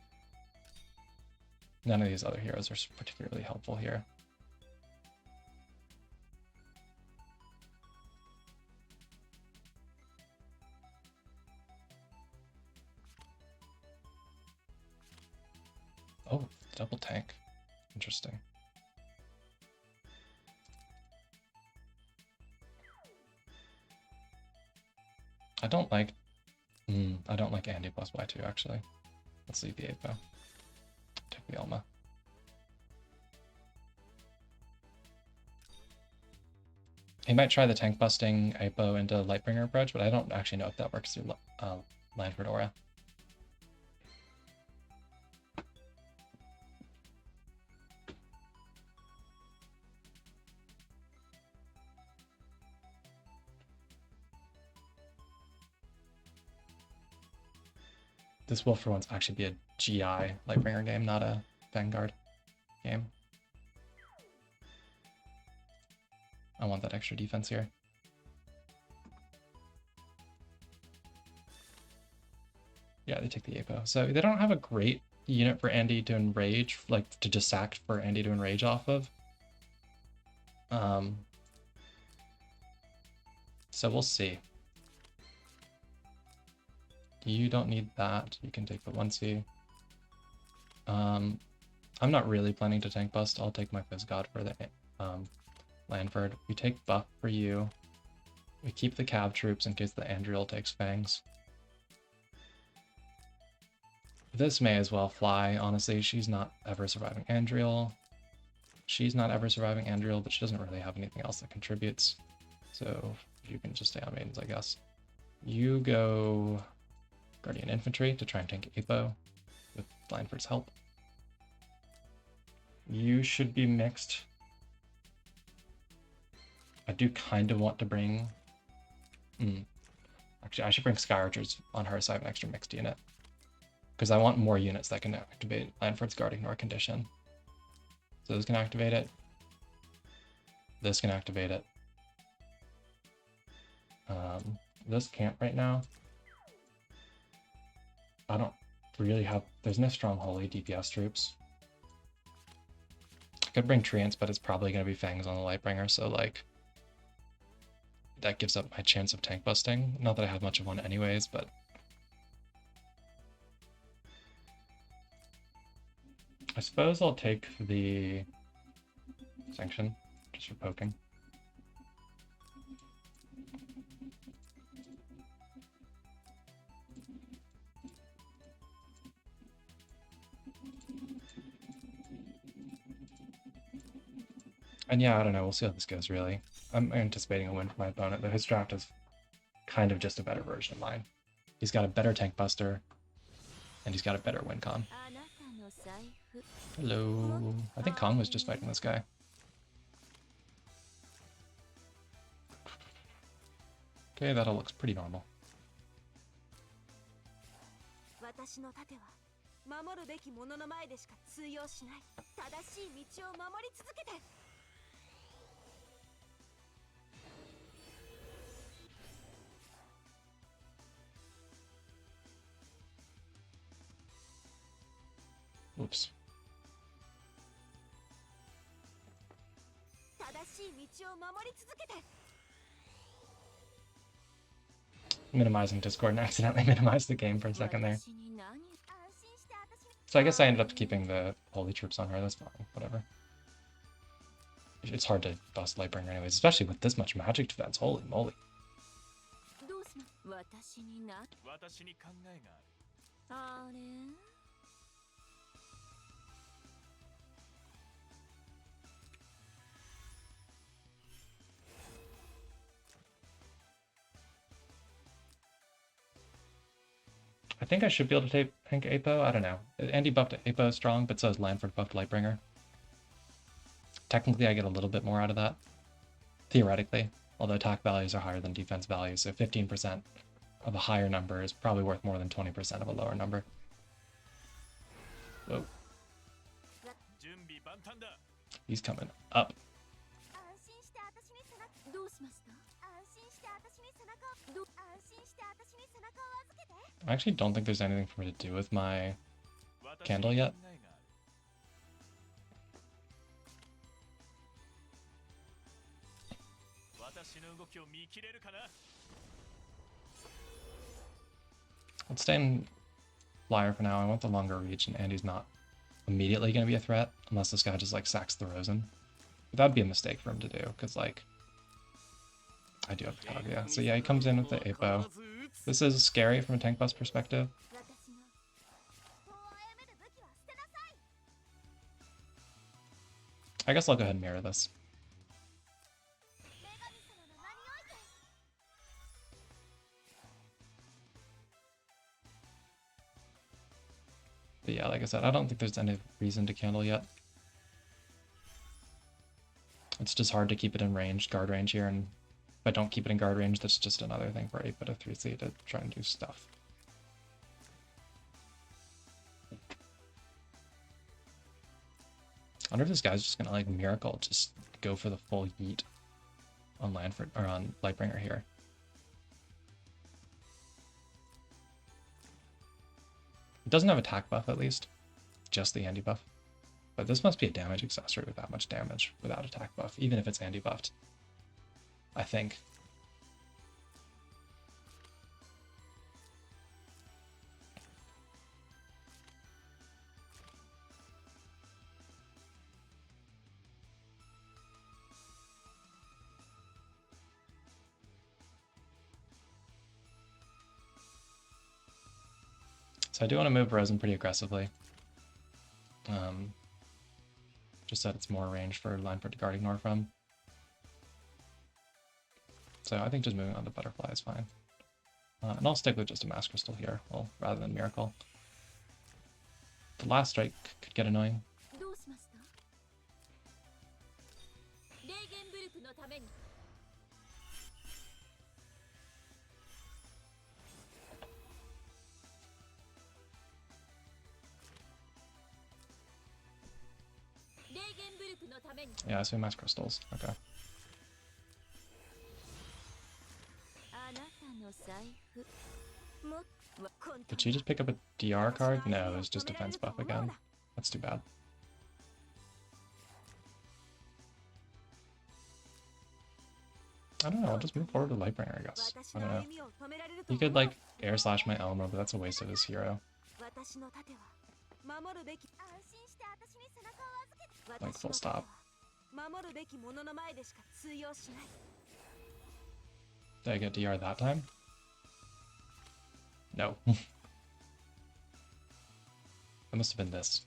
none of these other heroes are particularly helpful here. Oh, double tank. Interesting. I don't like Andy plus Y2 actually. Let's leave the Apo. Take the Elma. He might try the tank busting Apo into Lightbringer approach, but I don't actually know if that works through Landford Aura. This will for once actually be a GI Lightbringer game, not a Vanguard game. I want that extra defense here. Yeah, they take the Apo. So they don't have a great unit for Andy to enrage, like to just sack for Andy to enrage off of. So we'll see. You don't need that. You can take the 1C. I'm not really planning to tank bust. I'll take my Fizz God for the Landford. We take buff for you. We keep the Cav troops in case the Andriel takes Fangs. This may as well fly, honestly. She's not ever surviving Andriel. She's not ever surviving Andriel, but she doesn't really have anything else that contributes. So you can just stay on maidens, I guess. You go Guardian Infantry to try and tank Apo with Landford's help. You should be mixed. I do kind of want to bring... Actually, I should bring Sky Archers on her so I have an extra mixed unit. Because I want more units that can activate Landford's Guard Ignore condition. So this can activate it. This can activate it. This can't right now. I don't really have... There's no strong holy DPS troops. I could bring Treants, but it's probably going to be Fangs on the Lightbringer, so like... That gives up my chance of tank busting. Not that I have much of one anyways, but... I suppose I'll take the Sanction, just for poking. And yeah, I don't know, we'll see how this goes, really. I'm anticipating a win for my opponent, though his draft is kind of just a better version of mine. He's got a better tank buster, and he's got a better win con. Hello. I think Kong was just fighting this guy. Okay, that all looks pretty normal. Oops. 正しい道を守り続けて Minimizing Discord and accidentally minimized the game for a second there. 私に何安心して私に So I guess I ended up keeping the holy troops on her. That's fine. Whatever. It's hard to bust Lightbringer anyways, especially with this much magic defense. Holy moly. どうしま私にな私に考えがある。あれ I think I should be able to tank Apo. I don't know. Andy buffed Apo strong, but so is Lanford buffed Lightbringer. Technically, I get a little bit more out of that. Theoretically. Although attack values are higher than defense values, so 15% of a higher number is probably worth more than 20% of a lower number. Whoa. 準備万端だ。 He's coming up. 安心して私に背中どうしました安心して私に背中を安心して私に背中を預けて I actually don't think there's anything for me to do with my 私 candle に yet. 考えがある。私の動きを見切れるかな。 Let's stay in Flyer for now. I want the longer reach, and Andy's not immediately going to be a threat, unless this guy just, like, sacks the Rosen. But that would be a mistake for him to do, because, like, I do have Kaguya. So yeah, he comes in with the Apo. This is scary from a tank bus perspective. 私の人を殺める武器は捨てなさい I guess I'll go ahead and mirror this. 女神様の名において But yeah, like I said, I don't think there's any reason to candle yet. It's just hard to keep it in range, guard range here, and if I don't keep it in guard range, that's just another thing for Apo to 3C to try and do stuff. I wonder if this guy's just gonna, like, miracle, just go for the full yeet on Lanford, or on Lightbringer here. It doesn't have attack buff, at least. Just the Andy buff. But this must be a damage accessory with that much damage without attack buff, even if it's Andy buffed. I think. So I do want to move Rosen pretty aggressively. Just that it's more range for Lanford to guard ignore from. So I think just moving on to Butterfly is fine. And I'll stick with just a Mass Crystal here, well, rather than Miracle. The last strike could get annoying. どうしましたレーゲンブルクのためにレーゲンブルクのために Yeah, I see Mass Crystals. Okay. あなたの財布もっ Did she just pick up a DR card? No, it was just defense buff again. That's too bad. I don't know, I'll just move forward to Lightbringer, I guess. I don't know. He could, like, air slash my Elmer, but that's a waste of his hero. 私の盾は守るべき安心して私に背中を預けて Like, 私の full 盾 stop. は守るべき者の前でしか通用しない Did I get DR that time? No. That must have been this.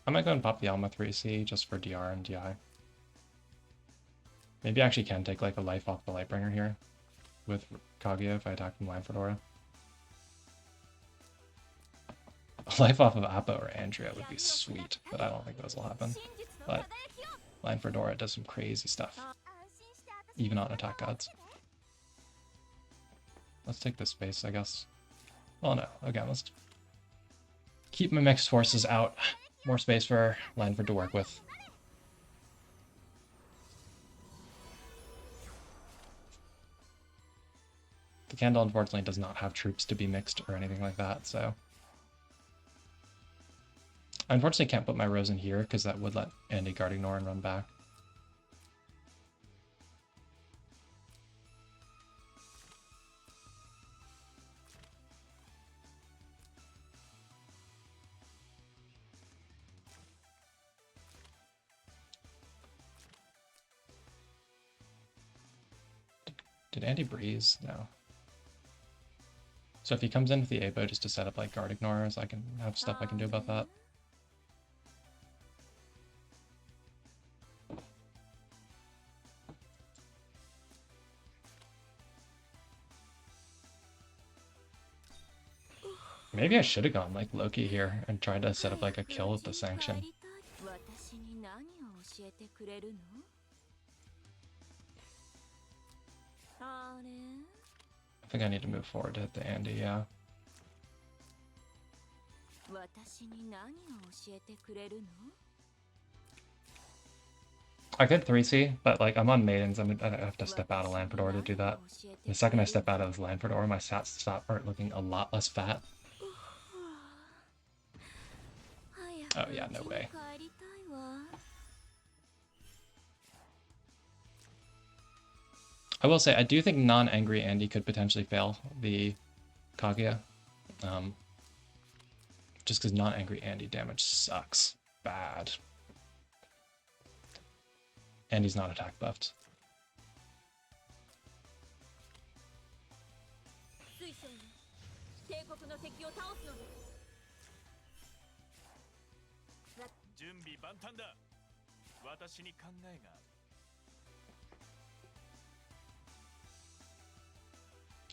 I might go and pop the Alma 3C just for DR and DI. Maybe I actually can take like a life off the Lightbringer here with Kaguya if I attack from Lanford Aura. A life off of Appa or Andrea would be sweet, but I don't think those will happen. But Lanford Aura does some crazy stuff, even on attack gods. Let's take this space, I guess. Well, no. Again, let's keep my mixed forces out more space for Lanford to work with. The Candle, unfortunately, does not have troops to be mixed or anything like that, so... I unfortunately can't put my Rose in here, because that would let Andy guard ignore and run back. Did Andy breeze? No. So if he comes in with the ABO just to set up like guard ignores, I can have stuff I can do about that. Maybe I should have gone like Loki here and tried to set up like a kill with the sanction. I think I need to move forward to hit the Andy, yeah. I could 3C, but like I'm on maidens, I have to step out of Lanford to do that. The second I step out of Lanford my stats start looking a lot less fat. Oh yeah, no way. I will say, I do think non-angry Andy could potentially fail the Kaguya. Just because non-angry Andy damage sucks bad. Andy's not attack buffed.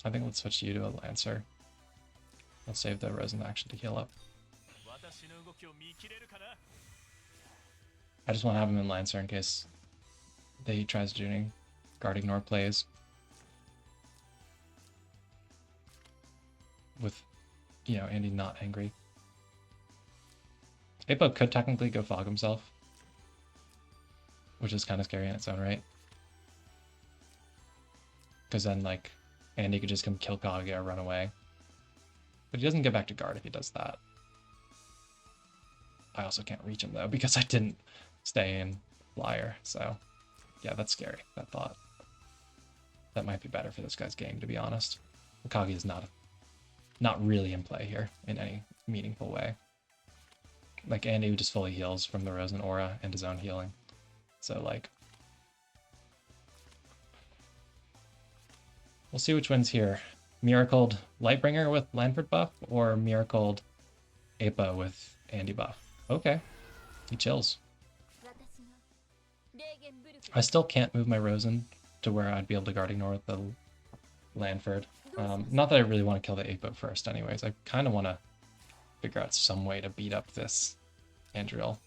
I think let's switch you to a Lancer. Let's save the Rose in action to heal up. I just want to have him in Lancer in case he tries to do any guard ignore plays. With, you know, Andy not angry. Apo could technically go fog himself, which is kind of scary in its own right. Because then, like, Andy could just come kill Kaguya or run away. But he doesn't get back to guard if he does that. I also can't reach him, though, because I didn't stay in Flyer, so... Yeah, that's scary, that thought. That might be better for this guy's game, to be honest. Kaguya is not really in play here in any meaningful way. Like, Andy just fully heals from the Rosen aura and his own healing. So, like... We'll see which wins here. Miracled Lightbringer with Lanford buff, or Miracled Apo with Andy buff. Okay. He chills. I still can't move my Rosen to where I'd be able to guard ignore with the Lanford. Not that I really want to kill the Apo first anyways. I kind of want to figure out some way to beat up this Andriel.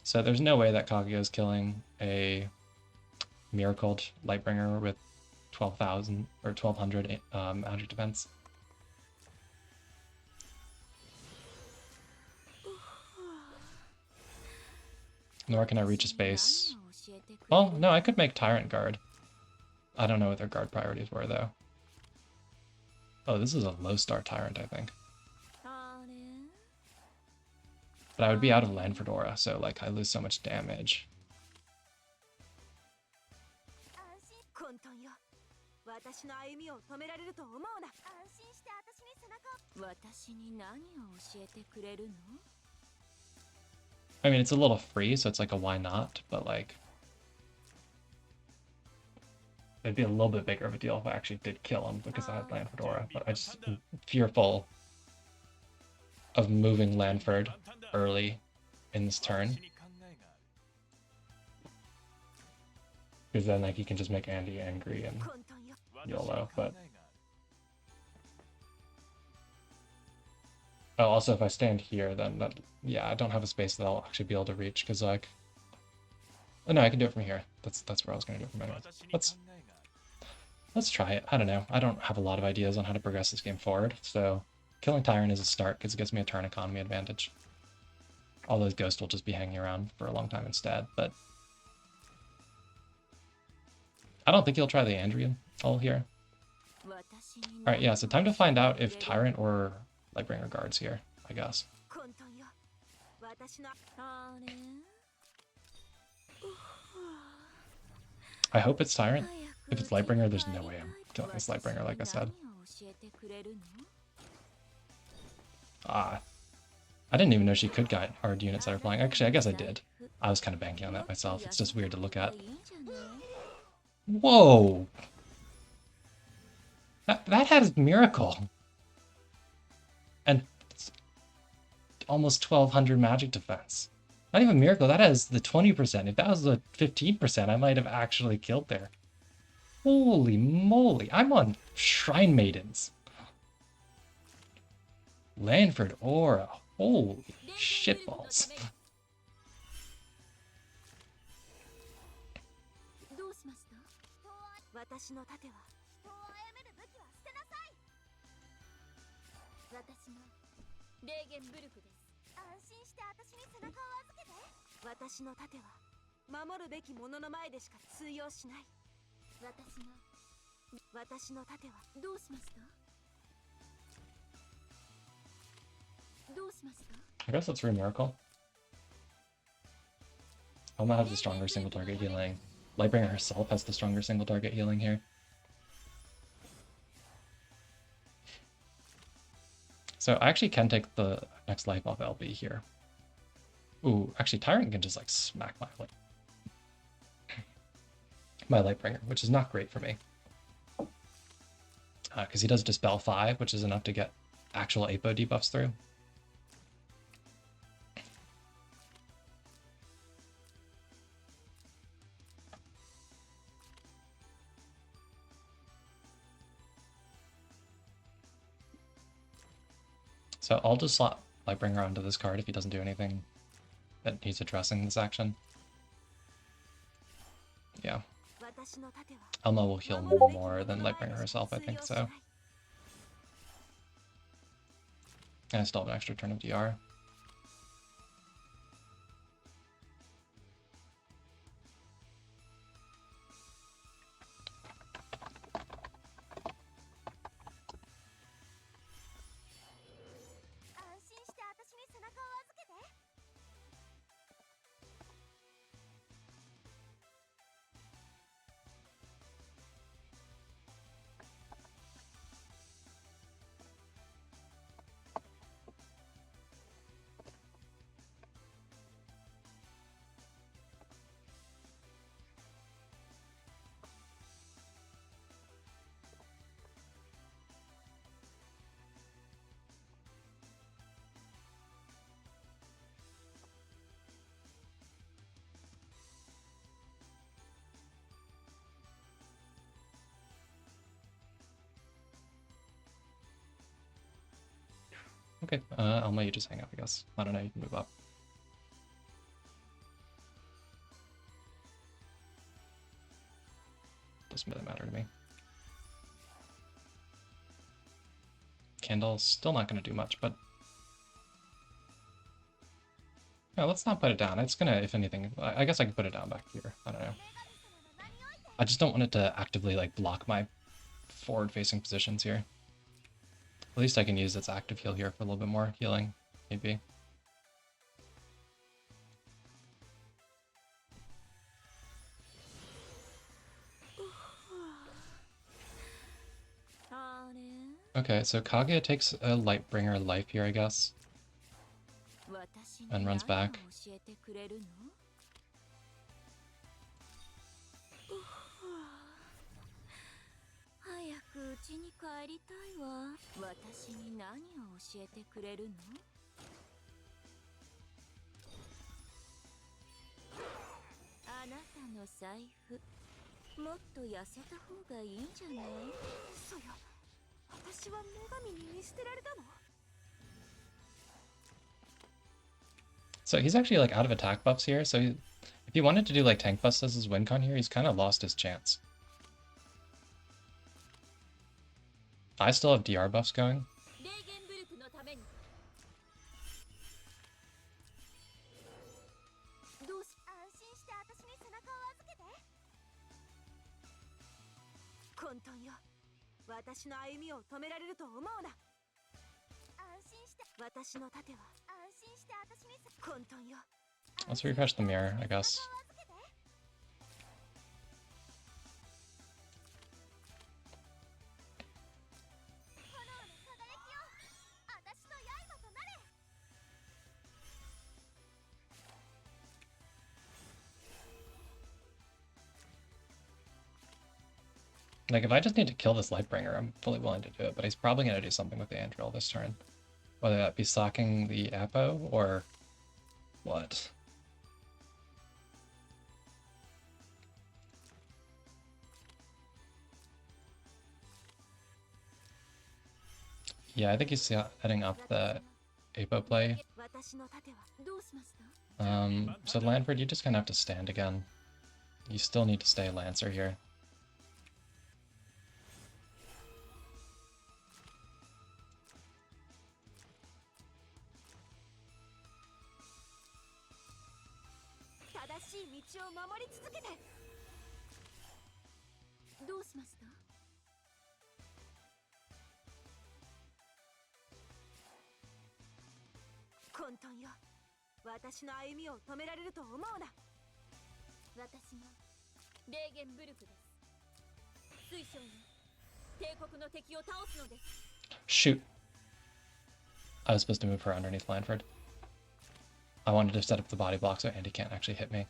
So there's no way that Kaguya is killing a Miracled Lightbringer with 12,000 or 1,200 magic defense. Nor can I reach a space. Well, no, I could make Tyrant guard. I don't know what their guard priorities were, though. Oh, this is a low-star Tyrant, I think. But I would be out of Lanford aura, so, like, I lose so much damage. I mean, it's a little free, so it's like a why not, but like... It'd be a little bit bigger of a deal if I actually did kill him because I had Lanford aura, but I just am fearful of moving Lanford early in this turn. Because then like he can just make Andy angry and YOLO, but... Oh, also if I stand here, then that, yeah, I don't have a space that I'll actually be able to reach, because like... Oh no, I can do it from here. That's where I was going to do it from anyway. Let's try it. I don't know. I don't have a lot of ideas on how to progress this game forward, so killing Tyrant is a start because it gives me a turn economy advantage. Although Ghost will just be hanging around for a long time instead, but I don't think he'll try the Andrian all here. Alright, yeah, so time to find out if Tyrant or Lightbringer guards here, I guess. I hope it's Tyrant. If it's Lightbringer, there's no way I'm killing this Lightbringer, like I said. Ah. I didn't even know she could guide hard units that are flying. Actually, I guess I did. I was kind of banking on that myself. It's just weird to look at. Whoa! That has Miracle. And almost 1200 magic defense. Not even Miracle, that has the 20%. If that was the 15%, I might have actually killed there. Holy moly, I'm on Shrine Maidens. Lanford Aura. Holy shitballs. I guess that's Rune Miracle. Alma has the stronger single target healing. Lightbringer herself has the stronger single target healing here. So I actually can take the next life off LB here. Ooh, actually Tyrant can just like smack my Lightbringer, which is not great for me. Because he does Dispel 5, which is enough to get actual APO debuffs through. So I'll just slot Lightbringer onto this card if he doesn't do anything that needs addressing this action. Yeah. Elma will heal more than Lightbringer herself, I think, so. And I still have an extra turn of DR. Okay, Elma, you just hang up, I guess. I don't know, you can move up. Doesn't really matter to me. Candle's still not going to do much, but... Yeah, let's not put it down. It's going to, if anything... I guess I can put it down back here. I don't know. I just don't want it to actively, like, block my forward-facing positions here. At least I can use its active heal here for a little bit more healing, maybe. Okay, so Kaguya takes a Lightbringer life here, I guess. And runs back. So he's actually like out of attack buffs here, so if he wanted to do like tank buffs as his win con here, he's kind of lost his chance. I still have DR buffs going. レーゲンブルクのためにどうし安心して私に背中を預けて混沌よ私の歩みを止められると思うな安心して私の盾は安心して私に混沌よ Let's refresh the mirror, I guess. Like, if I just need to kill this Lightbringer, I'm fully willing to do it, but he's probably going to do something with the Andriel this turn. Whether that be socking the Apo, or what? Yeah, I think he's setting up the Apo play. So Lanford, you just kind of have to stand again. You still need to stay Lancer here. Shoot. I was supposed to move her underneath Lanford. I wanted to set up the body block so Andy can't actually hit me.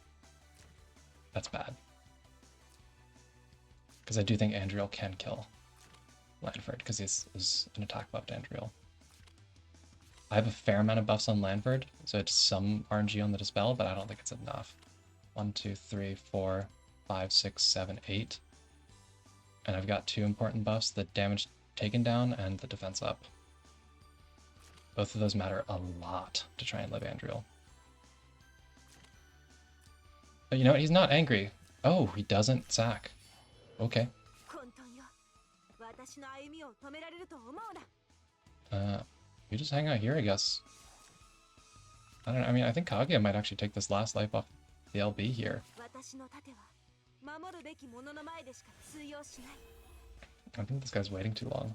That's bad. Because I do think Andriel can kill Lanford, because he's an attack buff to Andriel. I have a fair amount of buffs on Lanford, so it's some RNG on the Dispel, but I don't think it's enough. 1, 2, 3, 4, 5, 6, 7, 8. And I've got 2 important buffs, the damage taken down and the defense up. Both of those matter a lot to try and live Andriel. But you know what? He's not angry. Oh, he doesn't sack. Okay. You just hang out here, I guess. I don't know. I mean, I think Kaguya might actually take this last life off the LB here. I think this guy's waiting too long.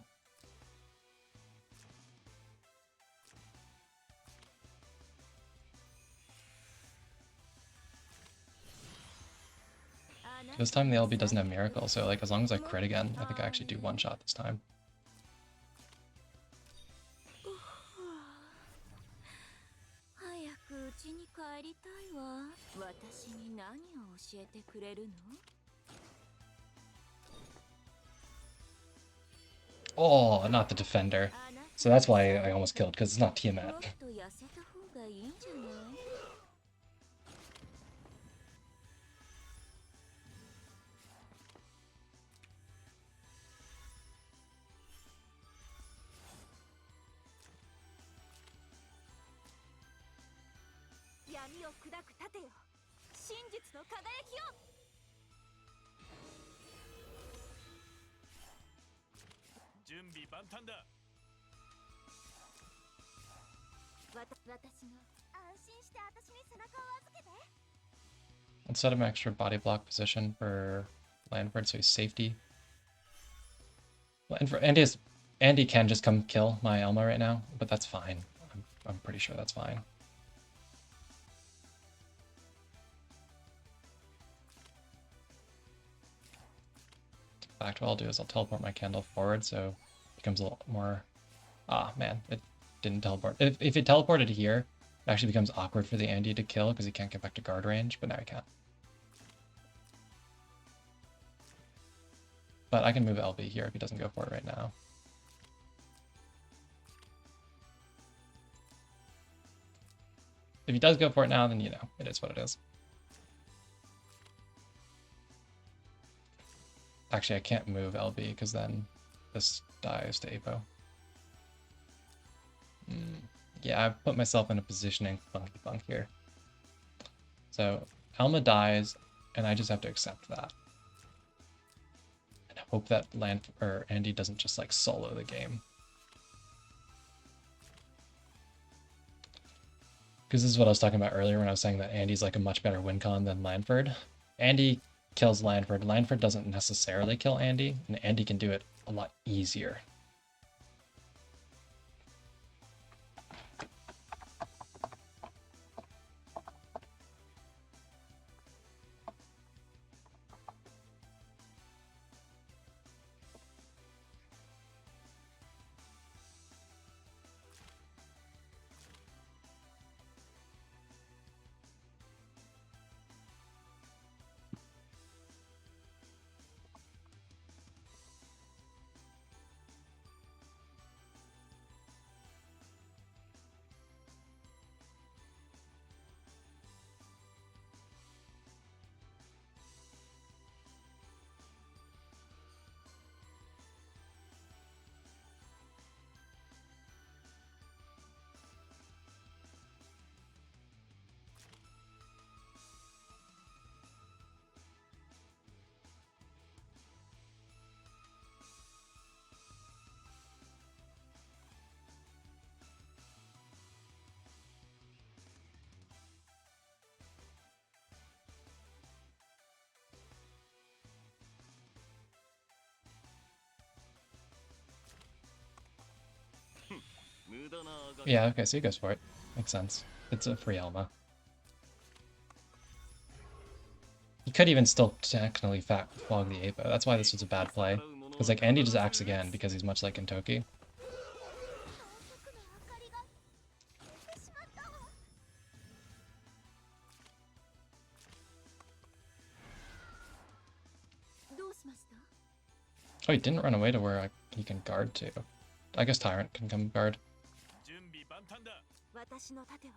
This time the LB doesn't have Miracle, so like as long as I crit again, I think I actually do one shot this time. Oh, not the defender. So that's why I almost killed, because it's not Tiamat. Let's set him an extra body block position for Lanford, so he's safety. Andy can just come kill my Elma right now, but that's fine. I'm pretty sure that's fine. In fact, what I'll do is I'll teleport my candle forward, so it becomes a lot more... Ah, man, it didn't teleport. If it teleported here, it actually becomes awkward for the Andy to kill because he can't get back to guard range, but now he can. But I can move LB here if he doesn't go for it right now. If he does go for it now, then you know, it is what it is. Actually, I can't move LB because then this dies to Apo. Yeah, I've put myself in a positioning funky funk here. So Elma dies, and I just have to accept that. No, hope that Andy doesn't just like solo the game. Because this is what I was talking about earlier when I was saying that Andy's like a much better win con than Lanford. Andy kills Lanford. Lanford doesn't necessarily kill Andy, and Andy can do it a lot easier. Yeah, okay, so he goes for it. Makes sense. It's a free Elma. He could even still technically fog the Apo. That's why this was a bad play. Because like Andy just acts again because he's much like Kentoki. Oh, he didn't run away to where he can guard to. I guess Tyrant can come guard. 私の盾は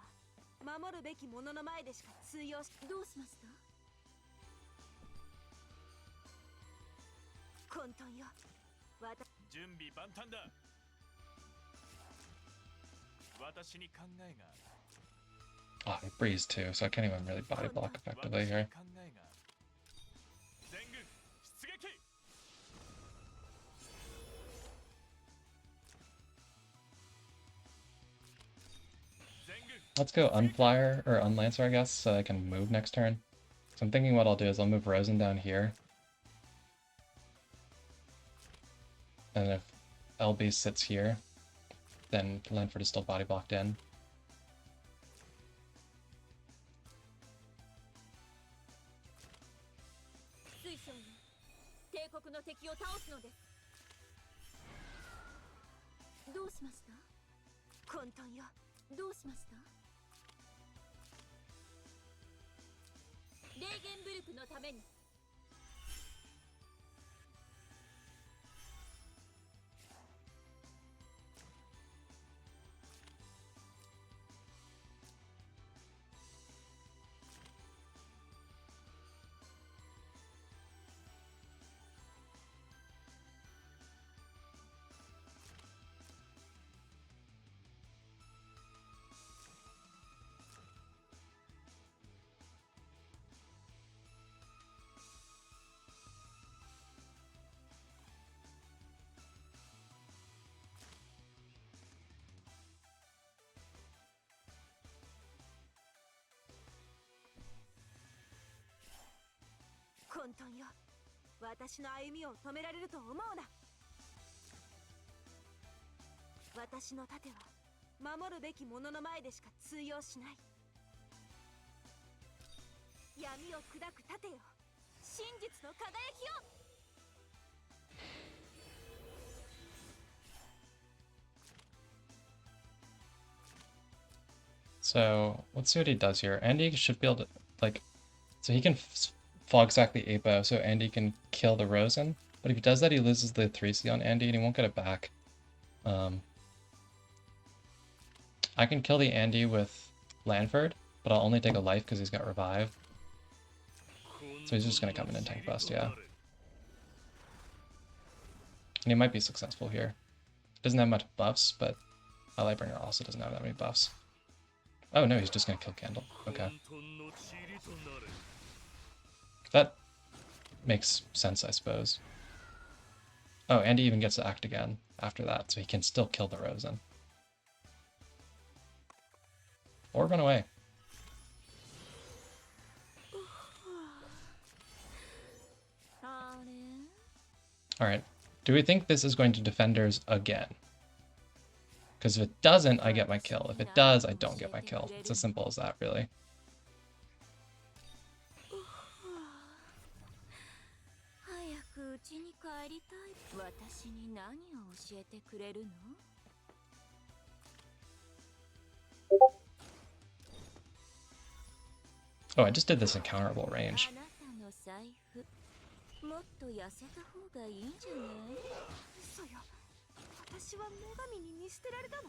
守るべき者の前でしか通用しどうしました混沌よ準備万端だ私に考えがある Oh, he breeze too, so I can't even really body block effectively here. 考えがある全軍出撃 Let's go Unflyer, or Unlancer, I guess, so I can move next turn. So I'm thinking what I'll do is I'll move Rosen down here. And if LB sits here, then Lanford is still body blocked in.混沌よ私の歩みを止められると思うな私の盾は守るべき者の前でしか通用しない闇を砕く盾よ真実の輝きよ So let's see what he does here. Andy should be able to, like, so he can fog sack the Apo, so Andy can kill the Rosen. But if he does that, he loses the 3C on Andy, and he won't get it back. I can kill the Andy with Lanford, but I'll only take a life because he's got Revive. So he's just going to come in and tank bust, yeah. And he might be successful here. Doesn't have much buffs, but Lightbringer also doesn't have that many buffs. Oh no, he's just gonna kill Candle. Okay. That makes sense, I suppose. Oh, and he even gets to act again after that, so he can still kill the Rosen. Or run away. Alright. Do we think this is going to Defenders again? Because if it doesn't, I get my kill. If it does, I don't get my kill. It's as simple as that, really. Oh, I just did this in counterable range. もっと痩せた方がいいんじゃない？嘘よ。私は女神に見捨てられたの？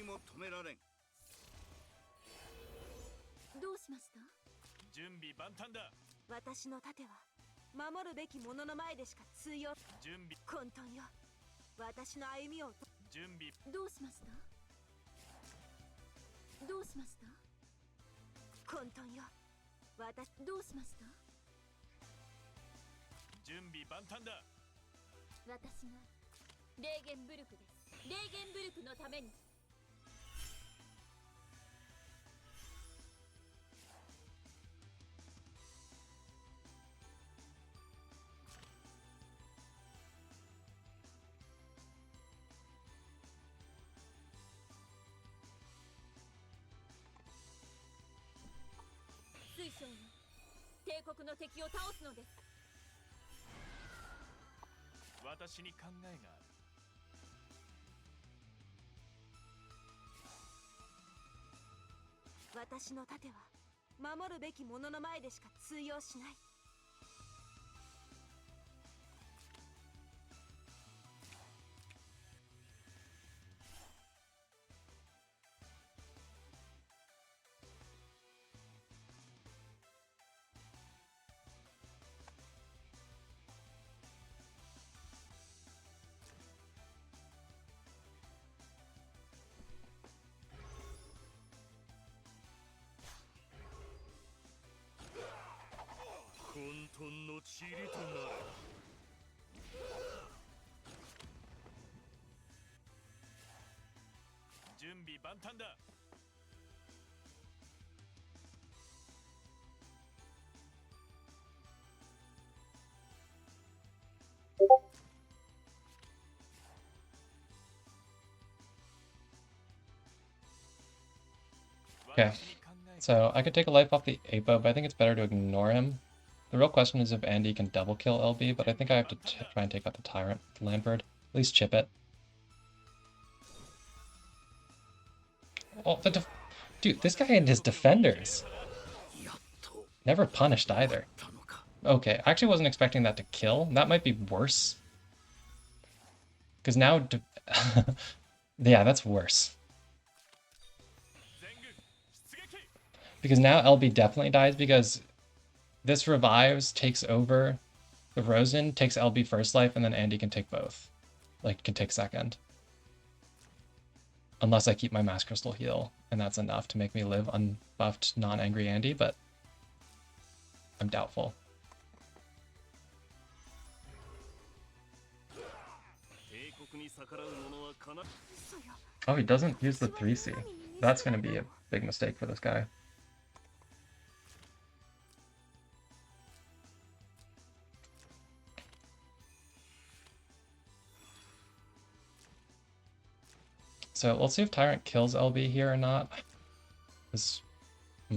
も止められん。どうしました？準備万端だ。私の盾は守るべき者の前でしか通用。準備混沌よ。私の歩みを。準備どうしました？どうしました？混沌よ。私どうしました？準備万端だ。私がレーゲンブルクです。レーゲンブルクのために。水晶よ、帝国の敵を倒すのです。私に考えがある。私の盾は守るべき者の前でしか通用しない。混沌の塵となる。準備万端だ。Okay, so I could take a life off the Apo, but I think it's better to ignore him. The real question is if Andy can double kill LB, but I think I have to try and take out the Tyrant Landbird. At least chip it. Oh, dude, this guy and his defenders. Never punished either. Okay, I actually wasn't expecting that to kill. That might be worse. Because now... yeah, that's worse. Because now LB definitely dies because this revives, takes over the Rosen, takes LB first life, and then Andy can take both. Like, can take second. Unless I keep my Mass Crystal heal, and that's enough to make me live unbuffed, non-angry Andy, but I'm doubtful. Oh, he doesn't use the 3C. That's going to be a big mistake for this guy. So let's see if Tyrant kills LB here or not. This, I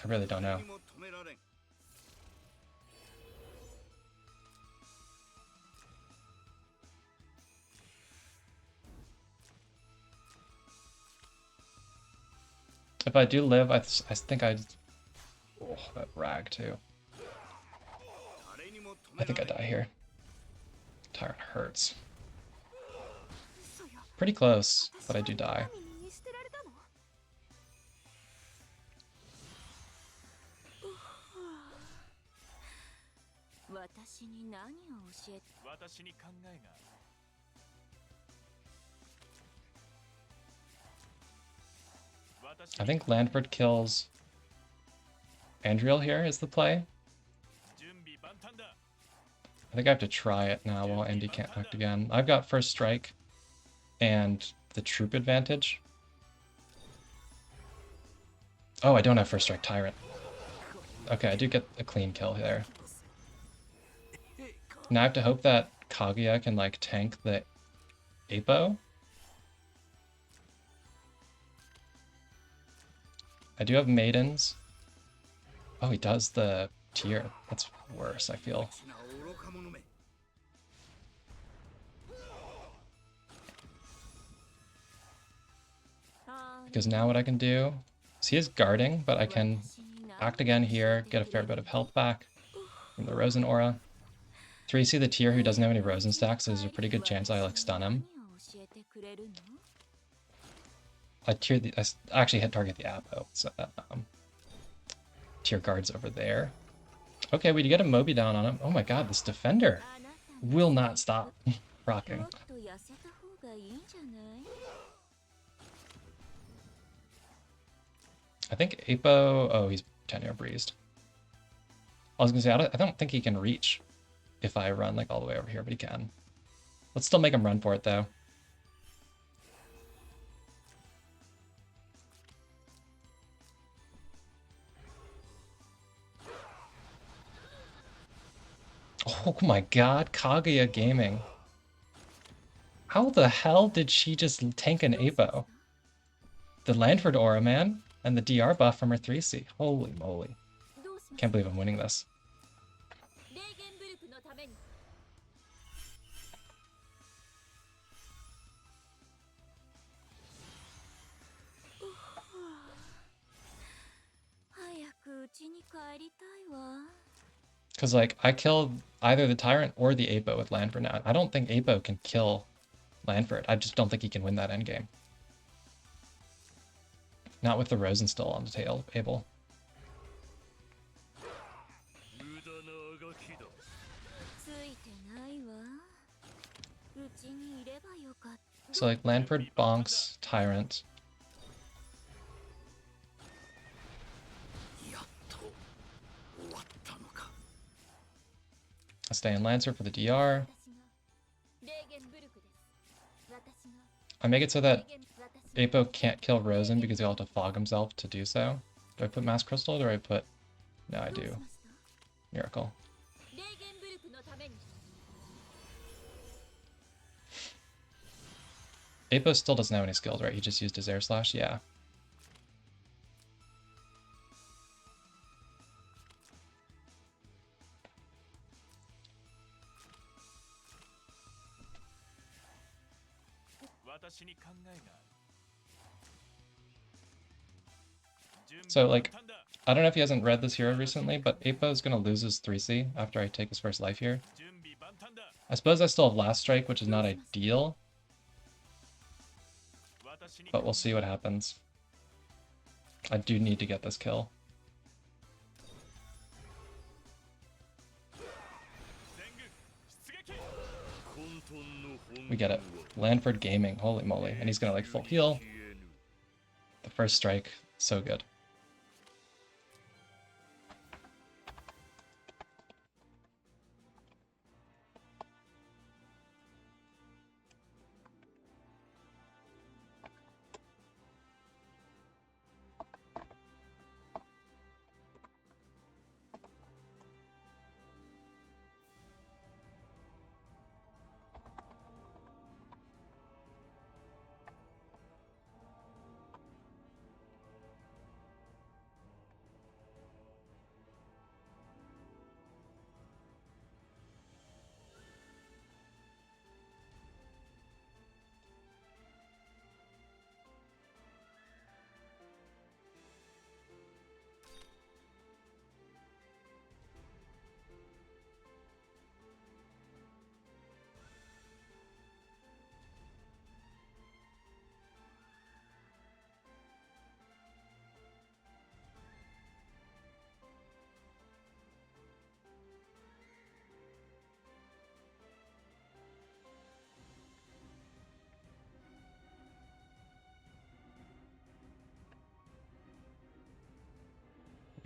really don't know. If I do live, I think I'd... Oh, that rag too. I think I die here. Tyrant hurts. Pretty close, but I do die. 私は女神に見捨てられたの？私に何を教えて？私に考えがある。 I think Landford kills Andriel here is the play. 準備万端だ。 I think I have to try it now while Andy can't act again. I've got first strike and the troop advantage. Oh, I don't have first strike tyrant. Okay, I do get a clean kill there. Now I have to hope that Kaguya can like tank the Apo. I do have maidens. Oh, he does the tier. That's worse, I feel. な愚か者め。 Because now what I can do is he is guarding, but I can act again here, get a fair bit of health back from the Rosen aura. 3C the tier who doesn't have any Rosen stacks, so there's a pretty good chance I like stun him. I actually hit target the Apo, so tier guards over there. Okay, we get a Moby down on him. Oh my god, this defender will not stop rocking. I think Apo... Oh, he's tenure breezed. I was gonna say, I don't think he can reach if I run like all the way over here, but he can. Let's still make him run for it though. Oh my god, Kaguya Gaming. How the hell did she just tank an Apo? The Landford aura, man, and the DR buff from her 3C. Holy moly. Can't believe I'm winning this. Because, like, I killed either the Tyrant or the Apo with Landford now. I don't think Apo can kill Landford. I just don't think he can win that endgame. Not with the Rosen still on the table. 無駄なあがきだ。 So, like, Landford bonks Tyrant. やっと終わったのか。 I stay in Lancer for the DR. I make it so that Apo can't kill Rosen because he'll have to fog himself to do so. Do I put Mass Crystal or do I put... No, I do. Miracle. Apo still doesn't have any skills, right? He just used his Air Slash? Yeah. So, like, I don't know if he hasn't read this hero recently, but Apo is going to lose his 3C after I take his first life here. I suppose I still have Last Strike, which is not ideal. But we'll see what happens. I do need to get this kill. We get it. Landford Gaming, holy moly. And he's gonna like full heal. The first strike, so good.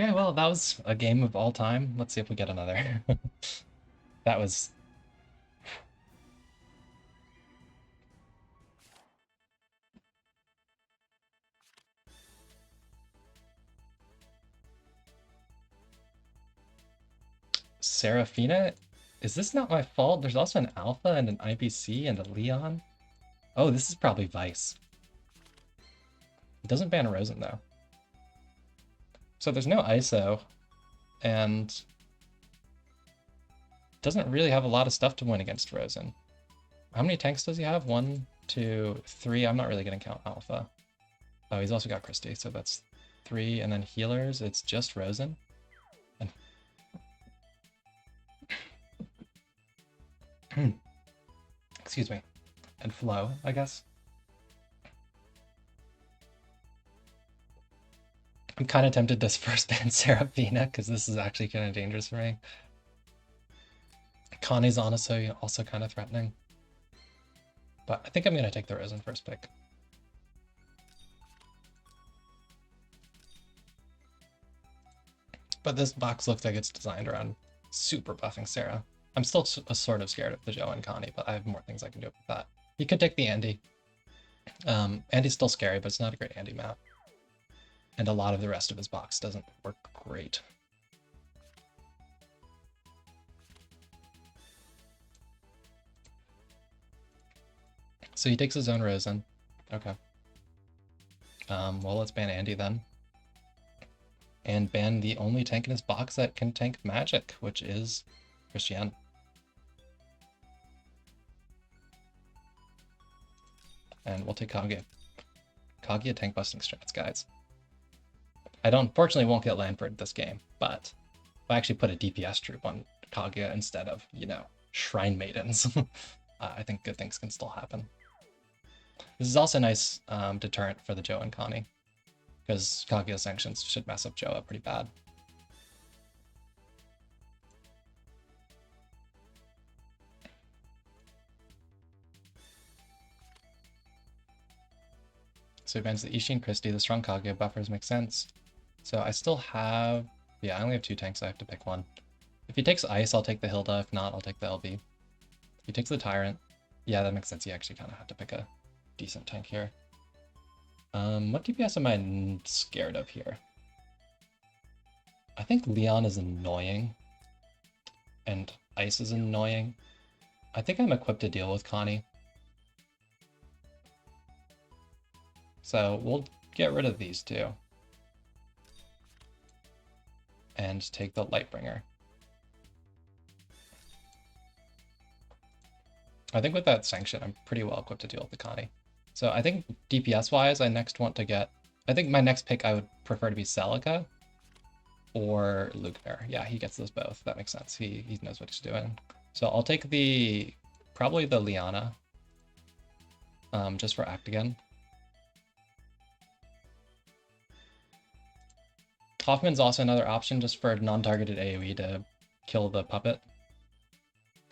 Okay, well, that was a game of all time. Let's see if we get another. That was... Serafina? Is this not my fault? There's also an Alpha and an IBC and a Leon. Oh, this is probably Vice. It doesn't ban Rosen, though. So there's no ISO, and doesn't really have a lot of stuff to win against Rosen. How many tanks does he have? 1, 2, 3. I'm not really going to count Alpha. Oh, he's also got Christie, so that's 3. And then healers, it's just Rosen. And excuse me. And Flo, I guess. I'm kind of tempted to first ban Serafina, because this is actually kind of dangerous for me. Connie's honestly also kind of threatening. But I think I'm going to take the Rosen first pick. But this box looks like it's designed around super buffing Sarah. I'm still sort of scared of the Joe and Connie, but I have more things I can do with that. He could take the Andy. Andy's still scary, but it's not a great Andy map. And a lot of the rest of his box doesn't work great. So he takes his own Rosen. Okay. Well, let's ban Andy then. And ban the only tank in his box that can tank magic, which is Christian. And we'll take Kaguya. Kaguya tank busting strats, guys. I unfortunately won't get Lanford this game, but if I actually put a DPS troop on Kaguya instead of, you know, Shrine Maidens, I think good things can still happen. This is also a nice deterrent for the Joe and Connie, because Kaguya sanctions should mess up Joe up pretty bad. So he bans the Ishin Christie, the strong Kaguya buffers make sense. So I still have, yeah, I only have 2 tanks, so I have to pick one. If he takes Ice, I'll take the Hilda. If not, I'll take the LB. If he takes the Tyrant, yeah, that makes sense. He actually kind of had to pick a decent tank here. What DPS am I scared of here? I think Leon is annoying, and Ice is annoying. I think I'm equipped to deal with Connie. So we'll get rid of these 2. And take the Lightbringer. I think with that sanction, I'm pretty well equipped to deal with the Connie. So I think DPS-wise, I next want to get... I think my next pick I would prefer to be Celica or Lukebear. Yeah, he gets those both. That makes sense. He knows what he's doing. So I'll take probably the Liana, just for Act again. Hoffman's also another option just for non-targeted AoE to kill the puppet.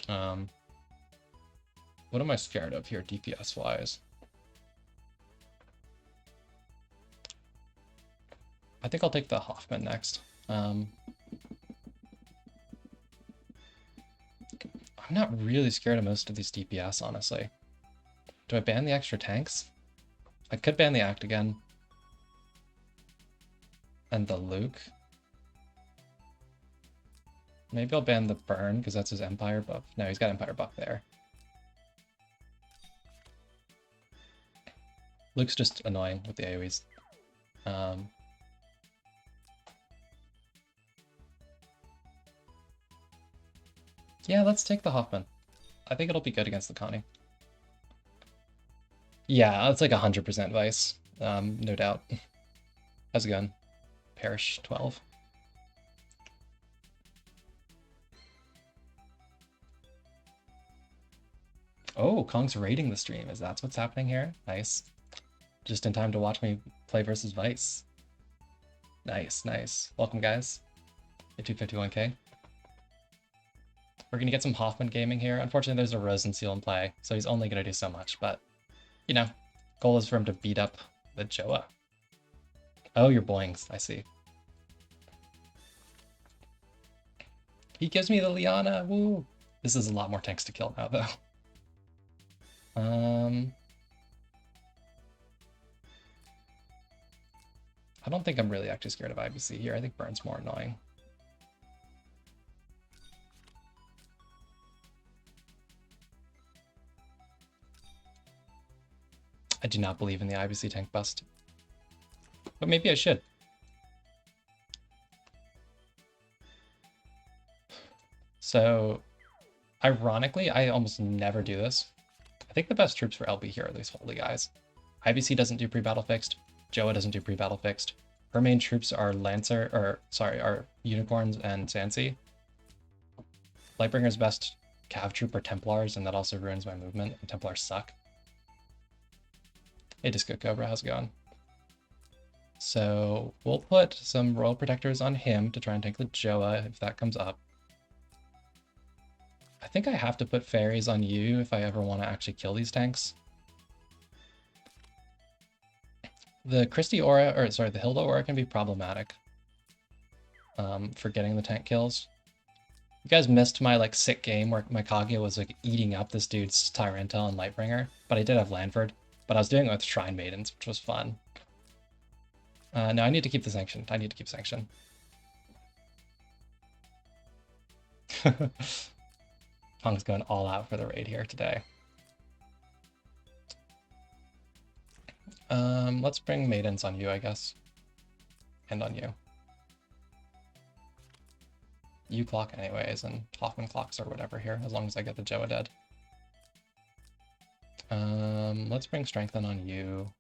What am I scared of here DPS-wise? I think I'll take the Hoffman next. I'm not really scared of most of these DPS, honestly. Do I ban the extra tanks? I could ban the Act again. And the Luke. Maybe I'll ban the Burn, because that's his Empire buff. No, he's got Empire buff there. Luke's just annoying with the AoEs. Yeah, let's take the Hoffman. I think it'll be good against the Connie. Yeah, it's like 100% Vice. No doubt. How's it going? Parish 12. Oh, Kong's raiding the stream. Is that what's happening here? Nice. Just in time to watch me play versus Vice. Nice, nice. Welcome, guys. At 251k. We're going to get some Hoffman gaming here. Unfortunately, there's a Rosen Seal in play, so he's only going to do so much, but, you know, goal is for him to beat up the Joa. Oh, your Boings. I see. He gives me the Liana. Woo! This is a lot more tanks to kill now, though. I don't think I'm really actually scared of IBC here. I think Burn's more annoying. I do not believe in the IBC tank bust. But maybe I should. So, ironically, I almost never do this. I think the best troops for LB here are these holy guys. IBC doesn't do pre-battle fixed. Joa doesn't do pre-battle fixed. Her main troops are are Unicorns and Sansi. Lightbringer's best Cav troop are Templars, and that also ruins my movement, and Templars suck. Hey Disco Cobra, how's it going? So we'll put some Royal Protectors on him to try and tank the Joa if that comes up. I think I have to put fairies on you if I ever want to actually kill these tanks. The Christie aura, or sorry, the Hilda aura can be problematic for getting the tank kills. You guys missed my like sick game where my Kaguya was like eating up this dude's Tyrantel and Lightbringer, but I did have Lanford. But I was doing it with Shrine Maidens, which was fun. No, I need to keep the Sanction. I need to keep Sanction. Punk's going all out for the raid here today. Let's bring Maidens on you, I guess. And on you. You clock anyways, and Hoffman clocks or whatever here, as long as I get the Joa dead. Let's bring Strengthen on you.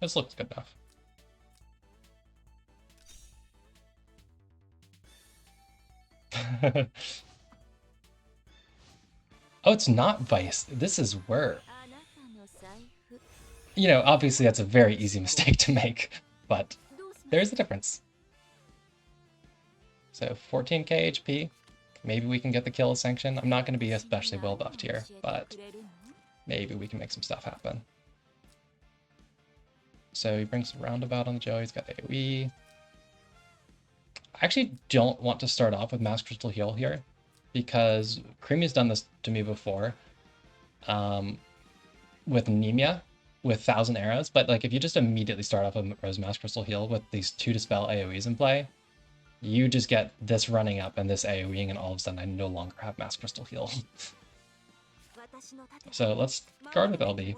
This looks good enough. Oh, it's not Vice. This is Whir. You know, obviously that's a very easy mistake to make, but there's a difference. So 14k HP. Maybe we can get the kill sanction. I'm not going to be especially well buffed here, but maybe we can make some stuff happen. So he brings Roundabout on the Joe. He's got AoE. I actually don't want to start off with Mass Crystal Heal here, because Creamy's done this to me before with Nemia, with 1000 arrows, but like if you just immediately start off with Rose Mass Crystal Heal with these 2 Dispel AoEs in play, you just get this running up and this AoEing, and all of a sudden I no longer have Mass Crystal Heal. So let's guard with LB.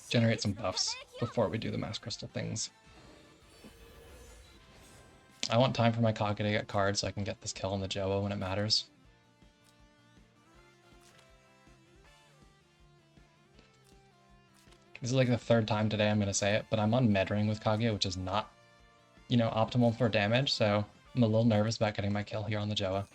Generate some buffs before we do the Mass Crystal things. I want time for my Kaguya to get cards so I can get this kill on the Joa when it matters. This is like the 3rd time today I'm going to say it, but I'm on Medring with Kaguya, which is not, you know, optimal for damage, so I'm a little nervous about getting my kill here on the Joa.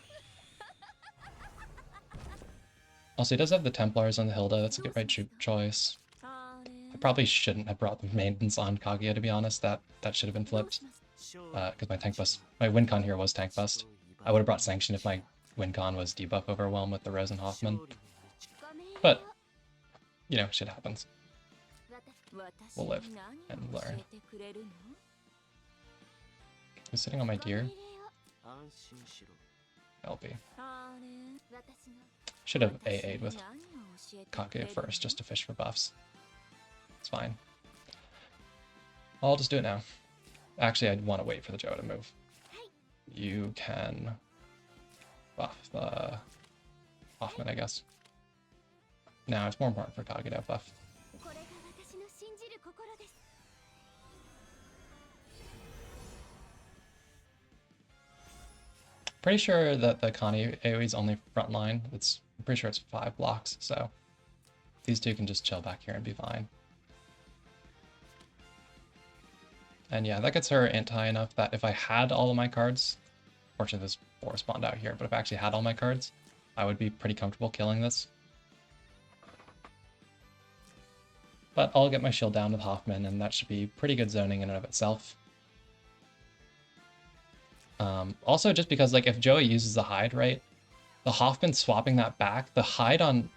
Also, he does have the Templars on the Hilda. That's a good right choice. I probably shouldn't have brought the Maidens on Kaguya, to be honest. That should have been flipped. Because my win con here was tank bust. I would have brought Sanction if my win con was debuff Overwhelm with the Rose and Hoffman. But, you know, shit happens. We'll live and learn. Who's sitting on my deer? LB. Should have AA'd with Kaguya first, just to fish for buffs. It's fine. I'll just do it now. Actually, I'd want to wait for the Joa to move. You can buff the Hoffman, I guess. No, it's more important for Kaguya to buff. Pretty sure that the Connie AoE is only frontline. I'm pretty sure it's 5 blocks, so these two can just chill back here and be fine. And yeah, that gets her int high enough that if I had all of my cards, fortunately this 4 spawned out here, but if I actually had all my cards, I would be pretty comfortable killing this. But I'll get my shield down with Hoffman, and that should be pretty good zoning in and of itself. Also, just because like if Joa uses the hide, right, the Hoffman swapping that back, the hide on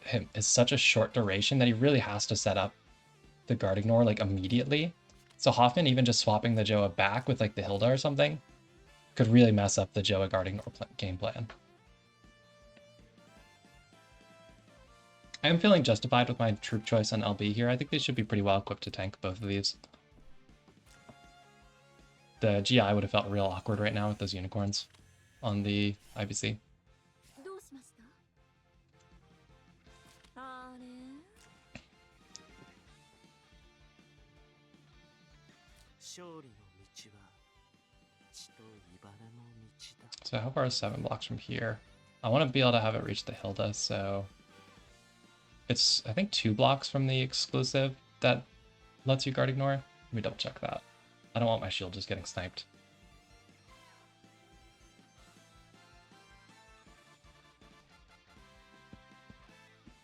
him is such a short duration that he really has to set up the guard ignore like immediately. So Hoffman even just swapping the Joa back with like the Hilda or something could really mess up the Joa guard ignore game plan. I am feeling justified with my troop choice on LB here. I think they should be pretty well equipped to tank both of these. The GI would have felt real awkward right now with those unicorns on the IBC. どうしました？あれ？勝利の道は血と茨の道だ。 So how far is 7 blocks from here? I want to be able to have it reach the Hilda, so it's I think 2 blocks from the exclusive that lets you guard ignore. Let me double check that. I don't want my shield just getting sniped.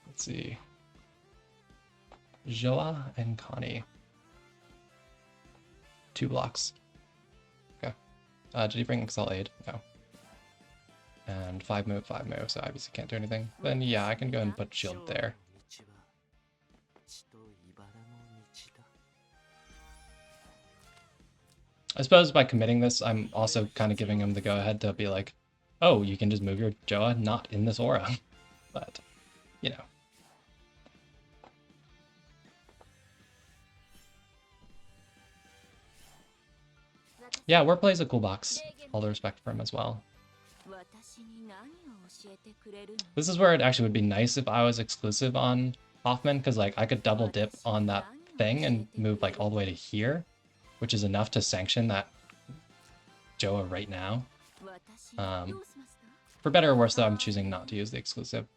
Let's see. Joa and Connie. 2 blocks. Okay. Did he bring Excel aid? No. And 5 move, so I obviously can't do anything. Then yeah, I can go and put shield there. I suppose by committing this, I'm also kind of giving him the go-ahead to be like, oh, you can just move your Joa not in this aura. But, you know. Yeah, Warplay is a cool box. All the respect for him as well. This is where it actually would be nice if I was exclusive on Hoffman, because like I could double dip on that thing and move like all the way to here, which is enough to sanction that Joa right now. For better or worse, though, I'm choosing not to use the exclusive.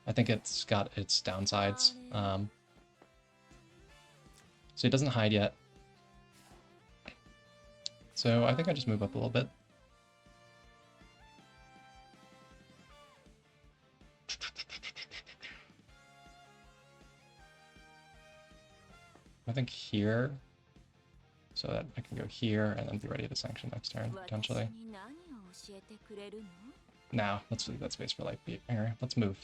I think it's got its downsides. So he doesn't hide yet. So I think I just move up a little bit. I think here, so that I can go here and then be ready to sanction next turn, potentially. Now, let's leave that space for Lightbringer. Let's move.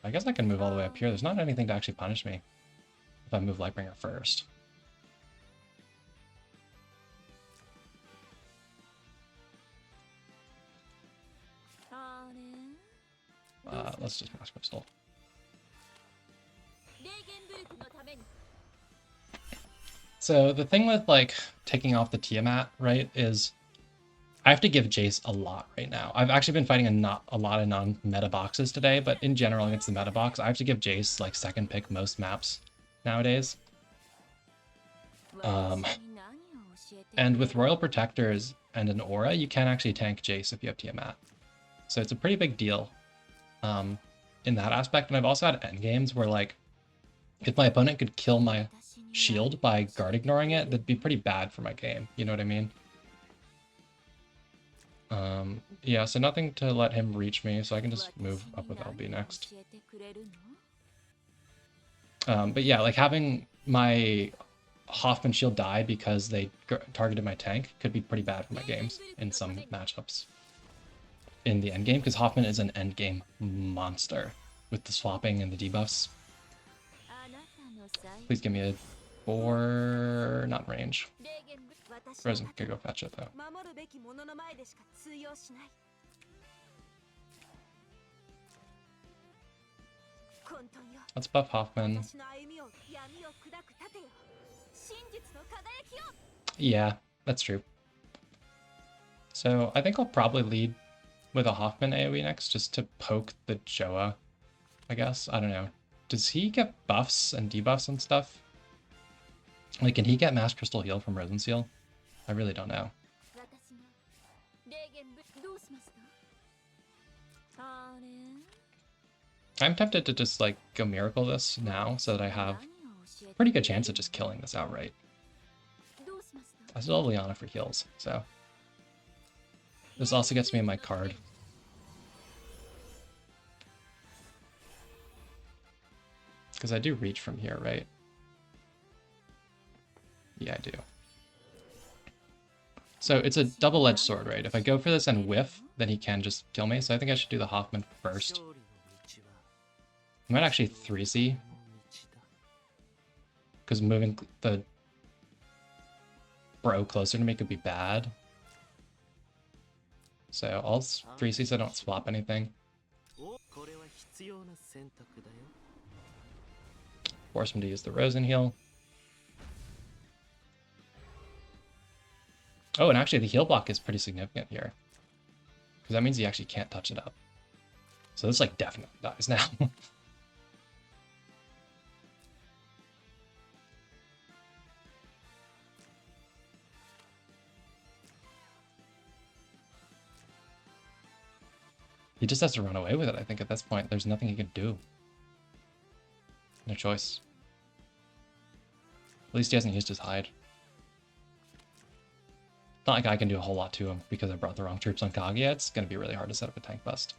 I guess I can move all the way up here. There's not anything to actually punish me if I move Lightbringer first. Let's just Mass Crystal. So the thing with like taking off the Tiamat, right, is I have to give Jace a lot right now. I've actually been fighting a lot of non-meta boxes today, but in general against the meta box, I have to give Jace like second pick most maps nowadays. And with Royal Protectors and an Aura, you can actually tank Jace if you have Tiamat. So it's a pretty big deal in that aspect. And I've also had endgames where like if my opponent could kill my shield by guard ignoring it, that'd be pretty bad for my game. You know what I mean? Yeah, so nothing to let him reach me, so I can just move up with LB next. But yeah, like having my Hoffman shield die because they targeted my tank could be pretty bad for my games in some matchups in the endgame, because Hoffman is an endgame monster with the swapping and the debuffs. Please give me a 4, not range. Frozen could go fetch it though. Let's buff Hoffman. Yeah, that's true. So I think I'll probably lead with a Hoffman AoE next, just to poke the Joa, I guess. I don't know. Does he get buffs and debuffs and stuff? Like, can he get Mass Crystal Heal from Rosen Seal? I really don't know. I'm tempted to just, like, go Miracle this now, so that I have a pretty good chance of just killing this outright. I still have Liana for heals, so... This also gets me in my card. Because I do reach from here, right? Yeah, I do. So it's a double-edged sword, right? If I go for this and whiff, then he can just kill me. So I think I should do the Hoffman first. 勝利の道は I might actually 3C, 道だ because moving the bro closer to me could be bad. So I'll 3C so I don't swap anything. おこれは必要な選択だよ Force him to use the Rosen heal. Oh, and actually the heal block is pretty significant here. Because that means he actually can't touch it up. So this like definitely dies now. He just has to run away with it, I think, at this point. There's nothing he can do. No choice. At least he hasn't used his hide. Not like I can do a whole lot to him because I brought the wrong troops on Kaguya. It's going to be really hard to set up a tank bust.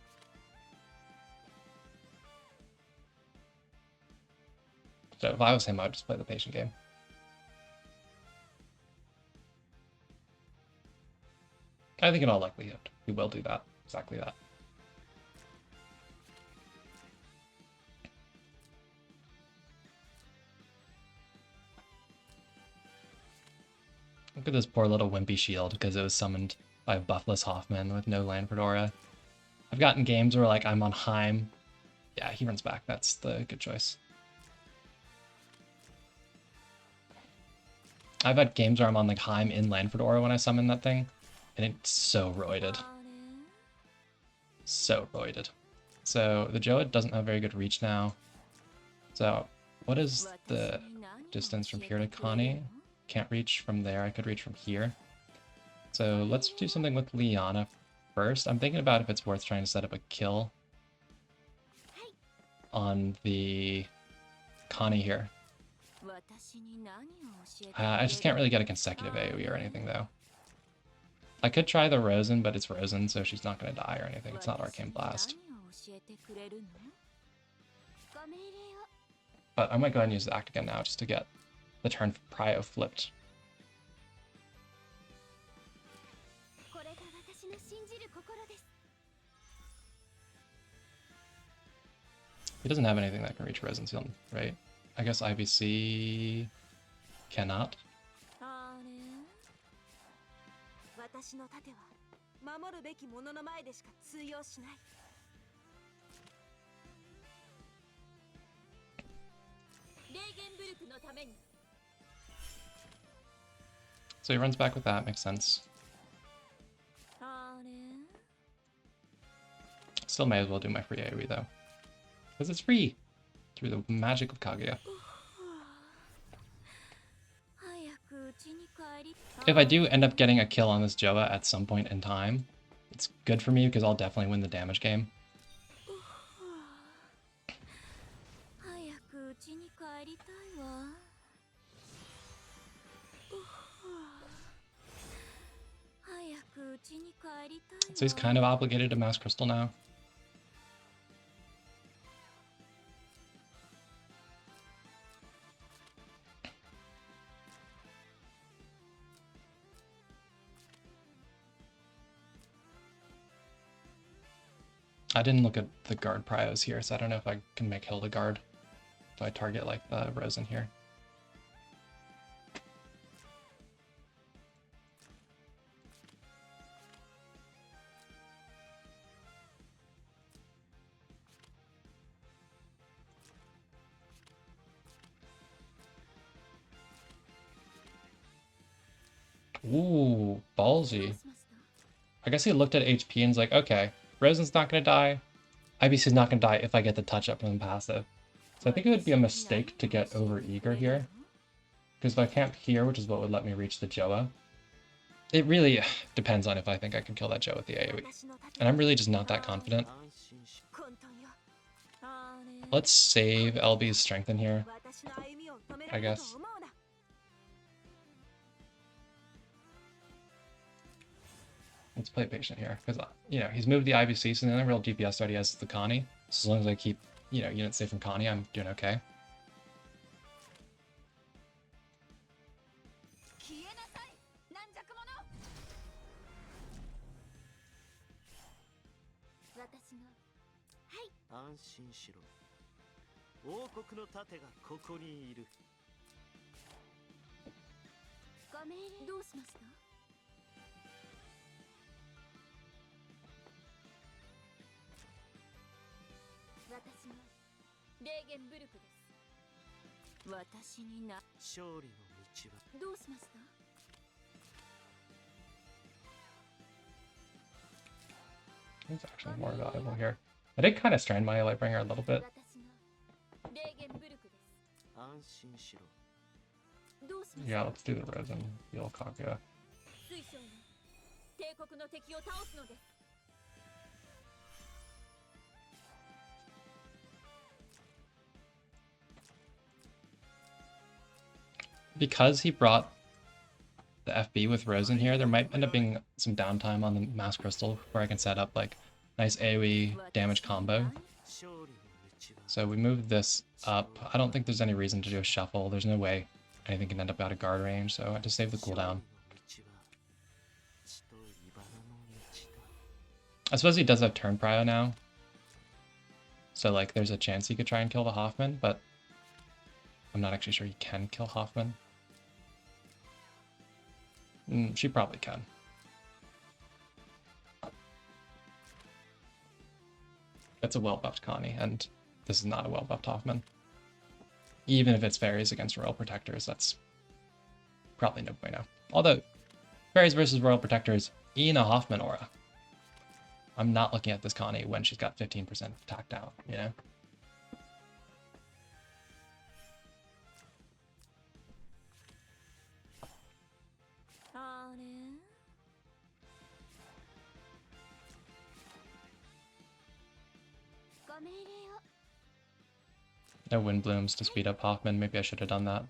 So if I was him, I would just play the patient game. I think in all likelihood, he will do that. Exactly that. Look at this poor little wimpy shield because it was summoned by a buffless Hoffman with no Lanford aura. I've gotten games where like I'm on Heim. Yeah, he runs back. That's the good choice. I've had games where I'm on like Heim in Lanford aura when I summon that thing, and it's so roided. So roided. So the Joa doesn't have very good reach now. So what is the distance from here to Connie? Can't reach from there. I could reach from here. So let's do something with Liana first. I'm thinking about if it's worth trying to set up a kill on the Connie here. I just can't really get a consecutive AoE or anything though. I could try the Rosen, but it's Rosen, so she's not going to die or anything. It's not Arcane Blast. But I might go ahead and use the Act again now just to get the turn Prio flipped. He doesn't have anything that can reach Rosen's heal, right? I guess IBC cannot. 私の盾は守るべき者の前でしか通用しない。レーゲンブルクのために。So he runs back with that, makes sense. Still may as well do my free AoE though. Because it's free! Through the magic of Kaguya. If I do end up getting a kill on this Joa at some point in time, it's good for me because I'll definitely win the damage game. So he's kind of obligated to Mass Crystal now. I didn't look at the guard prios here, so I don't know if I can make Hildegard. Do I target like the Rosen here? Ooh, ballsy. I guess he looked at HP and was like, okay, Rosen's not going to die. IBC's not going to die if I get the touch up from the passive. So I think it would be a mistake to get over eager here. Because if I camp here, which is what would let me reach the Joa, it really depends on if I think I can kill that Joa with the AoE. And I'm really just not that confident. Let's save LB's strength in here, I guess. Let's play patient here, because, you know, he's moved the IBC, so the only real DPS threat he has is the Connie. So as long as I keep, you know, units safe from Connie, I'm doing okay. 心しろ。王国の盾がここにいる。ご命令どうしました？私のレーゲンブルクです。私にな勝利の道はどうしました？ It's actually more valuable here. I did kind of strain my Lightbringer a little bit. 私のレーゲンブルクです。安心しろ。どうしました？ Yeah, let's do the Resin Heal Kaguya. 水晶の帝国の敵を倒すのです。 Because he brought the FB with Rosen here, there might end up being some downtime on the Mass Crystal where I can set up like nice AoE damage combo. 勝利の道は So we move this up. I don't think there's any reason to do a shuffle. There's no way anything can end up out of guard range, so I just save the 勝利 cooldown. の道は血と茨の道だ。 I suppose he does have turn prio now. So like there's a chance he could try and kill the Hoffman, but I'm not actually sure he can kill Hoffman. She probably can. It's a well-buffed Connie, and this is not a well-buffed Hoffman. Even if it's fairies against Royal Protectors, that's probably no bueno. Although, fairies versus Royal Protectors in a Hoffman aura. I'm not looking at this Connie when she's got 15% attacked out, you know? No Wind Blooms to speed up Hoffman. Maybe I should have done that.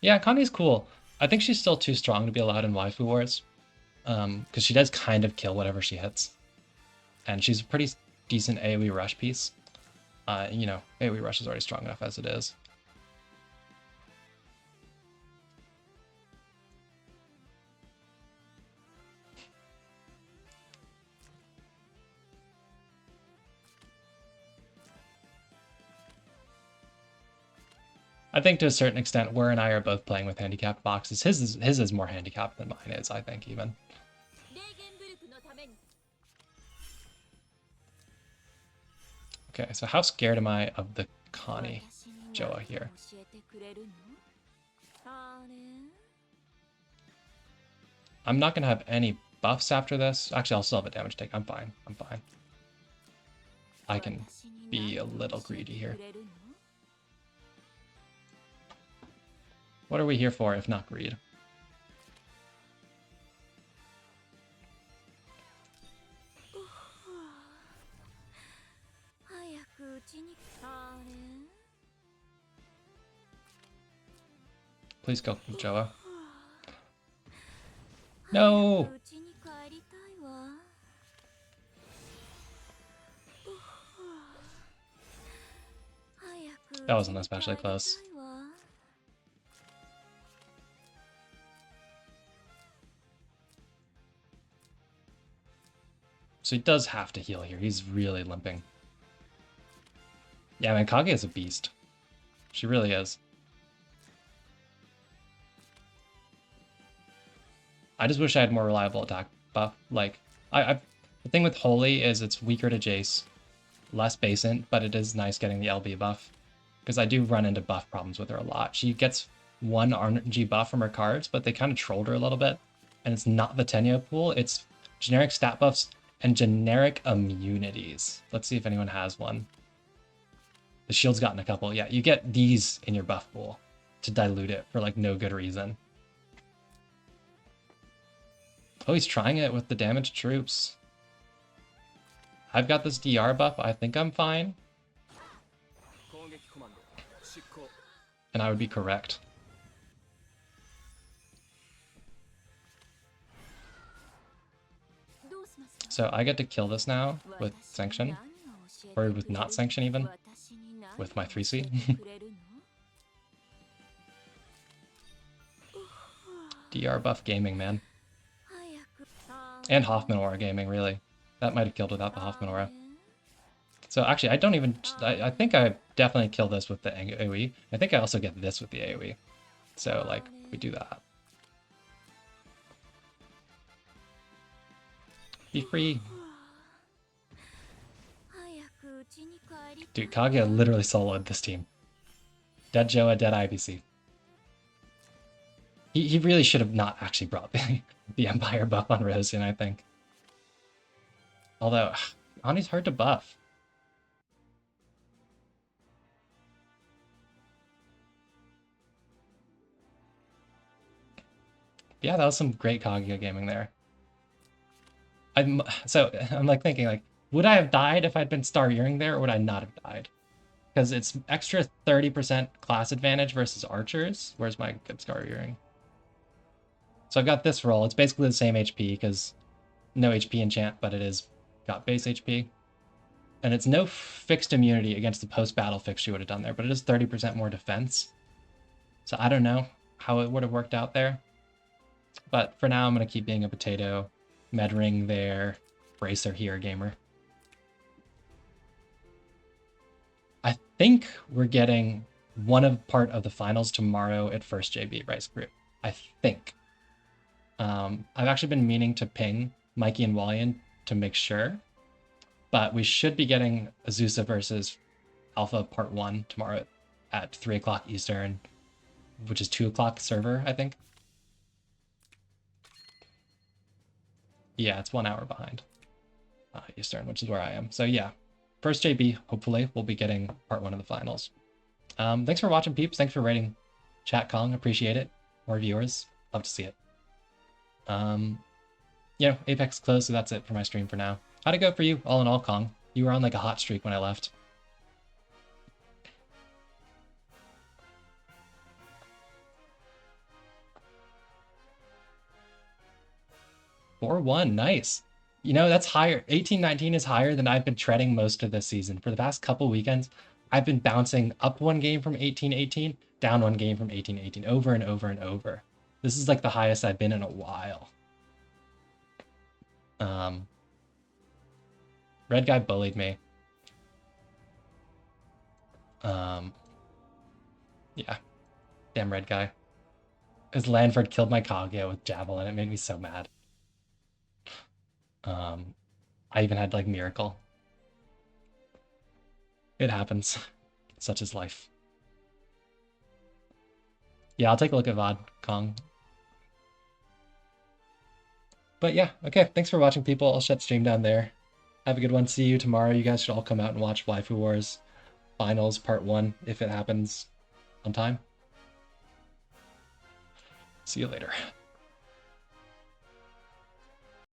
Yeah, Connie's cool. I think she's still too strong to be allowed in Waifu Wars. Because she does kind of kill whatever she hits. And she's a pretty decent AoE rush piece. You know, AoE rush is already strong enough as it is. I think to a certain extent, Wer and I are both playing with handicapped boxes. His is more handicapped than mine is, I think, even. Okay, so how scared am I of the Connie Joa here? I'm not going to have any buffs after this. Actually, I'll still have a damage take. I'm fine. I'm fine. I can be a little greedy here. What are we here for if not greed? Please go, Joa. No! That wasn't especially close. So he does have to heal here. He's really limping. Yeah, man, Kage is a beast. She really is. I just wish I had more reliable attack buff. Like, the thing with Holy is it's weaker to Jace, less basant, but it is nice getting the LB buff. Because I do run into buff problems with her a lot. She gets one RNG buff from her cards, but they kind of trolled her a little bit. And it's not the Tenyo pool, it's generic stat buffs and generic immunities. Let's see if anyone has one. The shield's gotten a couple. Yeah, you get these in your buff pool to dilute it for like no good reason. Oh, he's trying it with the damaged troops. I've got this DR buff. I think I'm fine. And I would be correct. So I get to kill this now with Sanction. Or with not Sanction even. With my 3C. DR buff gaming, man. And Hoffman Aura Gaming, really. That might have killed without the Hoffman Aura. So actually, I don't even... I think I definitely kill this with the AoE. I think I also get this with the AoE. So, like, we do that. Be free. Dude, Kaguya literally soloed this team. Dead Joa, dead IBC. He really should have not actually brought the Empire buff on Rosian, I think. Although, Ani's hard to buff. Yeah, that was some great Kaguya gaming there. I'm like thinking, like, would I have died if I'd been Star Earring there, or would I not have died? Because it's extra 30% class advantage versus archers. Where's my good Star Earring? So I've got this roll. It's basically the same HP, because no HP enchant, but it is got base HP. And it's no fixed immunity against the post-battle fix you would have done there, but it is 30% more defense. So I don't know how it would have worked out there. But for now, I'm going to keep being a potato. Medring there. Bracer here, gamer. I think we're getting part of the finals tomorrow at First JB Rice Group. I think. I've actually been meaning to ping Mikey and Wallian to make sure. But we should be getting Azusa versus Alpha Part 1 tomorrow at 3 o'clock Eastern, which is 2 o'clock server, I think. Yeah, it's 1 hour behind Eastern, which is where I am. So yeah, First JB, hopefully, we'll be getting Part 1 of the finals. Thanks for watching, peeps. Thanks for rating Chat Kong. Appreciate it. More viewers. Love to see it. You know, Apex closed, so that's it for my stream for now. How'd it go for you, all in all, Kong? You were on like a hot streak when I left. 4-1, nice. You know, that's higher. 18-19 is higher than I've been treading most of this season. For the past couple weekends, I've been bouncing up 1 game from 18-18, down 1 game from 18-18, over and over and over. This is like the highest I've been in a while. Red guy bullied me. Yeah. Damn red guy. His Lanford killed my Kaguya with Javelin. It made me so mad. I even had like Miracle. It happens. Such is life. Yeah, I'll take a look at VOD, Kong. But yeah, okay. Thanks for watching, people. I'll shut stream down there. Have a good one. See you tomorrow. You guys should all come out and watch Waifu Wars Finals Part 1 if it happens on time. See you later.